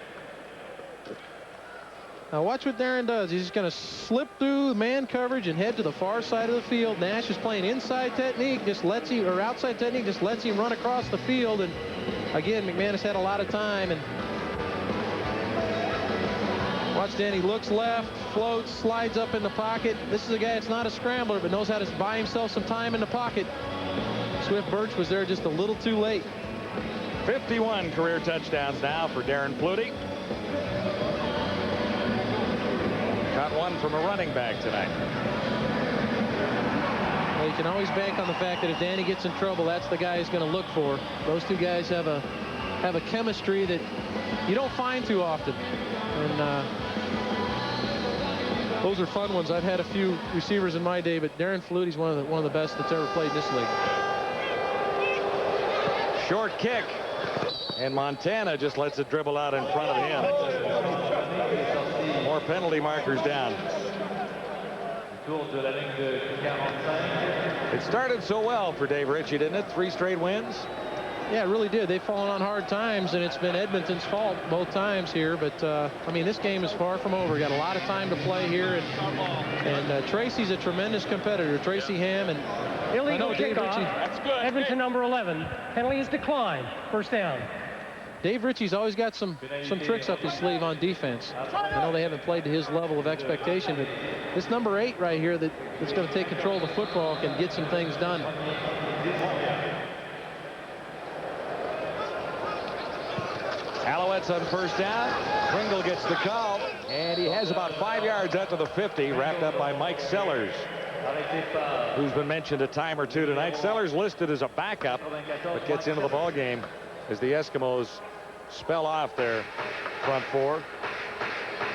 Speaker 3: Now watch what Darren does. He's just going to slip through man coverage and head to the far side of the field. Nash is playing inside technique, just lets him, or outside technique, just lets him run across the field. And again, McManus had a lot of time. And watch Danny looks left, floats, slides up in the pocket. This is a guy that's not a scrambler, but knows how to buy himself some time in the pocket. Swift Birch was there just a little too late.
Speaker 2: 51 career touchdowns now for Darren Flutie. Got one from a running back tonight.
Speaker 3: Well, you can always bank on the fact that if Danny gets in trouble, that's the guy he's going to look for. Those two guys have a chemistry that you don't find too often. And those are fun ones. I've had a few receivers in my day, but Darren Flutie's one of the best that's ever played in this league.
Speaker 2: Short kick, and Montana just lets it dribble out in front of him. More penalty markers down. It started so well for Dave Ritchie, didn't it? 3 straight wins.
Speaker 3: Yeah, it really did. They've fallen on hard times, and it's been Edmonton's fault both times here. But I mean, this game is far from over. We got a lot of time to play here, and Tracy's a tremendous competitor. Tracy Ham and
Speaker 7: illegal kickoff. That's good. Edmonton number 11. Penalty is declined. First down.
Speaker 3: Dave Ritchie's always got some tricks up his sleeve on defense. I know they haven't played to his level of expectation, but this number 8 right here that's going to take control of the football can get some things done.
Speaker 2: Alouettes on first down. Pringle gets the call, and he has about 5 yards out to the 50, wrapped up by Mike Sellers, who's been mentioned a time or two tonight. Sellers listed as a backup, but gets into the ball game as the Eskimos spell off their front four.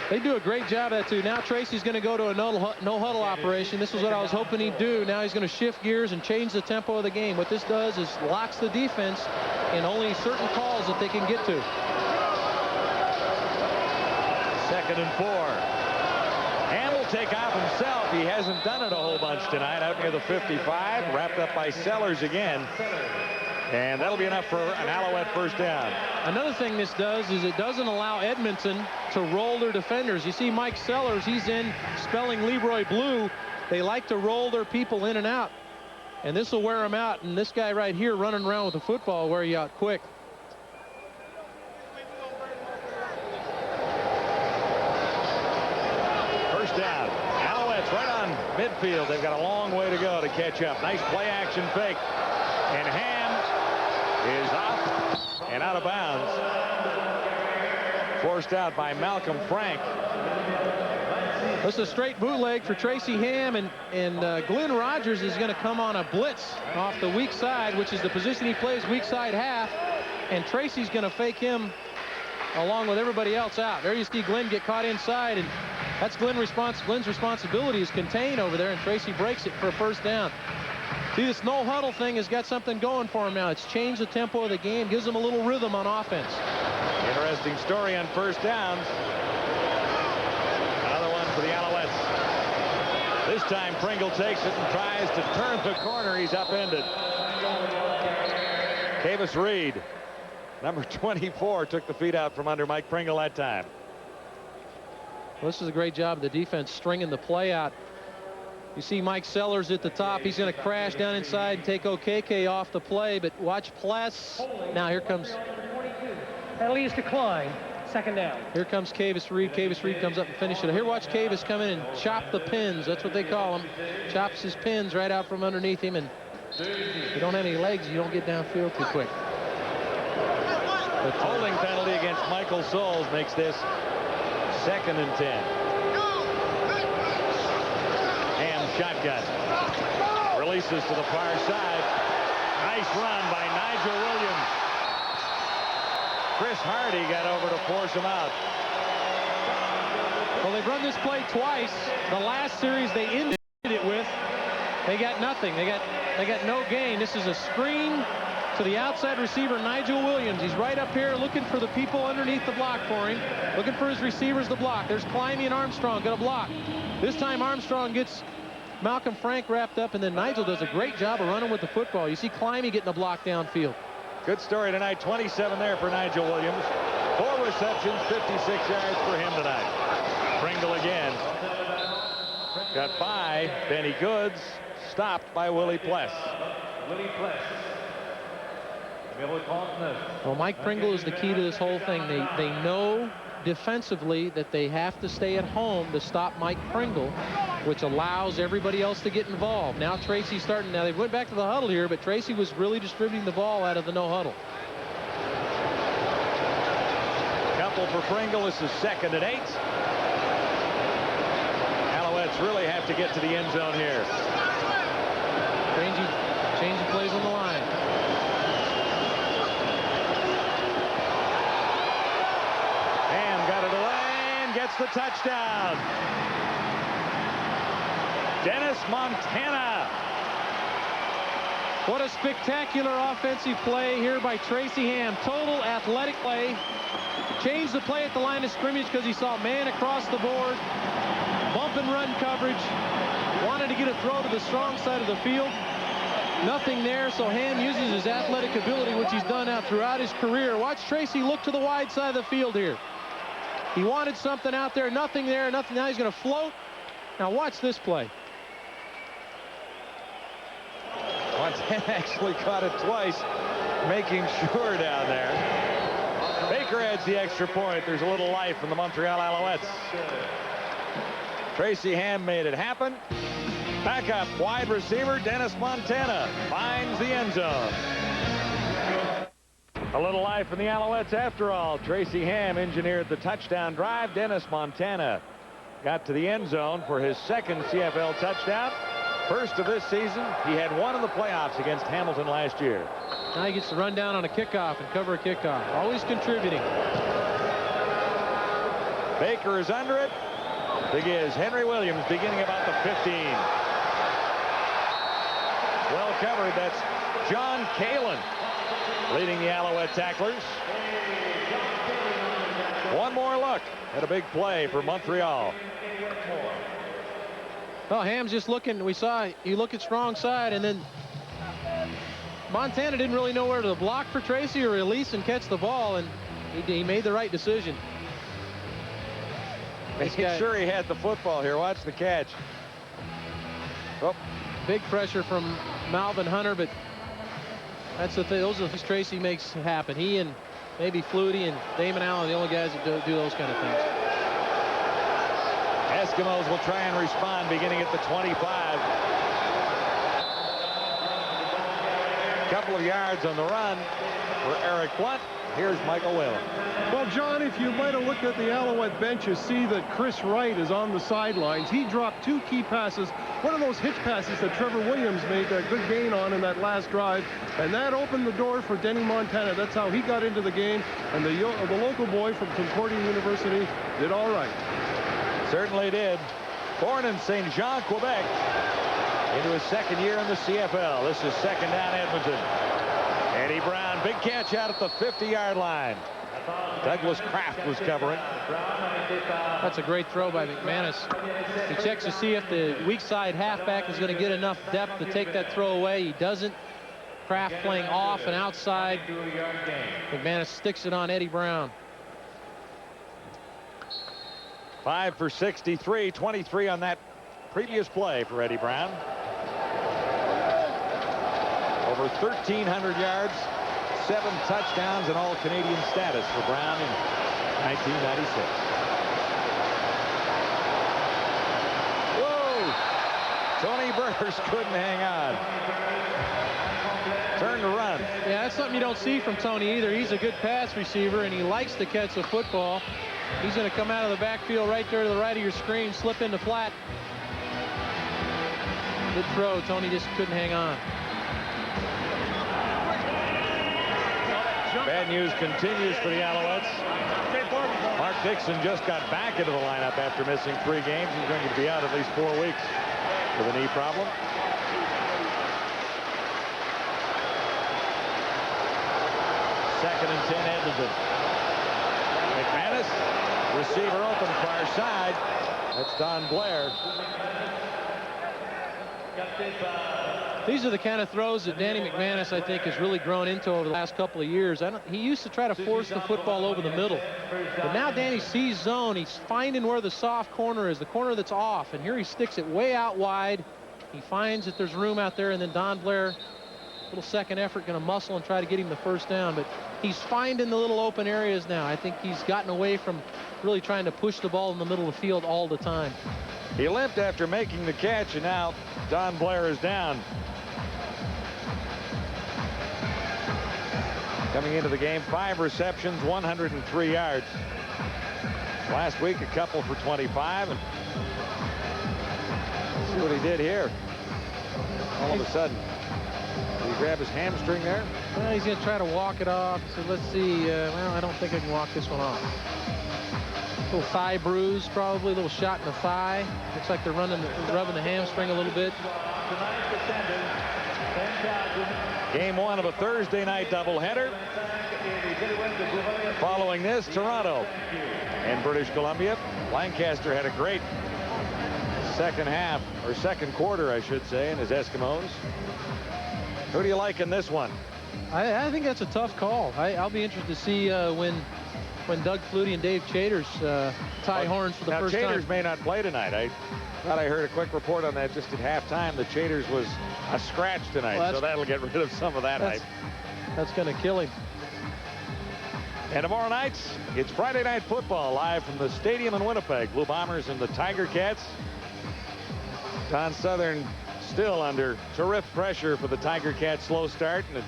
Speaker 3: They do a great job of that, too. Now Tracy's going to go to a no-huddle operation. This is what I was hoping he'd do. Now he's going to shift gears and change the tempo of the game. What this does is locks the defense in only certain calls that they can get to.
Speaker 2: 2nd and 4. And will take off himself. He hasn't done it a whole bunch tonight. Out near the 55. Wrapped up by Sellers again. And that'll be enough for an Alouette first down.
Speaker 3: Another thing this does is it doesn't allow Edmonton to roll their defenders. You see Mike Sellers, he's in spelling Leroy blue. They like to roll their people in and out. And this will wear them out. And this guy right here running around with the football will wear you out quick.
Speaker 2: First down. Alouettes right on midfield. They've got a long way to go to catch up. Nice play action fake. And Ham is off and out of bounds. Forced out by Malcolm Frank.
Speaker 3: This is a straight bootleg for Tracy Ham, and Glenn Rogers is going to come on a blitz off the weak side, which is the position he plays, weak side half, and Tracy's going to fake him along with everybody else out. There you see Glenn get caught inside, and that's Glenn's responsibility is contain over there, and Tracy breaks it for a first down. See, this no huddle thing has got something going for him now. It's changed the tempo of the game, gives them a little rhythm on offense.
Speaker 2: Interesting story on first downs. Another one for the Alouettes. This time Pringle takes it and tries to turn the corner. He's upended. Kavis Reed, number 24, took the feet out from under Mike Pringle that time.
Speaker 3: Well, this is a great job of the defense stringing the play out. You see Mike Sellers at the top. He's going to crash down inside and take OKK off the play, but watch Pless. Now here comes.
Speaker 7: Penalty is declined. 2nd down.
Speaker 3: Here comes Kavis Reed. Kavis Reed comes up and finishes it. Here, watch Kavis come in and chop the pins. That's what they call him. Chops his pins right out from underneath him, and if you don't have any legs, you don't get downfield too quick.
Speaker 2: The holding penalty against Michael Souls makes this 2nd and 10. Shotgun. Releases to the far side. Nice run by Nigel Williams. Chris Hardy got over to force him out.
Speaker 3: Well, they've run this play twice. The last series they ended it with, they got nothing. They got no gain. This is a screen to the outside receiver, Nigel Williams. He's right up here looking for the people underneath the block for him, looking for his receivers to block. There's Climbey and Armstrong going to block. This time Armstrong gets Malcolm Frank wrapped up, and then Nigel does a great job of running with the football. You see Climbey getting a block downfield.
Speaker 2: Good story tonight. 27 there for Nigel Williams. 4 receptions, 56 yards for him tonight. Pringle again. Got by Benny Goods. Stopped by Willie Pless.
Speaker 3: Well, Mike Pringle is the key to this whole thing. They know defensively that they have to stay at home to stop Mike Pringle, which allows everybody else to get involved. Now Tracy's starting. Now they went back to the huddle here, but Tracy was really distributing the ball out of the no huddle.
Speaker 2: Couple for Pringle. This is 2nd and 8. Alouettes really have to get to the end zone here.
Speaker 3: Changing plays on the line.
Speaker 2: Got it away and gets the touchdown. Dennis Montana.
Speaker 3: What a spectacular offensive play here by Tracy Ham. Total athletic play. Changed the play at the line of scrimmage because he saw man across the board. Bump and run coverage. Wanted to get a throw to the strong side of the field. Nothing there, so Ham uses his athletic ability, which he's done now throughout his career. Watch Tracy look to the wide side of the field here. He wanted something out there, nothing there, nothing. Now he's going to float. Now watch this play.
Speaker 2: Montana actually caught it twice, making sure down there. Baker adds the extra point. There's a little life in the Montreal Alouettes. Tracy Ham made it happen. Back up, wide receiver Dennis Montana finds the end zone. A little life in the Alouettes after all. Tracy Ham engineered the touchdown drive. Dennis Montana got to the end zone for his second CFL touchdown. First of this season. He had one in the playoffs against Hamilton last year.
Speaker 3: Now he gets to run down on a kickoff and cover a kickoff. Always contributing.
Speaker 2: Baker is under it. Big is Henry Williams beginning about the 15. Well covered. That's John Kalin leading the Alouette tacklers. One more look at a big play for Montreal.
Speaker 3: Well, Ham's just looking. We saw you look at strong side, and then Montana didn't really know where to block for Tracy or release and catch the ball, and he made the right decision.
Speaker 2: Making sure he had the football here. Watch the catch. Oh.
Speaker 3: Big pressure from Malvin Hunter, but that's the thing. Those are the things Tracy makes happen. He and maybe Flutie and Damon Allen, the only guys that do those kind of things.
Speaker 2: Eskimos will try and respond beginning at the 25. Couple of yards on the run for Eric Blunt. Here's Michael Whalen.
Speaker 10: Well, John, if you might have looked at the Alouette bench, you see that Chris Wright is on the sidelines. He dropped 2 key passes. One of those hitch passes that Trevor Williams made a good gain on in that last drive, and that opened the door for Denny Montana. That's how he got into the game, and the local boy from Concordia University did all right.
Speaker 2: Certainly did. Born in St. Jean, Quebec, into his second year in the CFL. This is second down Edmonton. Eddie Brown, big catch out at the 50-yard line. Douglas Kraft was covering.
Speaker 3: That's a great throw by McManus. He checks to see if the weak side halfback is going to get enough depth to take that throw away. He doesn't. Kraft playing off and outside. McManus sticks it on Eddie Brown.
Speaker 2: 5 for 63, 23 on that previous play for Eddie Brown. Over 1,300 yards, 7 touchdowns, and all-Canadian status for Brown in 1996. Whoa! Tony Burrs couldn't hang on. Turn to run.
Speaker 3: Yeah, that's something you don't see from Tony either. He's a good pass receiver, and he likes to catch the football. He's going to come out of the backfield right there to the right of your screen, slip into flat. Good throw. Tony just couldn't hang on.
Speaker 2: Bad news continues for the Alouettes. Mark Dixon just got back into the lineup after missing 3 games. He's going to be out at least 4 weeks with a knee problem. Second and 10, Edmonton. McManus, receiver open far side. That's Don Blair.
Speaker 3: These are the kind of throws that Danny McManus, I think, has really grown into over the last couple of years. He used to try to force the football over the middle. But now Danny sees zone. He's finding where the soft corner is, the corner that's off. And here he sticks it way out wide. He finds that there's room out there, and then Don Blair, little second effort, going to muscle and try to get him the first down. But he's finding the little open areas now. I think he's gotten away from really trying to push the ball in the middle of the field all the time.
Speaker 2: He limped after making the catch, and now Don Blair is down. Coming into the game, 5 receptions, 103 yards. Last week, a couple for 25. And see what he did here. All of a sudden, did he grab his hamstring there?
Speaker 3: Well, he's going to try to walk it off. So let's see. Well, I don't think I can walk this one off. Little thigh bruise, probably a little shot in the thigh. Looks like they're rubbing the hamstring a little bit.
Speaker 2: Game 1 of a Thursday night doubleheader. Following this, Toronto and British Columbia. Lancaster had a great second half, or second quarter, I should say, in his Eskimos. Who do you like in this one?
Speaker 3: I think that's a tough call. I'll be interested to see when Doug Flutie and Dave Chaters tie horns for the first time.
Speaker 2: Now, Chaters may not play tonight. I thought I heard a quick report on that just at halftime that Chaters was a scratch tonight, so that'll get rid of some of that hype.
Speaker 3: That's going to kill him.
Speaker 2: And tomorrow night, it's Friday Night Football live from the stadium in Winnipeg. Blue Bombers and the Tiger Cats. Don Southern still under terrific pressure for the Tiger Cats' slow start, and it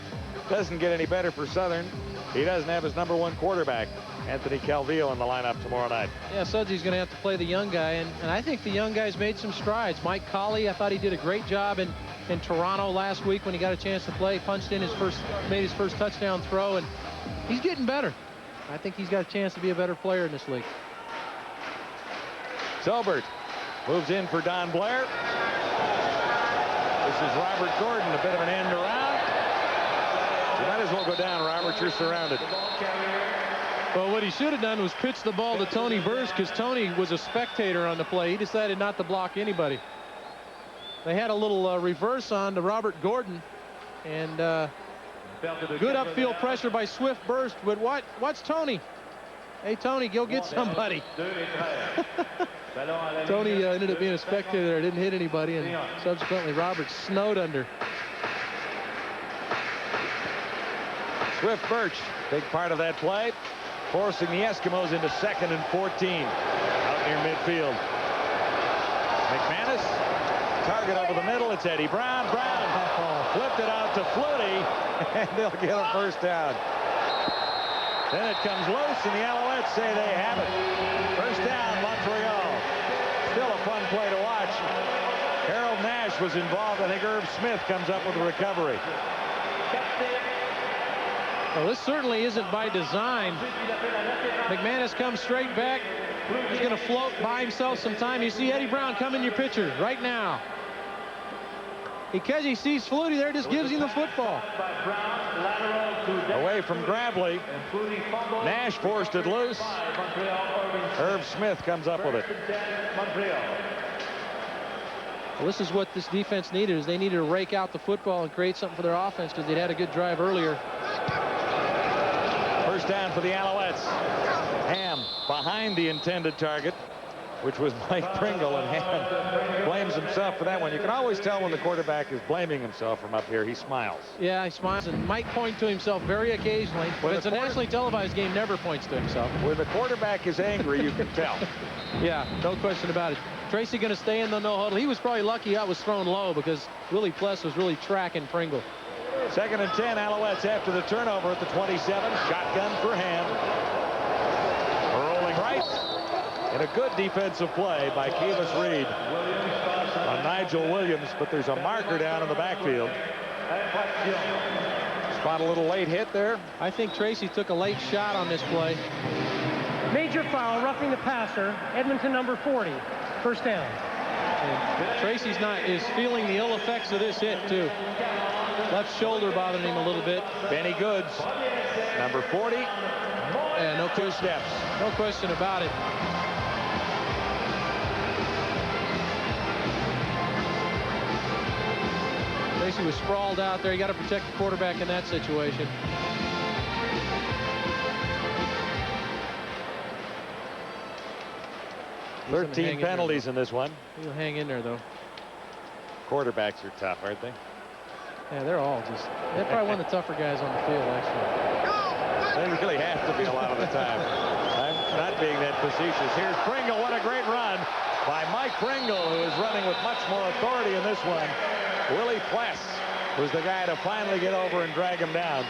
Speaker 2: doesn't get any better for Southern. He doesn't have his #1 quarterback, Anthony Calvillo, in the lineup tomorrow night.
Speaker 3: Yeah, Sudsy's going to have to play the young guy, and I think the young guy's made some strides. Mike Colley, I thought he did a great job in Toronto last week when he got a chance to play. Punched in made his first touchdown throw, and he's getting better. I think he's got a chance to be a better player in this league.
Speaker 2: Selbert moves in for Don Blair. This is Robert Gordon, a bit of an end around. You might as well go down, Robert. You're surrounded.
Speaker 3: Well, what he should have done was pitch the ball to Tony Burst, because Tony was a spectator on the play. He decided not to block anybody. They had a little reverse on to Robert Gordon, and good upfield pressure by Swift Burst. But watch Tony. Hey, Tony, go get somebody. Tony ended up being a spectator there, didn't hit anybody, and subsequently Robert snowed under.
Speaker 2: Swift Birch, big part of that play, forcing the Eskimos into 2nd and 14 out near midfield. McManus, target over the middle. It's Eddie Brown. Flipped it out to Flutie, and they'll get a first down. Then it comes loose, and the Alouettes say they have it. First down, Montreal. Still a fun play to watch. Harold Nash was involved. I think Herb Smith comes up with a recovery.
Speaker 3: Well, this certainly isn't by design. McManus comes straight back. He's going to float, buy himself some time. You see Eddie Brown come in your picture right now. Because he sees Flutie there, just gives him the football.
Speaker 2: Away from Gravely. Nash forced it loose. Herb Smith comes up with it.
Speaker 3: Well, this is what this defense needed, is they needed to rake out the football and create something for their offense, because they'd had a good drive earlier.
Speaker 2: First down for the Alouettes. Ham behind the intended target, which was Mike Pringle, and Ham blames himself for that one. You can always tell when the quarterback is blaming himself from up here. He smiles.
Speaker 3: Yeah, he smiles and might point to himself very occasionally. But it's a nationally televised game, never points to himself.
Speaker 2: When the quarterback is angry, you can tell.
Speaker 3: Yeah, no question about it. Tracy going to stay in the no huddle. He was probably lucky I was thrown low, because Willie Pless was really tracking Pringle.
Speaker 2: 2nd and 10, Alouettes after the turnover at the 27. Shotgun for Ham. Rolling right. And a good defensive play by Kivas Reed on Nigel Williams, but there's a marker down in the backfield. Spot a little late hit there.
Speaker 3: I think Tracy took a late shot on this play.
Speaker 7: Major foul, roughing the passer, Edmonton #40. First down.
Speaker 3: And Tracy's is feeling the ill effects of this hit, too. Left shoulder bothering him a little bit.
Speaker 2: Benny Goods, number 40.
Speaker 3: Yeah, no question.
Speaker 2: 2 steps.
Speaker 3: No question about it. Tracy was sprawled out there. You got to protect the quarterback in that situation. He's
Speaker 2: 13 penalties in this one.
Speaker 3: He'll hang in there, though.
Speaker 2: Quarterbacks are tough, aren't they?
Speaker 3: Yeah, they're probably one of the tougher guys on the field, actually.
Speaker 2: They really have to be a lot of the time. I'm not being that facetious. Here's Pringle. What a great run by Mike Pringle, who is running with much more authority in this one. Willie Pless was the guy to finally get over and drag him down.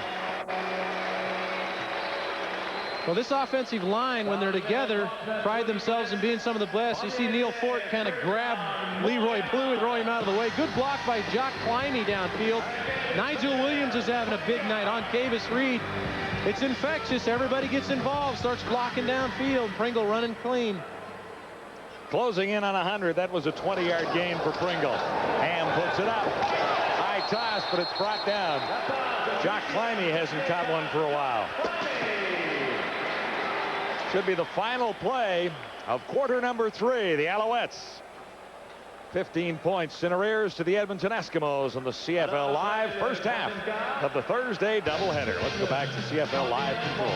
Speaker 3: Well, this offensive line, when they're together, pride themselves in being some of the best. You see Neil Fort kind of grab Leroy Blue and throw him out of the way. Good block by Jock Climby downfield. Nigel Williams is having a big night on Kivas Reed. It's infectious. Everybody gets involved, starts blocking downfield. Pringle running clean.
Speaker 2: Closing in on 100. That was a 20-yard gain for Pringle. Ham puts it up. High toss, but it's brought down. Jock Climby hasn't caught one for a while. Should be the final play of quarter number 3. The Alouettes 15 points in arrears to the Edmonton Eskimos on the CFL Live first half of the Thursday doubleheader. Let's go back to CFL Live control.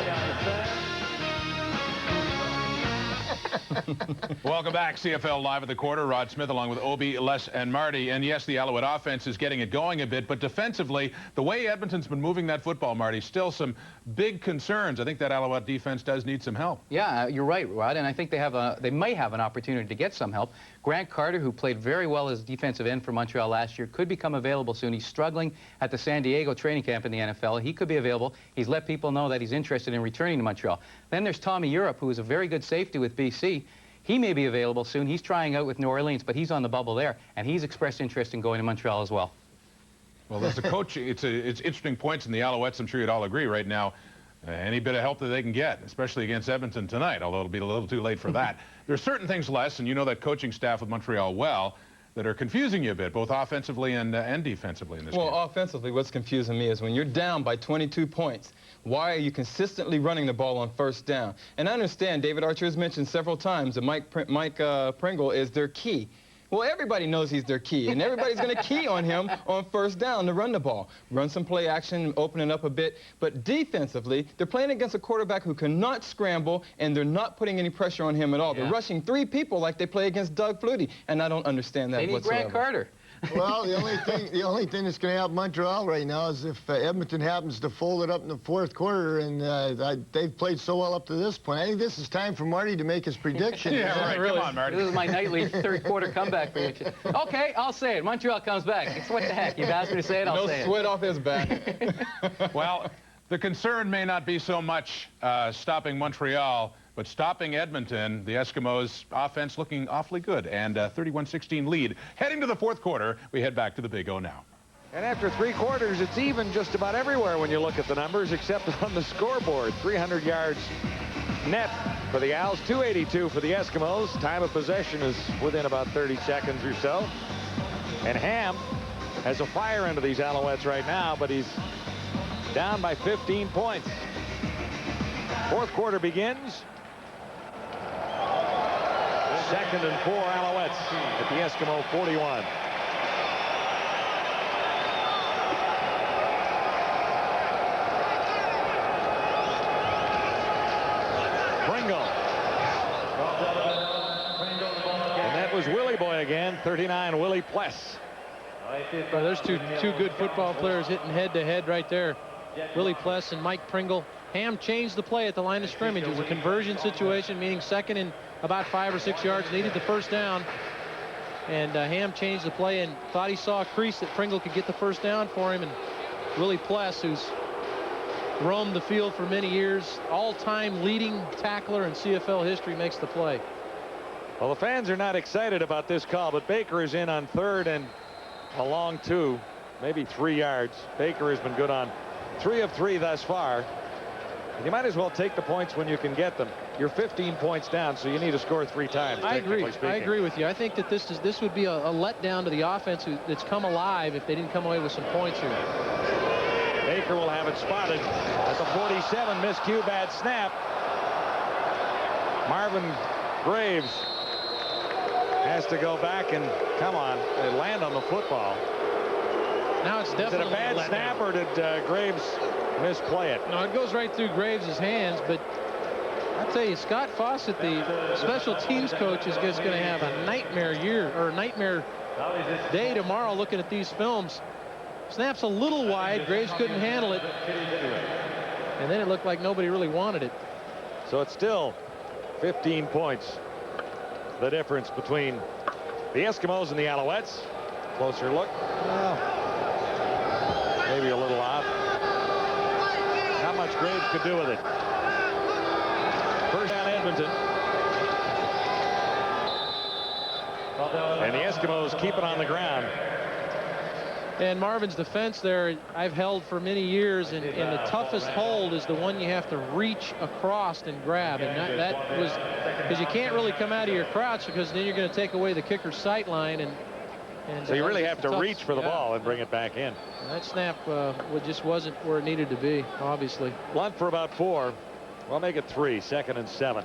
Speaker 1: Welcome back. CFL Live at the Quarter. Rod Smith along with Obi, Les, and Marty. And yes, the Alouette offense is getting it going a bit, but defensively, the way Edmonton's been moving that football, Marty, still some big concerns. I think that Alouette defense does need some help.
Speaker 6: Yeah, you're right, Rod, and I think they might have an opportunity to get some help. Grant Carter, who played very well as defensive end for Montreal last year, could become available soon. He's struggling at the San Diego training camp in the NFL. He could be available. He's let people know that he's interested in returning to Montreal. Then there's Tommy Europe, who is a very good safety with BC. He may be available soon. He's trying out with New Orleans, but he's on the bubble there, and he's expressed interest in going to Montreal as well.
Speaker 1: Well, as a coach, it's interesting points in the Alouettes. I'm sure you'd all agree right now. Any bit of help that they can get, especially against Edmonton tonight, although it'll be a little too late for that. There's certain things, Les, and you know that coaching staff with Montreal well, that are confusing you a bit, both offensively and defensively in this game.
Speaker 5: Well, offensively, what's confusing me is when you're down by 22 points, why are you consistently running the ball on first down? And I understand David Archer has mentioned several times that Mike Pringle is their key. Well, everybody knows he's their key, and everybody's going to key on him on first down to run the ball. Run some play action, open it up a bit. But defensively, they're playing against a quarterback who cannot scramble, and they're not putting any pressure on him at all. Yeah. They're rushing 3 people like they play against Doug Flutie, and I don't understand that whatsoever.
Speaker 6: They need Grant Carter.
Speaker 4: Well, the only thing that's going to help Montreal right now is if Edmonton happens to fold it up in the fourth quarter, and they've played so well up to this point. I think this is time for Marty to make his prediction.
Speaker 1: Yeah, right. Really. Come on, Marty.
Speaker 6: This is my nightly third-quarter comeback prediction. Okay, I'll say it. Montreal comes back. It's what the heck. You've asked me to say it, I'll say it.
Speaker 5: No sweat off his back.
Speaker 1: Well, the concern may not be so much stopping Montreal, but stopping Edmonton. The Eskimos' offense looking awfully good, and 31-16 lead. Heading to the fourth quarter, we head back to the Big O now.
Speaker 2: And after 3 quarters, it's even just about everywhere when you look at the numbers, except on the scoreboard. 300 yards net for the Owls, 282 for the Eskimos. Time of possession is within about 30 seconds or so. And Ham has a fire into these Alouettes right now, but he's down by 15 points. Fourth quarter begins. 2nd and 4 Alouettes at the Eskimo 41. Pringle. And that was Willie Boy again, 39, Willie Pless.
Speaker 3: Well, there's two good football players hitting head-to-head right there. Willie Pless and Mike Pringle. Ham changed the play at the line of scrimmage. It was a conversion situation, meaning 2nd and about 5 or 6 yards, needed the first down. And Ham changed the play and thought he saw a crease that Pringle could get the first down for him. And Willie Pless, who's roamed the field for many years, all-time leading tackler in CFL history, makes the play.
Speaker 2: Well, the fans are not excited about this call, but Baker is in on 3rd and a long 2, maybe 3 yards. Baker has been good on 3 of 3 thus far. You might as well take the points when you can get them. You're 15 points down, so you need to score 3 times.
Speaker 3: I agree with you. I think that this would be a letdown to the offense that's come alive if they didn't come away with some points here.
Speaker 2: Baker will have it spotted at the 47. Miscue, bad snap. Marvin Graves has to go back and, come on, land on the football.
Speaker 3: Now it's definitely
Speaker 2: Is it a bad snap, or did Graves misplay it?
Speaker 3: No, it goes right through Graves' hands, but I'll tell you, Scott Fawcett, the special teams coach, is just going to have a nightmare year, or nightmare day tomorrow looking at these films. Snaps a little wide. Graves couldn't handle it. And then it looked like nobody really wanted it.
Speaker 2: So it's still 15 points, the difference between the Eskimos and the Alouettes. Closer look. Well, maybe a little off. How much Graves could do with it. First down, Edmonton. And the Eskimos keep it on the ground.
Speaker 3: And Marvin's defense there, I've held for many years, and the toughest hold is the one you have to reach across and grab. And that was because you can't really come out of your crouch, because then you're going to take away the kicker's sight line. And
Speaker 2: so you really have to reach for the ball and bring it back in.
Speaker 3: And that snap just wasn't where it needed to be, obviously.
Speaker 2: Blunt for about 4. We'll make it 3. 2nd and 7.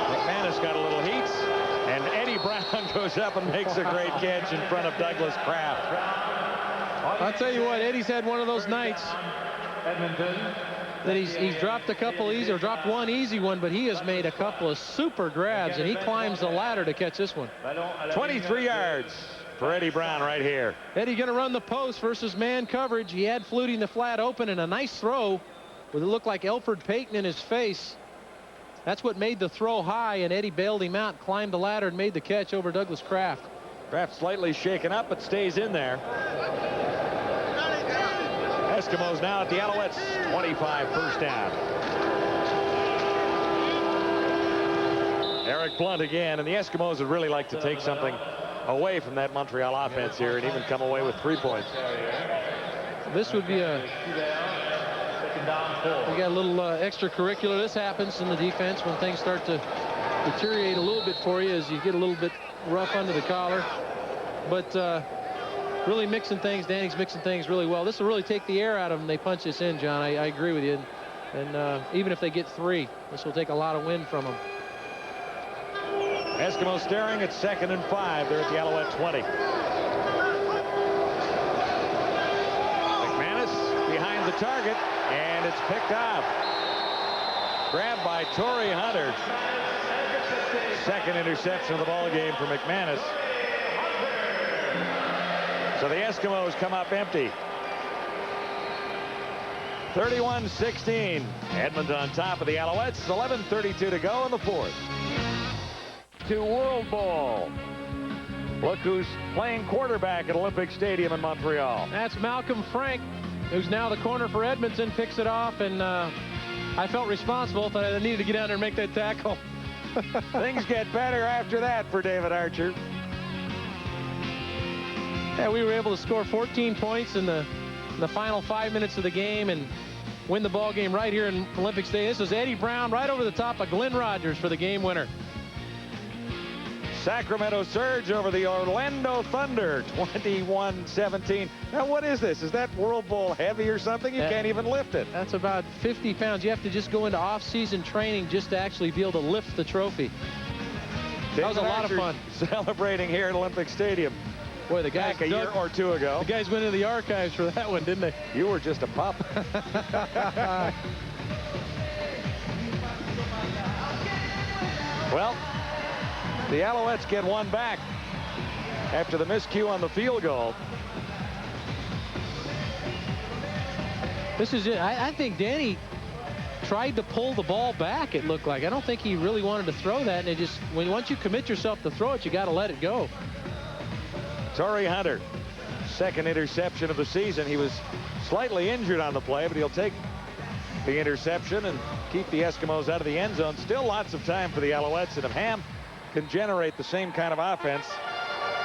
Speaker 2: McManus got a little heat, and Eddie Brown goes up and makes a great catch in front of Douglas Kraft.
Speaker 3: I'll tell you what, Eddie's had one of those nights. that he's dropped a couple easy, or dropped one easy one, but he has made a couple of super grabs, and he climbs the ladder to catch this one.
Speaker 2: 23 yards for Eddie Brown right here.
Speaker 3: Eddie going to run the post versus man coverage. He had Flutie in the flat open, and a nice throw with it looked like Elfrid Payton in his face. That's what made the throw high, and Eddie bailed him out, climbed the ladder, and made the catch over Douglas Kraft.
Speaker 2: Kraft slightly shaken up, but stays in there. Eskimos now at the Alouettes 25, first down. Eric Blunt again, and the Eskimos would really like to take something away from that Montreal offense here and even come away with 3 points.
Speaker 3: This would be a... We got a little extracurricular. This happens in the defense when things start to deteriorate a little bit for you as you get a little bit rough under the collar. But really mixing things. Danny's mixing things really well. This will really take the air out of them. They punch this in, John. I agree with you. And even if they get 3, this will take a lot of wind from them.
Speaker 2: Eskimos staring at 2nd and 5. They're at the Alouette 20. McManus behind the target, and it's picked off. Grabbed by Torrey Hunter. Second interception of the ball game for McManus. So the Eskimos come up empty. 31-16. Edmonton on top of the Alouettes. 11:32 to go in the 4th. To World Bowl. Look who's playing quarterback at Olympic Stadium in Montreal.
Speaker 3: That's Malcolm Frank, who's now the corner for Edmonton, picks it off, and I felt responsible. Thought I needed to get down there and make that tackle.
Speaker 2: Things get better after that for David Archer.
Speaker 3: Yeah, we were able to score 14 points in the final 5 minutes of the game and win the ball game right here in Olympic Stadium. This was Eddie Brown right over the top of Glenn Rogers for the game winner.
Speaker 2: Sacramento Surge over the Orlando Thunder, 21-17. Now, what is this? Is that World Bowl heavy or something? You can't even lift it.
Speaker 3: That's about 50 pounds. You have to just go into off-season training just to actually be able to lift the trophy. That was a lot of fun.
Speaker 2: Celebrating here at Olympic Stadium.
Speaker 3: Boy, the guys
Speaker 2: back a year or 2 ago.
Speaker 3: The guys went into the archives for that one, didn't they?
Speaker 2: You were just a pup. Well, the Alouettes get one back after the miscue on the field goal.
Speaker 3: This is it. I think Danny tried to pull the ball back, it looked like. I don't think he really wanted to throw that, and it just, once you commit yourself to throw it, you got to let it go.
Speaker 2: Torrey Hunter, second interception of the season. He was slightly injured on the play, but he'll take the interception and keep the Eskimos out of the end zone. Still lots of time for the Alouettes, and if Ham can generate the same kind of offense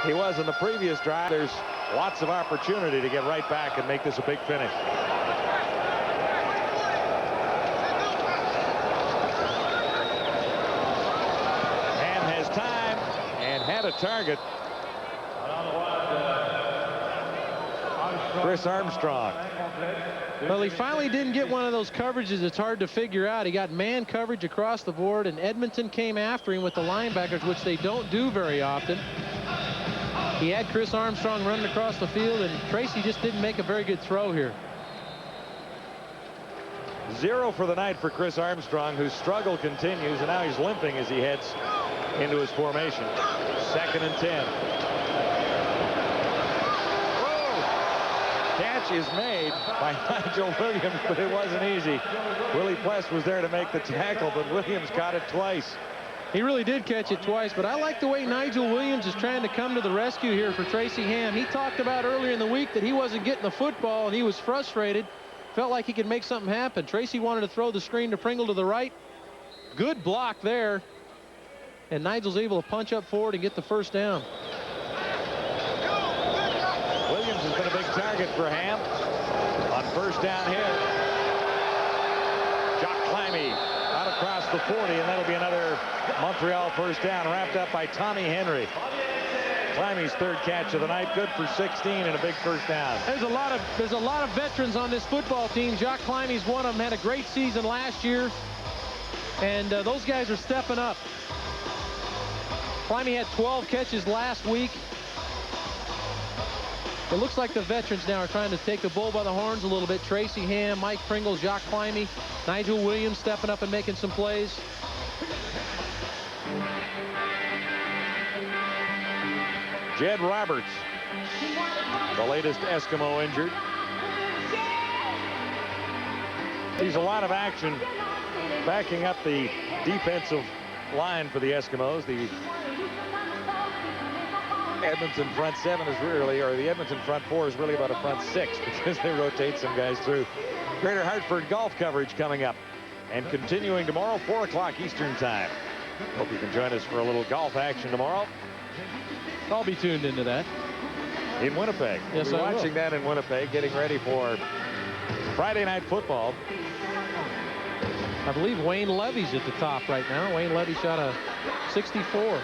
Speaker 2: he was in the previous drive, there's lots of opportunity to get right back and make this a big finish. Ham has time and had a target. Chris Armstrong.
Speaker 3: Well, he finally didn't get one of those coverages it's hard to figure out. He got man coverage across the board, and Edmonton came after him with the linebackers, which they don't do very often. He had Chris Armstrong running across the field, and Tracy just didn't make a very good throw here.
Speaker 2: 0 for the night for Chris Armstrong, whose struggle continues, and now he's limping as he heads into his formation. 2nd and 10. Catch is made by Nigel Williams, but it wasn't easy. Willie Pless was there to make the tackle, but Williams caught it twice.
Speaker 3: He really did catch it twice, but I like the way Nigel Williams is trying to come to the rescue here for Tracy Ham. He talked about earlier in the week that he wasn't getting the football, and he was frustrated. Felt like he could make something happen. Tracy wanted to throw the screen to Pringle to the right. Good block there. And Nigel's able to punch up forward and get the first down.
Speaker 2: Williams has been a big target for Ham on first down here. Jock Climby out across the 40, and that'll be another Montreal first down, wrapped up by Tommy Henry. Climby's third catch of the night, good for 16 and a big first down.
Speaker 3: There's a lot of veterans on this football team. Jock Climby's one of them. Had a great season last year, and those guys are stepping up. Climby had 12 catches last week. It looks like the veterans now are trying to take the bull by the horns a little bit. Tracy Ham, Mike Pringle, Jacques Climie, Nigel Williams stepping up and making some plays.
Speaker 2: Jed Roberts, the latest Eskimo injured. Sees a lot of action backing up the defensive line for the Eskimos. The Edmonton front seven is really, or the Edmonton front four is really about a front six because they rotate some guys through. Greater Hartford golf coverage coming up and continuing tomorrow, 4 o'clock Eastern time. Hope you can join us for a little golf action tomorrow.
Speaker 3: I'll be tuned into that.
Speaker 2: In Winnipeg.
Speaker 3: Yes,
Speaker 2: we'll be
Speaker 3: I
Speaker 2: watching
Speaker 3: will.
Speaker 2: that in Winnipeg, getting ready for Friday night football.
Speaker 3: I believe Wayne Levy's at the top right now. Wayne Levy shot a 64.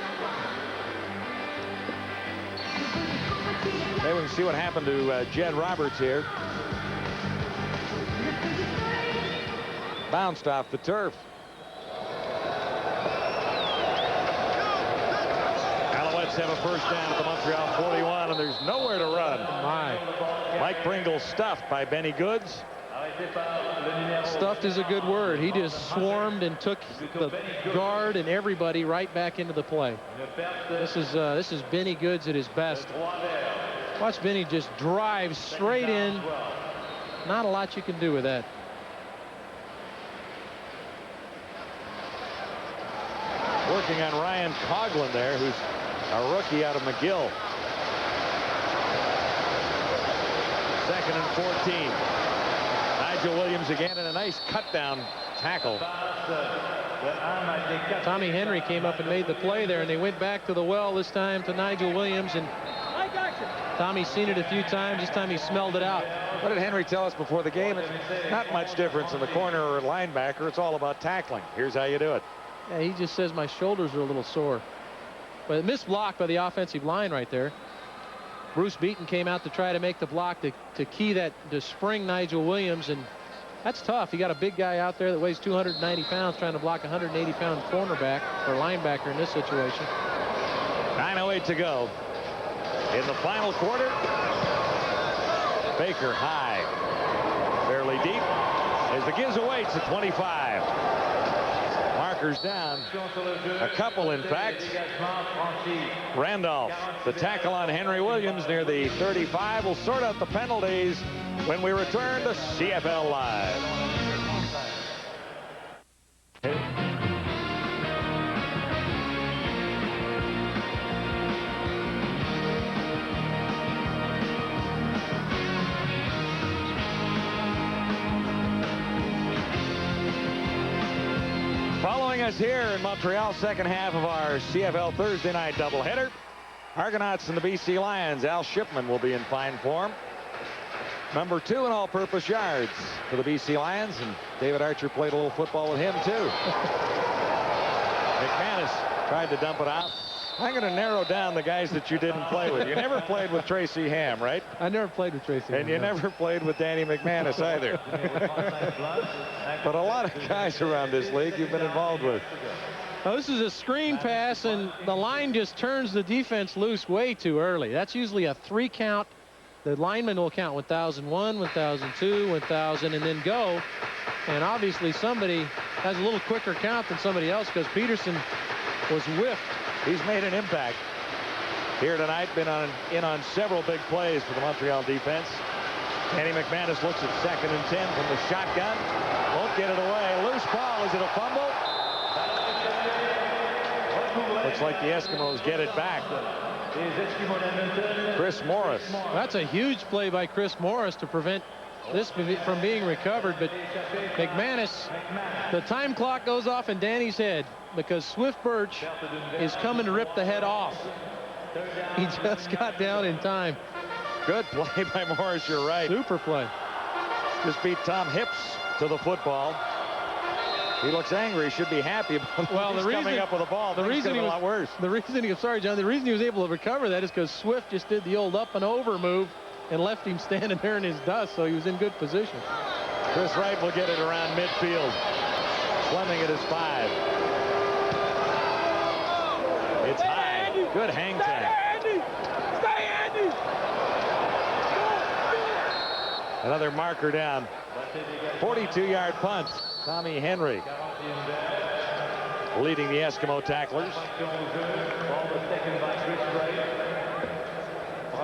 Speaker 2: Maybe we can see what happened to Jed Roberts here. Bounced off the turf. Alouettes have a first down at the Montreal 41, and there's nowhere to run. Mike Pringle stuffed by Benny Goods.
Speaker 3: Stuffed is a good word. He just swarmed and took the guard and everybody right back into the play. This is Benny Goods at his best. Watch Benny just drive straight in. Not a lot you can do with that.
Speaker 2: Working on Ryan Coughlin there, who's a rookie out of McGill. 2nd and 14. Nigel Williams again, and a nice cut down tackle.
Speaker 3: Tommy Henry came up and made the play there, and they went back to the well this time to Nigel Williams, and Tommy's seen it a few times. This time he smelled it out.
Speaker 2: What did Henry tell us before the game? It's not much difference in the corner or linebacker. It's all about tackling. Here's how you do it.
Speaker 3: Yeah, he just says my shoulders are a little sore. But missed block by the offensive line right there. Bruce Beaton came out to try to make the block to key that, to spring Nigel Williams, and that's tough. You got a big guy out there that weighs 290 pounds trying to block a 180-pound cornerback or linebacker in this situation.
Speaker 2: 9:08 to go in the final quarter. Baker high, fairly deep, as the Giz awaits at 25. Markers down, a couple in fact. Randolph, the tackle on Henry Williams near the 35, will sort out the penalties when we return to CFL Live. Following us here in Montreal, second half of our CFL Thursday night doubleheader. Argonauts and the BC Lions. Al Shipman will be in fine form. Number 2 in all-purpose yards for the BC Lions, and David Archer played a little football with him too. McManus tried to dump it out. I'm going to narrow down the guys that you didn't play with. You never played with Tracy Ham, right?
Speaker 3: I never played with Tracy Ham.
Speaker 2: And you never played with Danny McManus either. But a lot of guys around this league you've been involved with.
Speaker 3: Well, this is a screen pass, and the line just turns the defense loose way too early. That's usually a 3 count. The lineman will count 1,001, 1,002, 1,000, and then go. And obviously somebody has a little quicker count than somebody else because Peterson was whiffed.
Speaker 2: He's made an impact here tonight, been in on several big plays for the Montreal defense. Danny McManus looks at 2nd and 10 from the shotgun. Won't get it away. Loose ball. Is it a fumble? Looks like the Eskimos get it back. Chris Morris.
Speaker 3: That's a huge play by Chris Morris to prevent this from being recovered, but McManus, the time clock goes off in Danny's head because Swift Birch is coming to rip the head off. He just got down in time.
Speaker 2: Good play by Morris, you're right.
Speaker 3: Super play.
Speaker 2: Just beat Tom Hips to the football. He looks angry. Should be happy about coming up with a ball. The reason he was a lot worse.
Speaker 3: The reason he was able to recover that is because Swift just did the old up and over move and left him standing there in his dust, so he was in good position.
Speaker 2: Chris Wright will get it around midfield. Fleming at his 5. It's high. Good hang tag. Another marker down. 42-yard punt. Tommy Henry leading the Eskimo tacklers.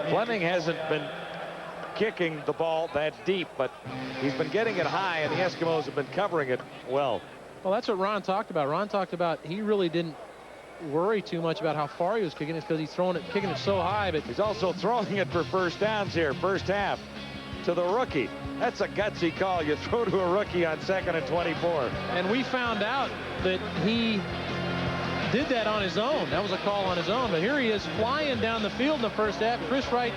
Speaker 2: Fleming hasn't been kicking the ball that deep, but he's been getting it high, and the Eskimos have been covering it well.
Speaker 3: Well, that's what Ron talked about. Ron talked about he really didn't worry too much about how far he was kicking it because he's kicking it so high. But
Speaker 2: he's also throwing it for first downs here, first half, to the rookie. That's a gutsy call. You throw to a rookie on 2nd and 24.
Speaker 3: And we found out that he did that on his own. That was a call on his own. But here he is flying down the field in the first half. Chris Wright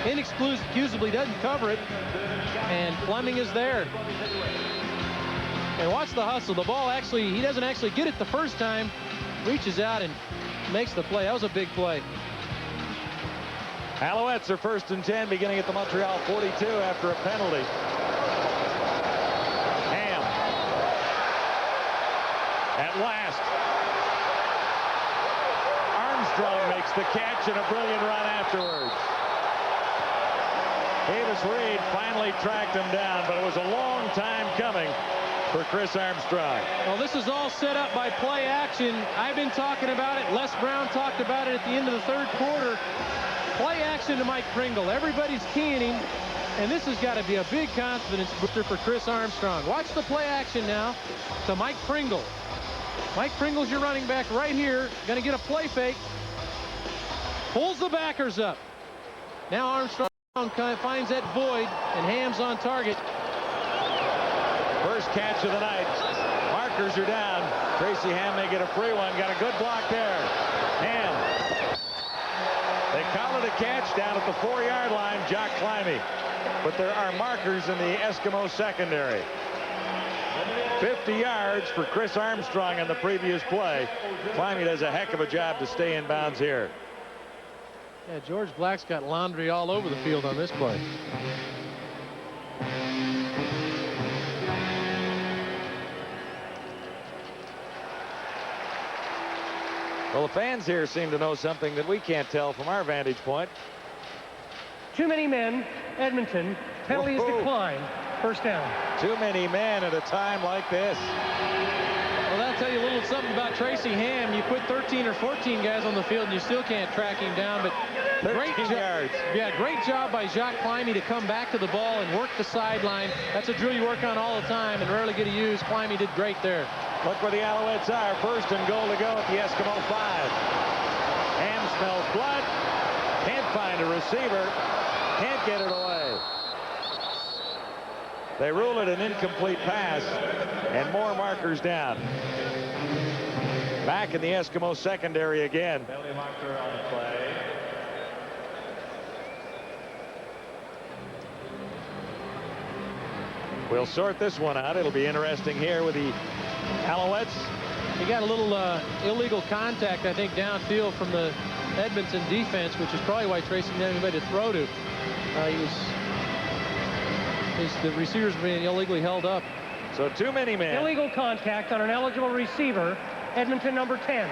Speaker 3: inexcusably doesn't cover it. And Fleming is there. And watch the hustle. The ball actually, he doesn't actually get it the first time. Reaches out and makes the play. That was a big play.
Speaker 2: Alouettes are 1st and 10, beginning at the Montreal 42 after a penalty. Ham. At last. Armstrong makes the catch and a brilliant run afterwards. Davis Reed finally tracked him down, but it was a long time coming for Chris Armstrong.
Speaker 3: Well, this is all set up by play action. I've been talking about it. Les Brown talked about it at the end of the 3rd quarter. Play action to Mike Pringle. Everybody's keying him, and this has got to be a big confidence booster for Chris Armstrong. Watch the play action now to Mike Pringle. Mike Pringle's your running back right here. Going to get a play fake. Pulls the backers up. Now Armstrong finds that void, and Ham's on target.
Speaker 2: First catch of the night. Markers are down. Tracy Ham may get a free one. Got a good block there. Ham. They call it a catch down at the 4-yard line. Jock Climbey. But there are markers in the Eskimo secondary. 50 yards for Chris Armstrong on the previous play. Climbey does a heck of a job to stay in bounds here.
Speaker 3: Yeah, George Black's got laundry all over the field on this play.
Speaker 2: Well, the fans here seem to know something that we can't tell from our vantage point.
Speaker 7: Too many men, Edmonton. Penalty is declined. First down.
Speaker 2: Too many men at a time like this.
Speaker 3: Well, that'll tell you a little something about Tracy Ham. You put 13 or 14 guys on the field and you still can't track him down. But great
Speaker 2: yards.
Speaker 3: Yeah, great job by Jacques Climbey to come back to the ball and work the sideline. That's a drill you work on all the time and rarely get to use. Climbey did great there.
Speaker 2: Look where the Alouettes are. 1st and goal to go at the Eskimo 5. Ham smells blood. Can't find a receiver. Can't get it away. They rule it an incomplete pass, and more markers down. Back in the Eskimo secondary again. Penalty marker on the play. We'll sort this one out. It'll be interesting here with the Alouettes.
Speaker 3: He got a little illegal contact, I think, downfield from the Edmonton defense, which is probably why Tracy didn't have anybody to throw to. The receivers being illegally held up.
Speaker 2: So too many men.
Speaker 7: Illegal contact on an eligible receiver. Edmonton number 10.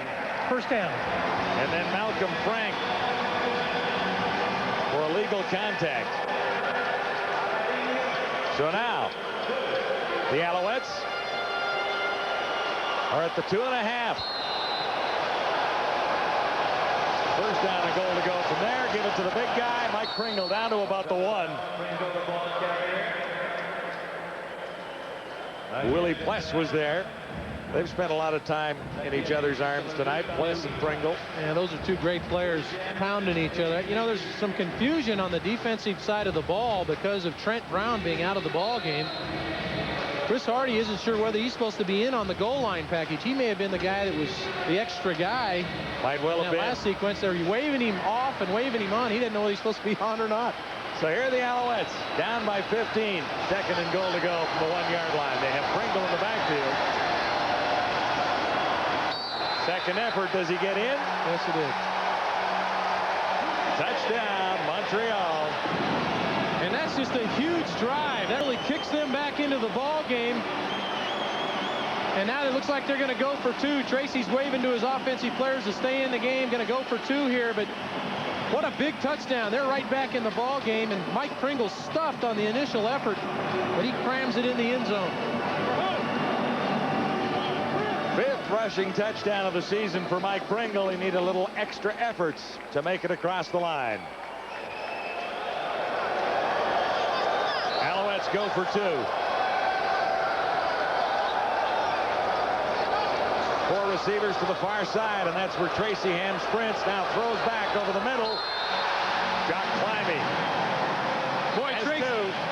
Speaker 7: First down.
Speaker 2: And then Malcolm Frank for illegal contact. So now the Alouettes are at the 2.5. First down and goal to go from there. Give it to the big guy, Mike Pringle, down to about the 1. Willie Pless was there. They've spent a lot of time in each other's arms tonight, Pless and Pringle.
Speaker 3: Yeah, those are two great players pounding each other. You know, there's some confusion on the defensive side of the ball because of Trent Brown being out of the ball game. Chris Hardy isn't sure whether he's supposed to be in on the goal line package. He may have been the guy that was the extra guy.
Speaker 2: Might well have been.
Speaker 3: Last sequence, they were waving him off and waving him on. He didn't know whether he's supposed to be on or not.
Speaker 2: So here are the Alouettes, down by 15. 2nd and goal to go from the 1-yard line. They have Pringle in the backfield. Second effort. Does he get in?
Speaker 3: Yes, he did.
Speaker 2: Touchdown, Montreal.
Speaker 3: And that's just a huge drive. That really kicks them back into the ball game. And now it looks like they're going to go for 2. Tracy's waving to his offensive players to stay in the game. Going to go for 2 here, but What a big touchdown. They're right back in the ball game, and Mike Pringle stuffed on the initial effort, but he crams it in the end zone.
Speaker 2: 5th rushing touchdown of the season for Mike Pringle. He needed a little extra efforts to make it across the line. Alouettes go for 2. 4 receivers to the far side, and that's where Tracy Ham sprints. Now throws back over the middle. Jock Climby.
Speaker 3: Boy,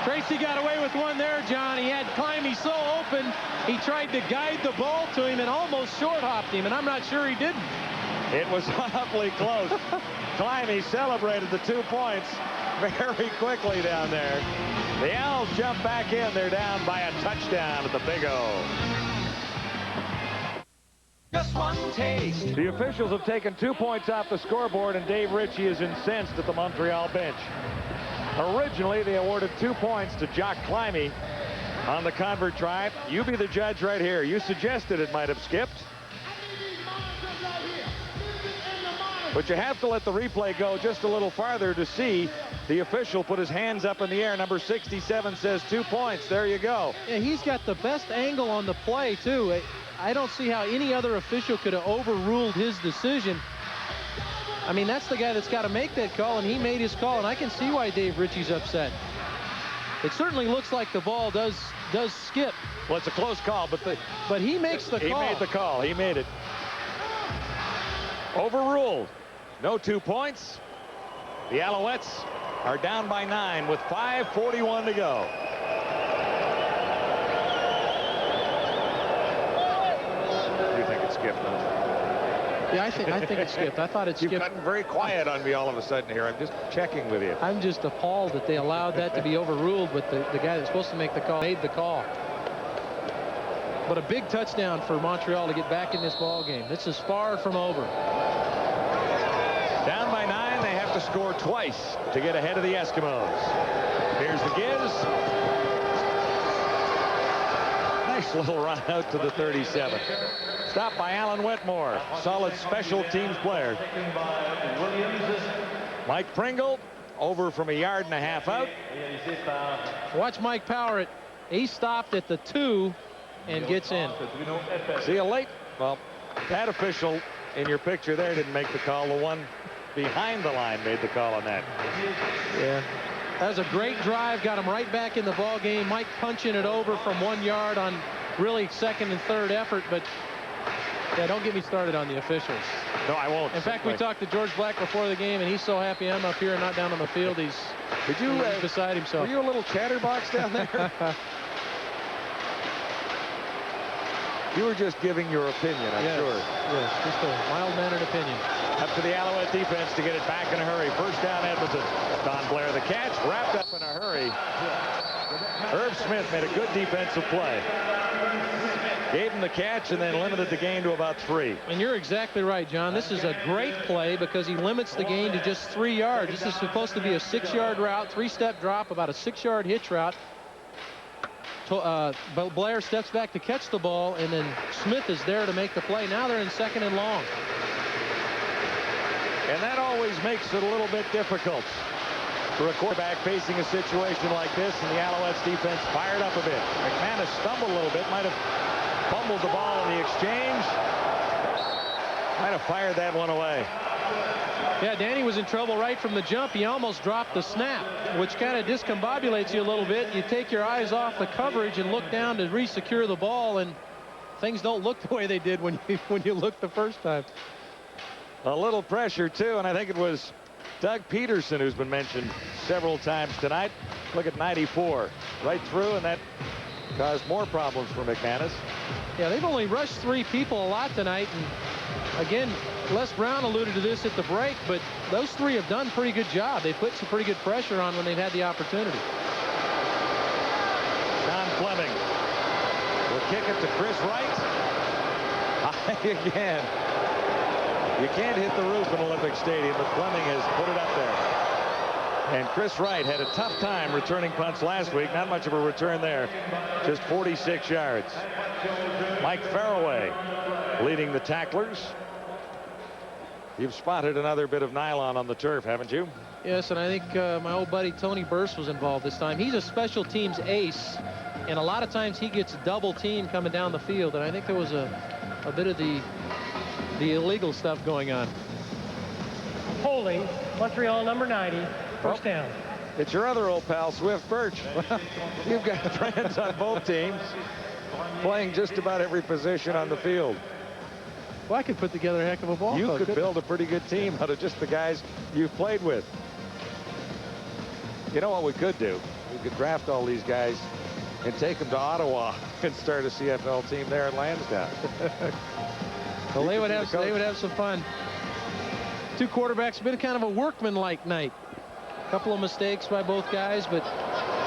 Speaker 3: Tracy got away with one there, John. He had Climby so open, he tried to guide the ball to him and almost short-hopped him, and I'm not sure he didn't.
Speaker 2: It was awfully close. Climby celebrated the 2 points very quickly down there. The Owls jump back in. They're down by a touchdown at the Big O.
Speaker 16: Just one taste.
Speaker 2: The officials have taken 2 points off the scoreboard, and Dave Ritchie is incensed at the Montreal bench. Originally, they awarded 2 points to Jock Climby on the convert try. You be the judge right here. You suggested it might have skipped. But you have to let the replay go just a little farther to see the official put his hands up in the air. Number 67 says 2 points. There you go.
Speaker 3: Yeah, he's got the best angle on the play, too. I don't see how any other official could have overruled his decision. I mean, that's the guy that's got to make that call, and he made his call, and I can see why Dave Ritchie's upset. It certainly looks like the ball does skip.
Speaker 2: Well, it's a close call,
Speaker 3: but he makes the call.
Speaker 2: He made the call. He made it. Overruled. No 2 points. The Alouettes are down by 9 with 5:41 to go. You think it skipped, huh?
Speaker 3: Yeah, I think it skipped. I thought it skipped.
Speaker 2: You've gotten very quiet on me all of a sudden here. I'm just checking with you.
Speaker 3: I'm just appalled that they allowed that to be overruled, but the guy that's supposed to make the call made the call. But a big touchdown for Montreal to get back in this ball game. This is far from over.
Speaker 2: Down by 9, they have to score twice to get ahead of the Eskimos. Here's the Giz. Nice little run out to the 37. Stopped by Alan Wetmore. Solid special teams player. Mike Pringle over from 1.5 yards out.
Speaker 3: Watch Mike Power it. He stopped at the 2 and gets in.
Speaker 2: See you late. Well, that official in your picture there didn't make the call. The one behind the line made the call on that.
Speaker 3: Yeah. That was a great drive. Got him right back in the ball game. Mike punching it over from 1 yard on really 2nd and 3rd effort. But yeah, don't get me started on the officials.
Speaker 2: No, I won't.
Speaker 3: In fact, we talked to George Black before the game, and he's so happy I'm up here and not down on the field. He's beside himself.
Speaker 2: Were you a little chatterbox down there? You were just giving your opinion, I'm sure.
Speaker 3: Yes, just a mild-mannered opinion.
Speaker 2: Up to the Alouette defense to get it back in a hurry. First down, Edmonton. Don Blair the catch, wrapped up in a hurry. Herb Smith made a good defensive play. Gave him the catch and then limited the gain to about 3.
Speaker 3: And you're exactly right, John. This is a great play because he limits the gain to just 3 yards. This is supposed to be a 6-yard route, 3-step drop, about a 6-yard hitch route. Blair steps back to catch the ball, and then Smith is there to make the play. Now they're in 2nd and long.
Speaker 2: And that always makes it a little bit difficult for a quarterback facing a situation like this, and the Alouettes defense fired up a bit. McManus stumbled a little bit, might have fumbled the ball in the exchange. Might have fired that one away.
Speaker 3: Yeah, Danny was in trouble right from the jump. He almost dropped the snap, which kind of discombobulates you a little bit. You take your eyes off the coverage and look down to re-secure the ball, and things don't look the way they did when you looked the first time.
Speaker 2: A little pressure, too, and I think it was Doug Peterson who's been mentioned several times tonight. Look at 94 right through, and that caused more problems for McManus.
Speaker 3: Yeah, they've only rushed 3 people a lot tonight, and again, Les Brown alluded to this at the break, but those 3 have done a pretty good job. They put some pretty good pressure on when they've had the opportunity.
Speaker 2: John Fleming will kick it to Chris Wright. Again, you can't hit the roof in Olympic Stadium, but Fleming has put it up there. And Chris Wright had a tough time returning punts last week. Not much of a return there, just 46 yards. Mike Faraway leading the tacklers. You've spotted another bit of nylon on the turf, haven't you?
Speaker 3: Yes, and I think my old buddy Tony Burst was involved this time. He's a special teams ace, and a lot of times he gets double team coming down the field, and I think there was a bit of the illegal stuff going on.
Speaker 7: Holding, Montreal number 90, first down.
Speaker 2: It's your other old pal, Swift Birch. You've got friends on both teams playing just about every position on the field.
Speaker 3: Well, I could put together a heck of a ball.
Speaker 2: You could build a pretty good team out of just the guys you've played with. You know what we could do? We could draft all these guys and take them to Ottawa and start a CFL team there in Lansdowne.
Speaker 3: Well, they would have some fun. Two quarterbacks, been kind of a workman-like night. A couple of mistakes by both guys, but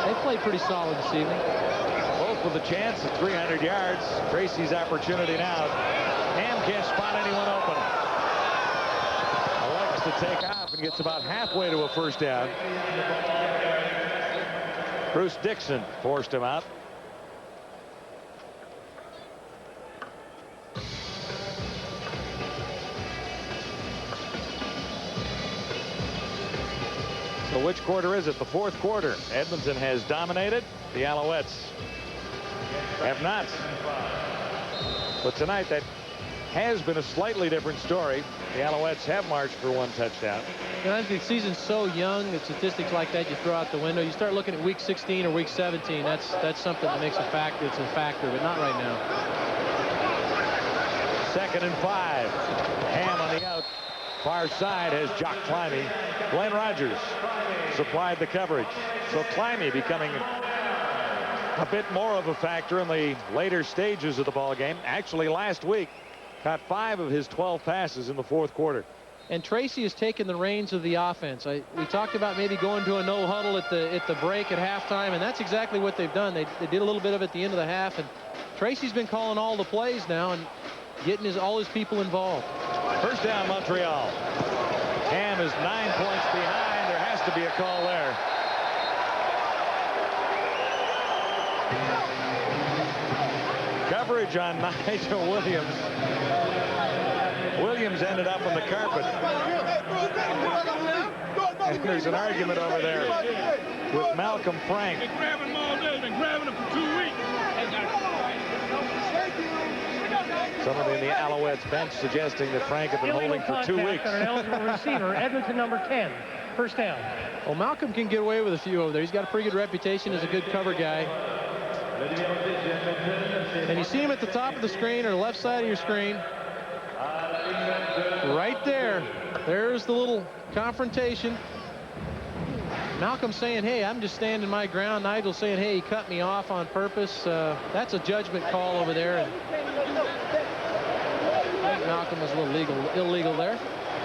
Speaker 3: they played pretty solid this evening.
Speaker 2: Both with a chance at 300 yards. Tracy's opportunity now. Ham can't spot anyone open. Elects to take off and gets about halfway to a first down. Bruce Dixon forced him out. So which quarter is it? The fourth quarter. Edmonton has dominated. The Alouettes have not. But tonight that has been a slightly different story. The Alouettes have marched for one touchdown.
Speaker 3: You know, the season's so young that statistics like that you throw out the window. You start looking at week 16 or week 17. That's something that makes a factor. It's a factor, but not right now.
Speaker 2: 2nd and 5. Ham on the out. Far side has Jock Climby. Glenn Rogers supplied the coverage. So Climby becoming a bit more of a factor in the later stages of the ball game. Actually, last week, caught 5 of his 12 passes in the fourth quarter.
Speaker 3: And Tracy has taken the reins of the offense. We talked about maybe going to a no huddle at the break at halftime, and that's exactly what they've done. They did a little bit of it at the end of the half, and Tracy's been calling all the plays now and getting all his people involved.
Speaker 2: First down, Montreal. Ham is 9 points behind. There has to be a call there. Coverage on Nigel Williams. Williams ended up on the carpet. And there's an argument over there with Malcolm Frank.
Speaker 14: Been grabbing him all day. Been grabbing him for 2 weeks.
Speaker 2: Somebody in the Alouettes bench suggesting that Frank had been holding for 2 weeks.
Speaker 7: On an eligible receiver, Edmonton number 10, first down.
Speaker 3: Well, Malcolm can get away with a few over there. He's got a pretty good reputation as a good cover guy. And you see him at the top of the screen or the left side of your screen. Right there. There's the little confrontation. Malcolm saying, hey, I'm just standing my ground. Nigel saying, hey, he cut me off on purpose. That's a judgment call over there. And I think Malcolm was a little illegal there.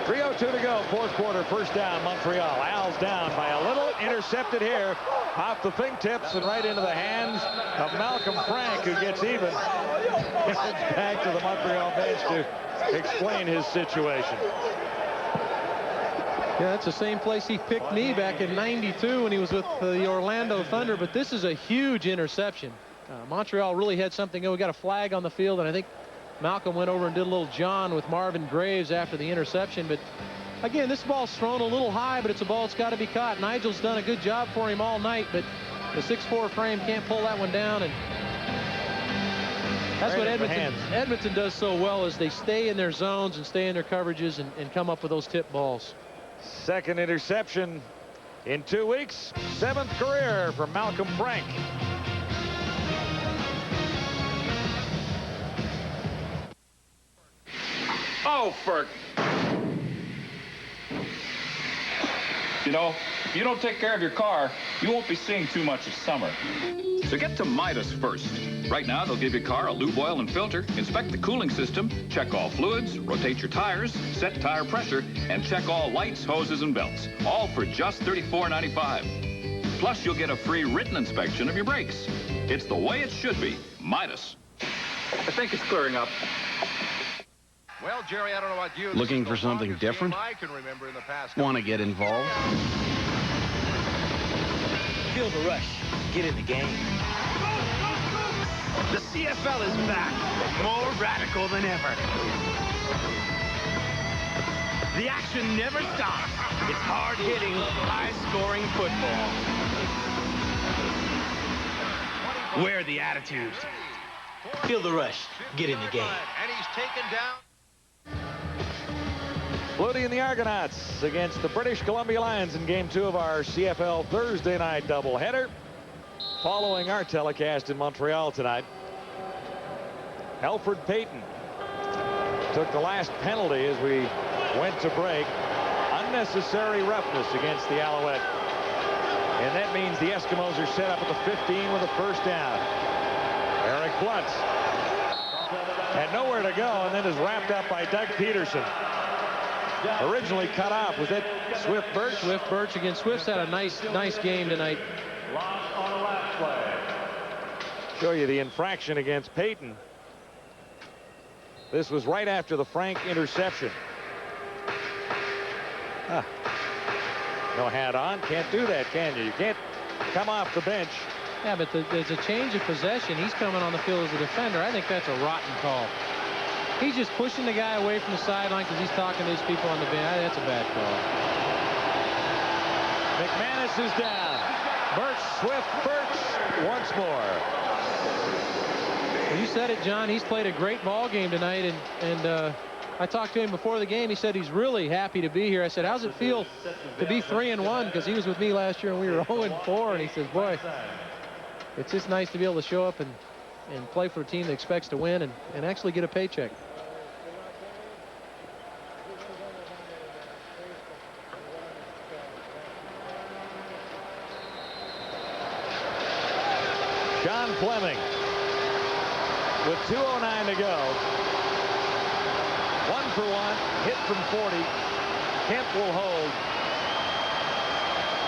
Speaker 2: 3:02 to go, fourth quarter, first down, Montreal. Al's down by a little, intercepted here off the fingertips and right into the hands of Malcolm Frank, who gets even. Heads back to the Montreal bench to explain his situation.
Speaker 3: Yeah, that's the same place he picked me back in '92 when he was with the Orlando Thunder, but this is a huge interception. Montreal really had something. We got a flag on the field, and I think Malcolm went over and did a little John with Marvin Graves after the interception. But again, this ball's thrown a little high, but it's a ball that's got to be caught. Nigel's done a good job for him all night, but the 6'4" frame can't pull that one down. And that's what Edmonton does so well, is they stay in their zones and stay in their coverages and come up with those tip balls.
Speaker 2: Second interception in 2 weeks. 7th career for Malcolm Frank.
Speaker 14: Oh, for... You know, if you don't take care of your car, you won't be seeing too much this summer.
Speaker 8: So get to Midas first. Right now, they'll give your car a lube oil and filter, inspect the cooling system, check all fluids, rotate your tires, set tire pressure, and check all lights, hoses, and belts. All for just $34.95. Plus, you'll get a free written inspection of your brakes. It's the way it should be. Midas.
Speaker 14: I think it's clearing up.
Speaker 17: Well, Jerry, I don't know about you.
Speaker 18: Looking for something different?
Speaker 17: I can remember in the past.
Speaker 18: Want to get involved?
Speaker 19: Feel the rush. Get in the game. The CFL is back, more radical than ever. The action never stops. It's hard-hitting, high-scoring football. Wear the attitude. Feel the rush. Get in the game.
Speaker 17: And he's taken down.
Speaker 2: Flutie and the Argonauts against the British Columbia Lions in Game 2 of our CFL Thursday night doubleheader. Following our telecast in Montreal tonight, Alfred Payton took the last penalty as we went to break. Unnecessary roughness against the Alouettes. And that means the Eskimos are set up at the 15 with a first down. Eric Blunt had nowhere to go and then is wrapped up by Doug Peterson. Originally cut off. Was that Swift Birch?
Speaker 3: Swift Birch again. Swift's had a nice game tonight.
Speaker 2: Lost on the last play. Show you the infraction against Payton. This was right after the Frank interception. No hat on. Can't do that, can you? You can't come off the bench.
Speaker 3: Yeah, but there's a change of possession. He's coming on the field as a defender. I think that's a rotten call. He's just pushing the guy away from the sideline because he's talking to his people on the bench. That's a bad call.
Speaker 2: McManus is down. Swift Birch once more.
Speaker 3: Well, you said it, John. He's played a great ball game tonight, and I talked to him before the game. He said he's really happy to be here. I said, how's it feel to be 3-1? Because he was with me last year and we were 0-4. And he says, boy, it's just nice to be able to show up and play for a team that expects to win and actually get a paycheck.
Speaker 2: John Fleming with 2:09 to go. 1 for 1, hit from 40. Kemp will hold.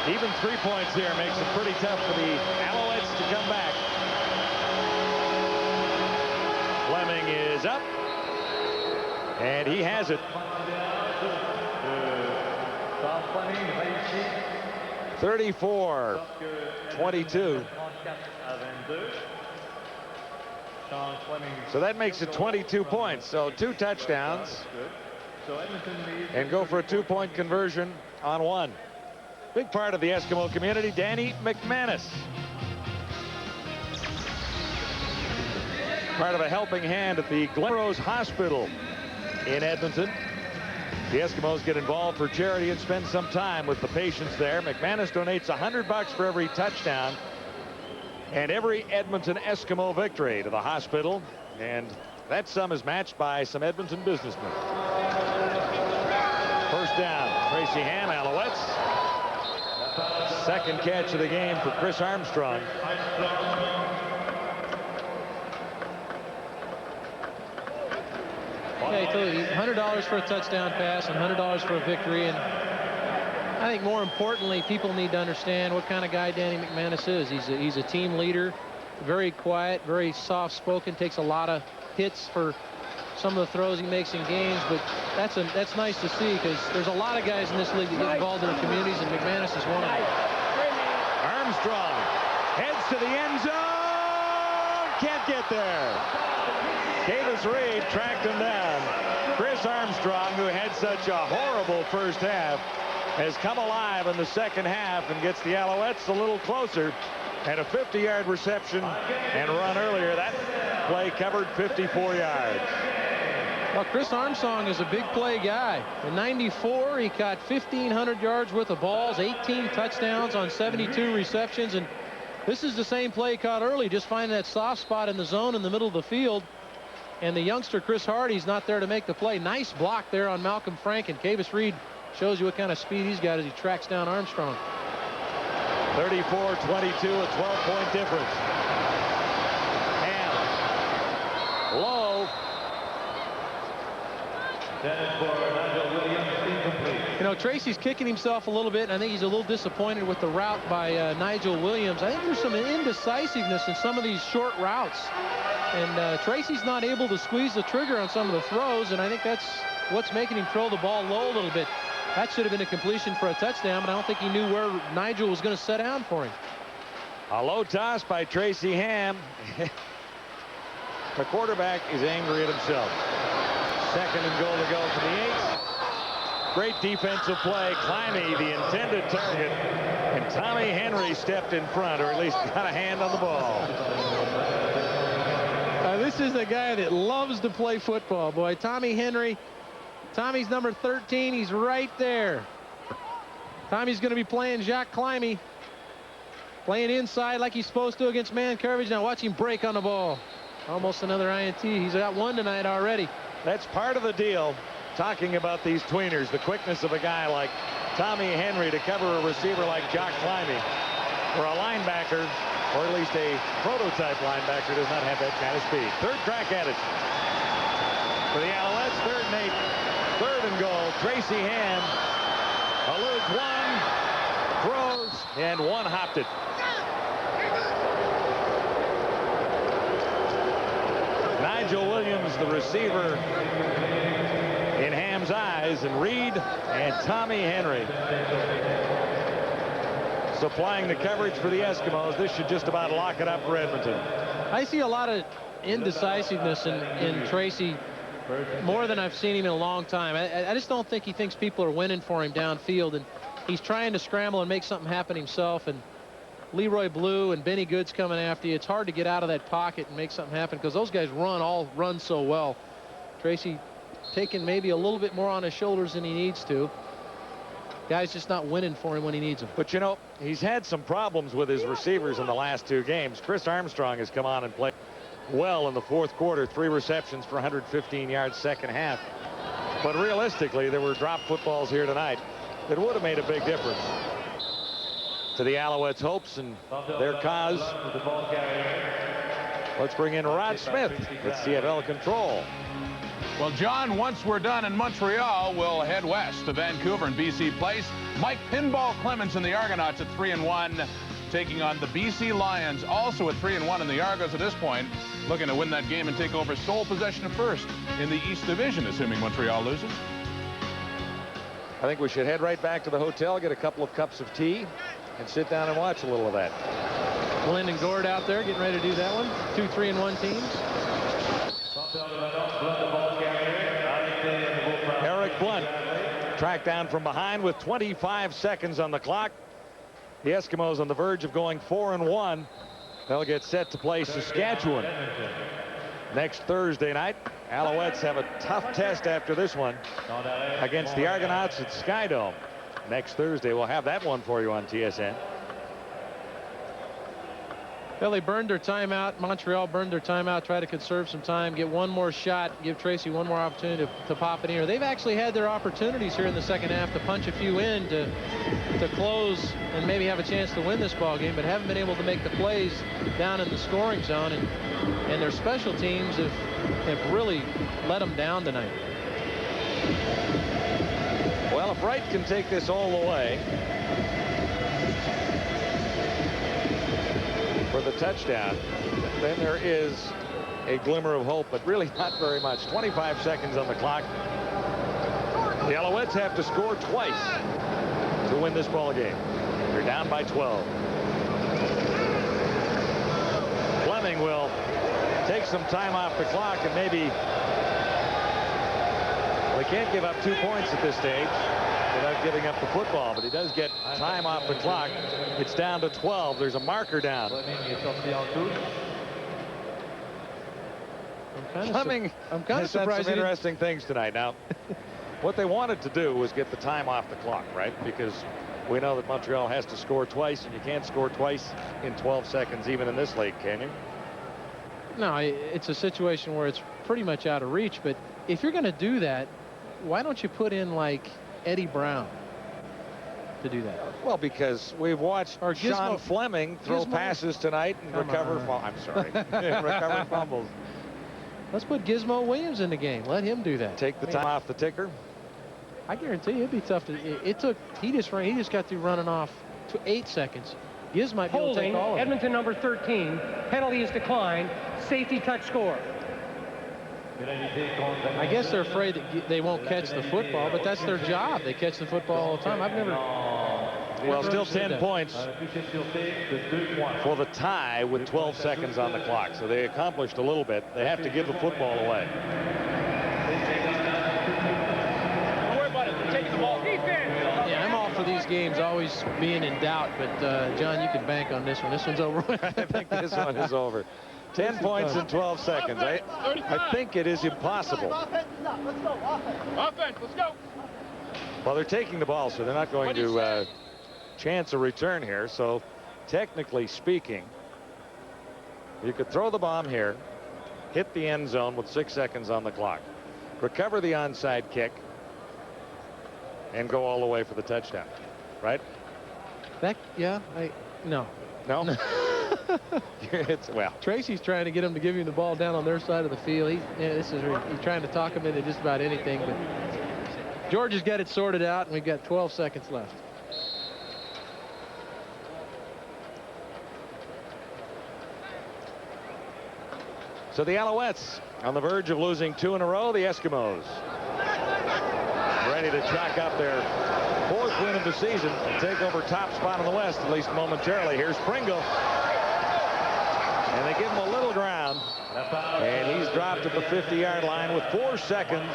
Speaker 2: Even 3 points here makes it pretty tough for the Alouettes to come back. Fleming is up, and he has it. 34-22. So that makes it 22 points. So 2 touchdowns and go for a 2-point conversion on 1. Big part of the Eskimo community, Danny McManus. Part of a helping hand at the Glen Rose Hospital in Edmonton. The Eskimos get involved for charity and spend some time with the patients there. McManus donates $100 for every touchdown and every Edmonton Eskimo victory to the hospital, and that sum is matched by some Edmonton businessmen. First down, Tracy Ham, Alouettes. Second catch of the game for Chris Armstrong.
Speaker 3: Yeah, he told you $100 for a touchdown pass and $100 for a victory. And I think more importantly, people need to understand what kind of guy Danny McManus is. He's a team leader, very quiet, very soft-spoken, takes a lot of hits for some of the throws he makes in games, but that's nice to see because there's a lot of guys in this league that get involved in their communities, and McManus is one of them.
Speaker 2: Armstrong heads to the end zone. Can't get there. Davis Reed tracked him down. Chris Armstrong, who had such a horrible first half, has come alive in the second half and gets the Alouettes a little closer. And a 50-yard reception and run earlier. That play covered 54 yards.
Speaker 3: Well, Chris Armstrong is a big play guy. In '94, he caught 1,500 yards worth of balls, 18 touchdowns on 72 receptions. And this is the same play he caught early, just finding that soft spot in the zone in the middle of the field. And the youngster Chris Hardy's not there to make the play. Nice block there on Malcolm Frank, and Davis Reed shows you what kind of speed he's got as he tracks down Armstrong.
Speaker 2: 34-22, a 12-point difference. Ham. Low.
Speaker 3: You know, Tracy's kicking himself a little bit, and I think he's a little disappointed with the route by Nigel Williams. I think there's some indecisiveness in some of these short routes. And Tracy's not able to squeeze the trigger on some of the throws, and I think that's what's making him throw the ball low a little bit. That should have been a completion for a touchdown, but I don't think he knew where Nigel was going to set down for him.
Speaker 2: A low toss by Tracy Ham. The quarterback is angry at himself. Second and goal to go for the 8. Great defensive play. Climbing the intended target. And Tommy Henry stepped in front, or at least got a hand on the ball.
Speaker 3: This is a guy that loves to play football, boy. Tommy Henry. Tommy's number 13. He's right there. Tommy's going to be playing Jacques Climbing. Playing inside like he's supposed to against man coverage. Now watch him break on the ball. Almost another INT. He's got one tonight already.
Speaker 2: That's part of the deal. Talking about these tweeners, the quickness of a guy like Tommy Henry to cover a receiver like Jacques Climbing. For a linebacker, or at least a prototype linebacker, does not have that kind of speed. Third crack at it for the Alouettes. 3rd and 8. 3rd and goal. Tracy Ham eludes one, throws, and one hopped it. Nigel Williams, the receiver, in Ham's eyes, and Reed and Tommy Henry supplying the coverage for the Eskimos. This should just about lock it up for Edmonton.
Speaker 3: I see a lot of indecisiveness in Tracy, more than I've seen him in a long time. I just don't think he thinks people are winning for him downfield, and he's trying to scramble and make something happen himself. And Leroy Blue and Benny Goods coming after you. It's hard to get out of that pocket and make something happen because those guys all run so well. Tracy taking maybe a little bit more on his shoulders than he needs to. Guy's just not winning for him when he needs them.
Speaker 2: But, you know, he's had some problems with his receivers in the last 2 games. Chris Armstrong has come on and played well in the 4th quarter. 3 receptions for 115 yards second half. But realistically, there were drop footballs here tonight that would have made a big difference to the Alouettes' hopes and their cause. Let's bring in Rod Smith with CFL Control.
Speaker 1: Well, John, once we're done in Montreal, we'll head west to Vancouver and BC Place. Mike Pinball Clemens and the Argonauts at 3-1, taking on the BC Lions, also at 3-1 in the Argos at this point, looking to win that game and take over sole possession of first in the East Division, assuming Montreal loses.
Speaker 2: I think we should head right back to the hotel, get a couple of cups of tea, and sit down and watch a little of that.
Speaker 3: Glenn and Gord out there getting ready to do that one. 2 3-1 teams.
Speaker 2: Eric Blunt tracked down from behind with 25 seconds on the clock. The Eskimos on the verge of going 4-1. They'll get set to play Saskatchewan next Thursday night. Alouettes have a tough test after this one against the Argonauts at Skydome next Thursday. We'll have that one for you on TSN.
Speaker 3: Well, they burned their timeout. Montreal burned their timeout, try to conserve some time, get one more shot, give Tracy one more opportunity to pop in here. They've actually had their opportunities here in the second half to punch a few in to close and maybe have a chance to win this ball game, but haven't been able to make the plays down in the scoring zone, and their special teams have really let them down tonight.
Speaker 2: Well, if Wright can take this all the way for the touchdown, then there is a glimmer of hope, but really not very much. 25 seconds on the clock. The Alouettes have to score twice to win this ball game. They're down by 12. Fleming will take some time off the clock, and maybe they can't give up 2 points at this stage without giving up the football, but he does get time off the clock. It's down to 12. There's a marker down. Fleming has done some interesting things tonight. Now, what they wanted to do was get the time off the clock, right? Because we know that Montreal has to score twice, and you can't score twice in 12 seconds, even in this league, can you?
Speaker 3: No, it's a situation where it's pretty much out of reach, but if you're going to do that, why don't you put in like Eddie Brown to do that?
Speaker 2: Well, because we've watched Sean Fleming throw passes tonight and recover recover fumbles.
Speaker 3: Let's put Gizmo Williams in the game. Let him do that.
Speaker 2: Take the time off the ticker.
Speaker 3: I guarantee you it'd be tough to. He just got through running off to 8 seconds. Giz might be able to take all of it.
Speaker 7: Edmonton number 13. Penalty is declined. Safety touch score.
Speaker 3: I guess they're afraid that they won't catch the football, but that's their job. They catch the football all the time. I've never.
Speaker 2: Well, still 10 points for the tie with 12 seconds on the clock. So they accomplished a little bit. They have to give the football away.
Speaker 9: Don't worry about it. They're taking the ball
Speaker 3: games always being in doubt, but John, you can bank on this one. This one's over.
Speaker 2: I think this one is over. 10 points in 12 seconds. I think it is impossible.
Speaker 9: Let's go. Offense, let's go.
Speaker 2: Well, they're taking the ball, so they're not going to chance a return here. So technically speaking, you could throw the bomb here, hit the end zone with 6 seconds on the clock, recover the onside kick, and go all the way for the touchdown, right?
Speaker 3: No.
Speaker 2: No? Well,
Speaker 3: Tracy's trying to get him to give him the ball down on their side of the field. He's trying to talk him into just about anything, but George has got it sorted out, and we've got 12 seconds left.
Speaker 2: so the Alouettes on the verge of losing 2 in a row. The Eskimos ready to chalk up their 4th win of the season and take over top spot in the West, at least momentarily. Here's Pringle. And they give him a little ground. And he's dropped at the 50-yard line with 4 seconds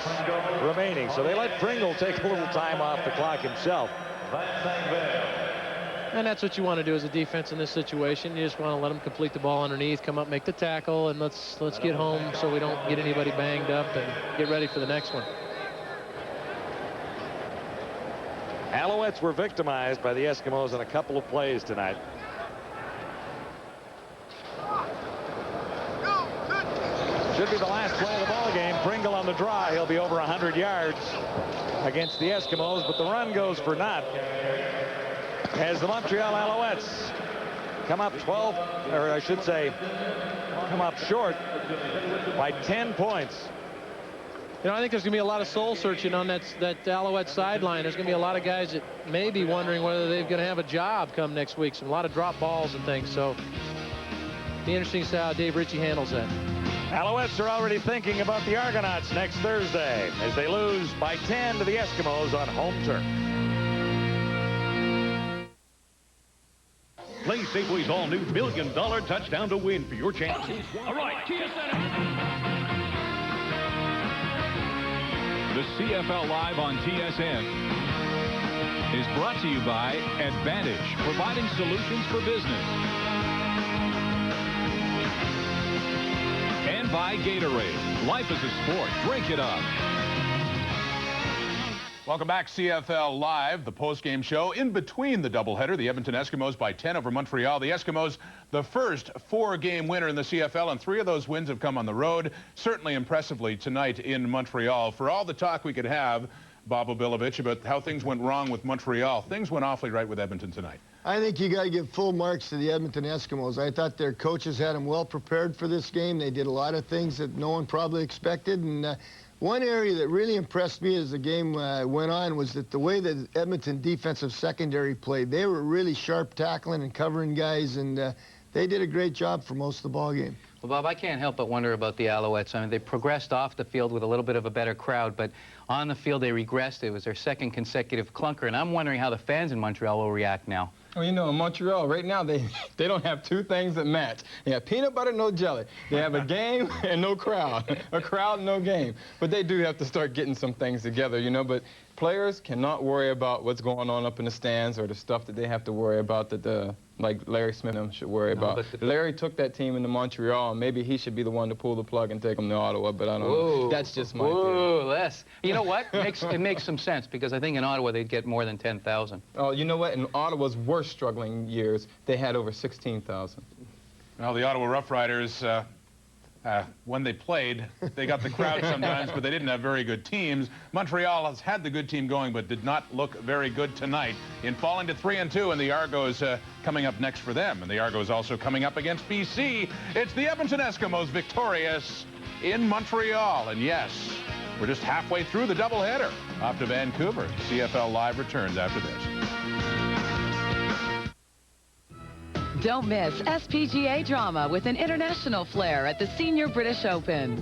Speaker 2: remaining. So they let Pringle take a little time off the clock himself.
Speaker 3: And that's what you want to do as a defense in this situation. You just want to let them complete the ball underneath, come up, make the tackle, and let's get home so we don't get anybody banged up and get ready for the next one.
Speaker 2: Alouettes were victimized by the Eskimos in a couple of plays tonight. Should be the last play of the ball game. Pringle on the draw. He'll be over 100 yards against the Eskimos, but the run goes for naught as the Montreal Alouettes come up 12, or I should say come up short by 10 points.
Speaker 3: You know, I think there's going to be a lot of soul searching on that Alouette sideline. There's going to be a lot of guys that may be wondering whether they're going to have a job come next week. A lot of drop balls and things. So be interesting to see how Dave Ritchie handles that.
Speaker 2: Alouettes are already thinking about the Argonauts next Thursday as they lose by 10 to the Eskimos on home turf.
Speaker 12: Play Safeway's all-new $1 million touchdown to win for your chance. All right,
Speaker 11: The CFL Live on TSN is brought to you by Advantage, providing solutions for business. And by Gatorade. Life is a sport. Drink it up.
Speaker 1: Welcome back, CFL Live, the post-game show in between the doubleheader. The Edmonton Eskimos by 10 over Montreal. The Eskimos, the first 4-game winner in the CFL, and 3 of those wins have come on the road. Certainly impressively tonight in Montreal. For all the talk we could have, Bob Obilovich, about how things went wrong with Montreal, things went awfully right with Edmonton tonight.
Speaker 4: I think you got to give full marks to the Edmonton Eskimos. I thought their coaches had them well prepared for this game. They did a lot of things that no one probably expected, and one area that really impressed me as the game went on was that the way that Edmonton defensive secondary played. They were really sharp tackling and covering guys, and they did a great job for most of the ball game.
Speaker 6: Well, Bob, I can't help but wonder about the Alouettes. I mean, they progressed off the field with a little bit of a better crowd, but on the field they regressed. It was their 2nd consecutive clunker, and I'm wondering how the fans in Montreal will react now.
Speaker 5: Well, you know, in Montreal, right now, they don't have 2 things that match. They have peanut butter, no jelly. They have a game and no crowd. A crowd, no game. But they do have to start getting some things together, you know. But players cannot worry about what's going on up in the stands or the stuff that they have to worry about that like Larry Smith and them should worry about. Larry took that team into Montreal, and maybe he should be the one to pull the plug and take them to Ottawa, but I don't know. That's just my theory.
Speaker 6: You know what? It makes some sense, because I think in Ottawa they'd get more than 10,000.
Speaker 5: Oh, you know what? In Ottawa's worst struggling years, they had over 16,000.
Speaker 1: Well, the Ottawa Rough Riders, when they played, they got the crowd sometimes, but they didn't have very good teams. Montreal has had the good team going, but did not look very good tonight in falling to 3-2, and the Argos coming up next for them. And the Argos also coming up against BC. It's the Edmonton Eskimos victorious in Montreal. And yes, we're just halfway through the doubleheader. Off to Vancouver. CFL Live returns after this.
Speaker 20: Don't miss SPGA drama with an international flair at the Senior British Open.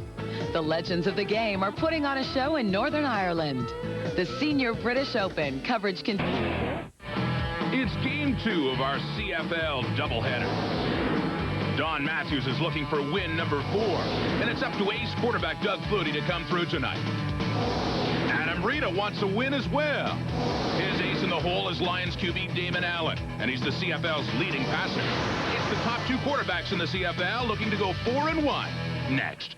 Speaker 20: The legends of the game are putting on a show in Northern Ireland. The Senior British Open coverage continues.
Speaker 12: It's game 2 of our CFL doubleheader. Don Matthews is looking for win number 4, and it's up to ace quarterback Doug Flutie to come through tonight. Adam Rita wants a win as well. His ace in the the hole is Lions QB Damon Allen, and he's the CFL's leading passer. It's the top two quarterbacks in the CFL looking to go 4-1 next.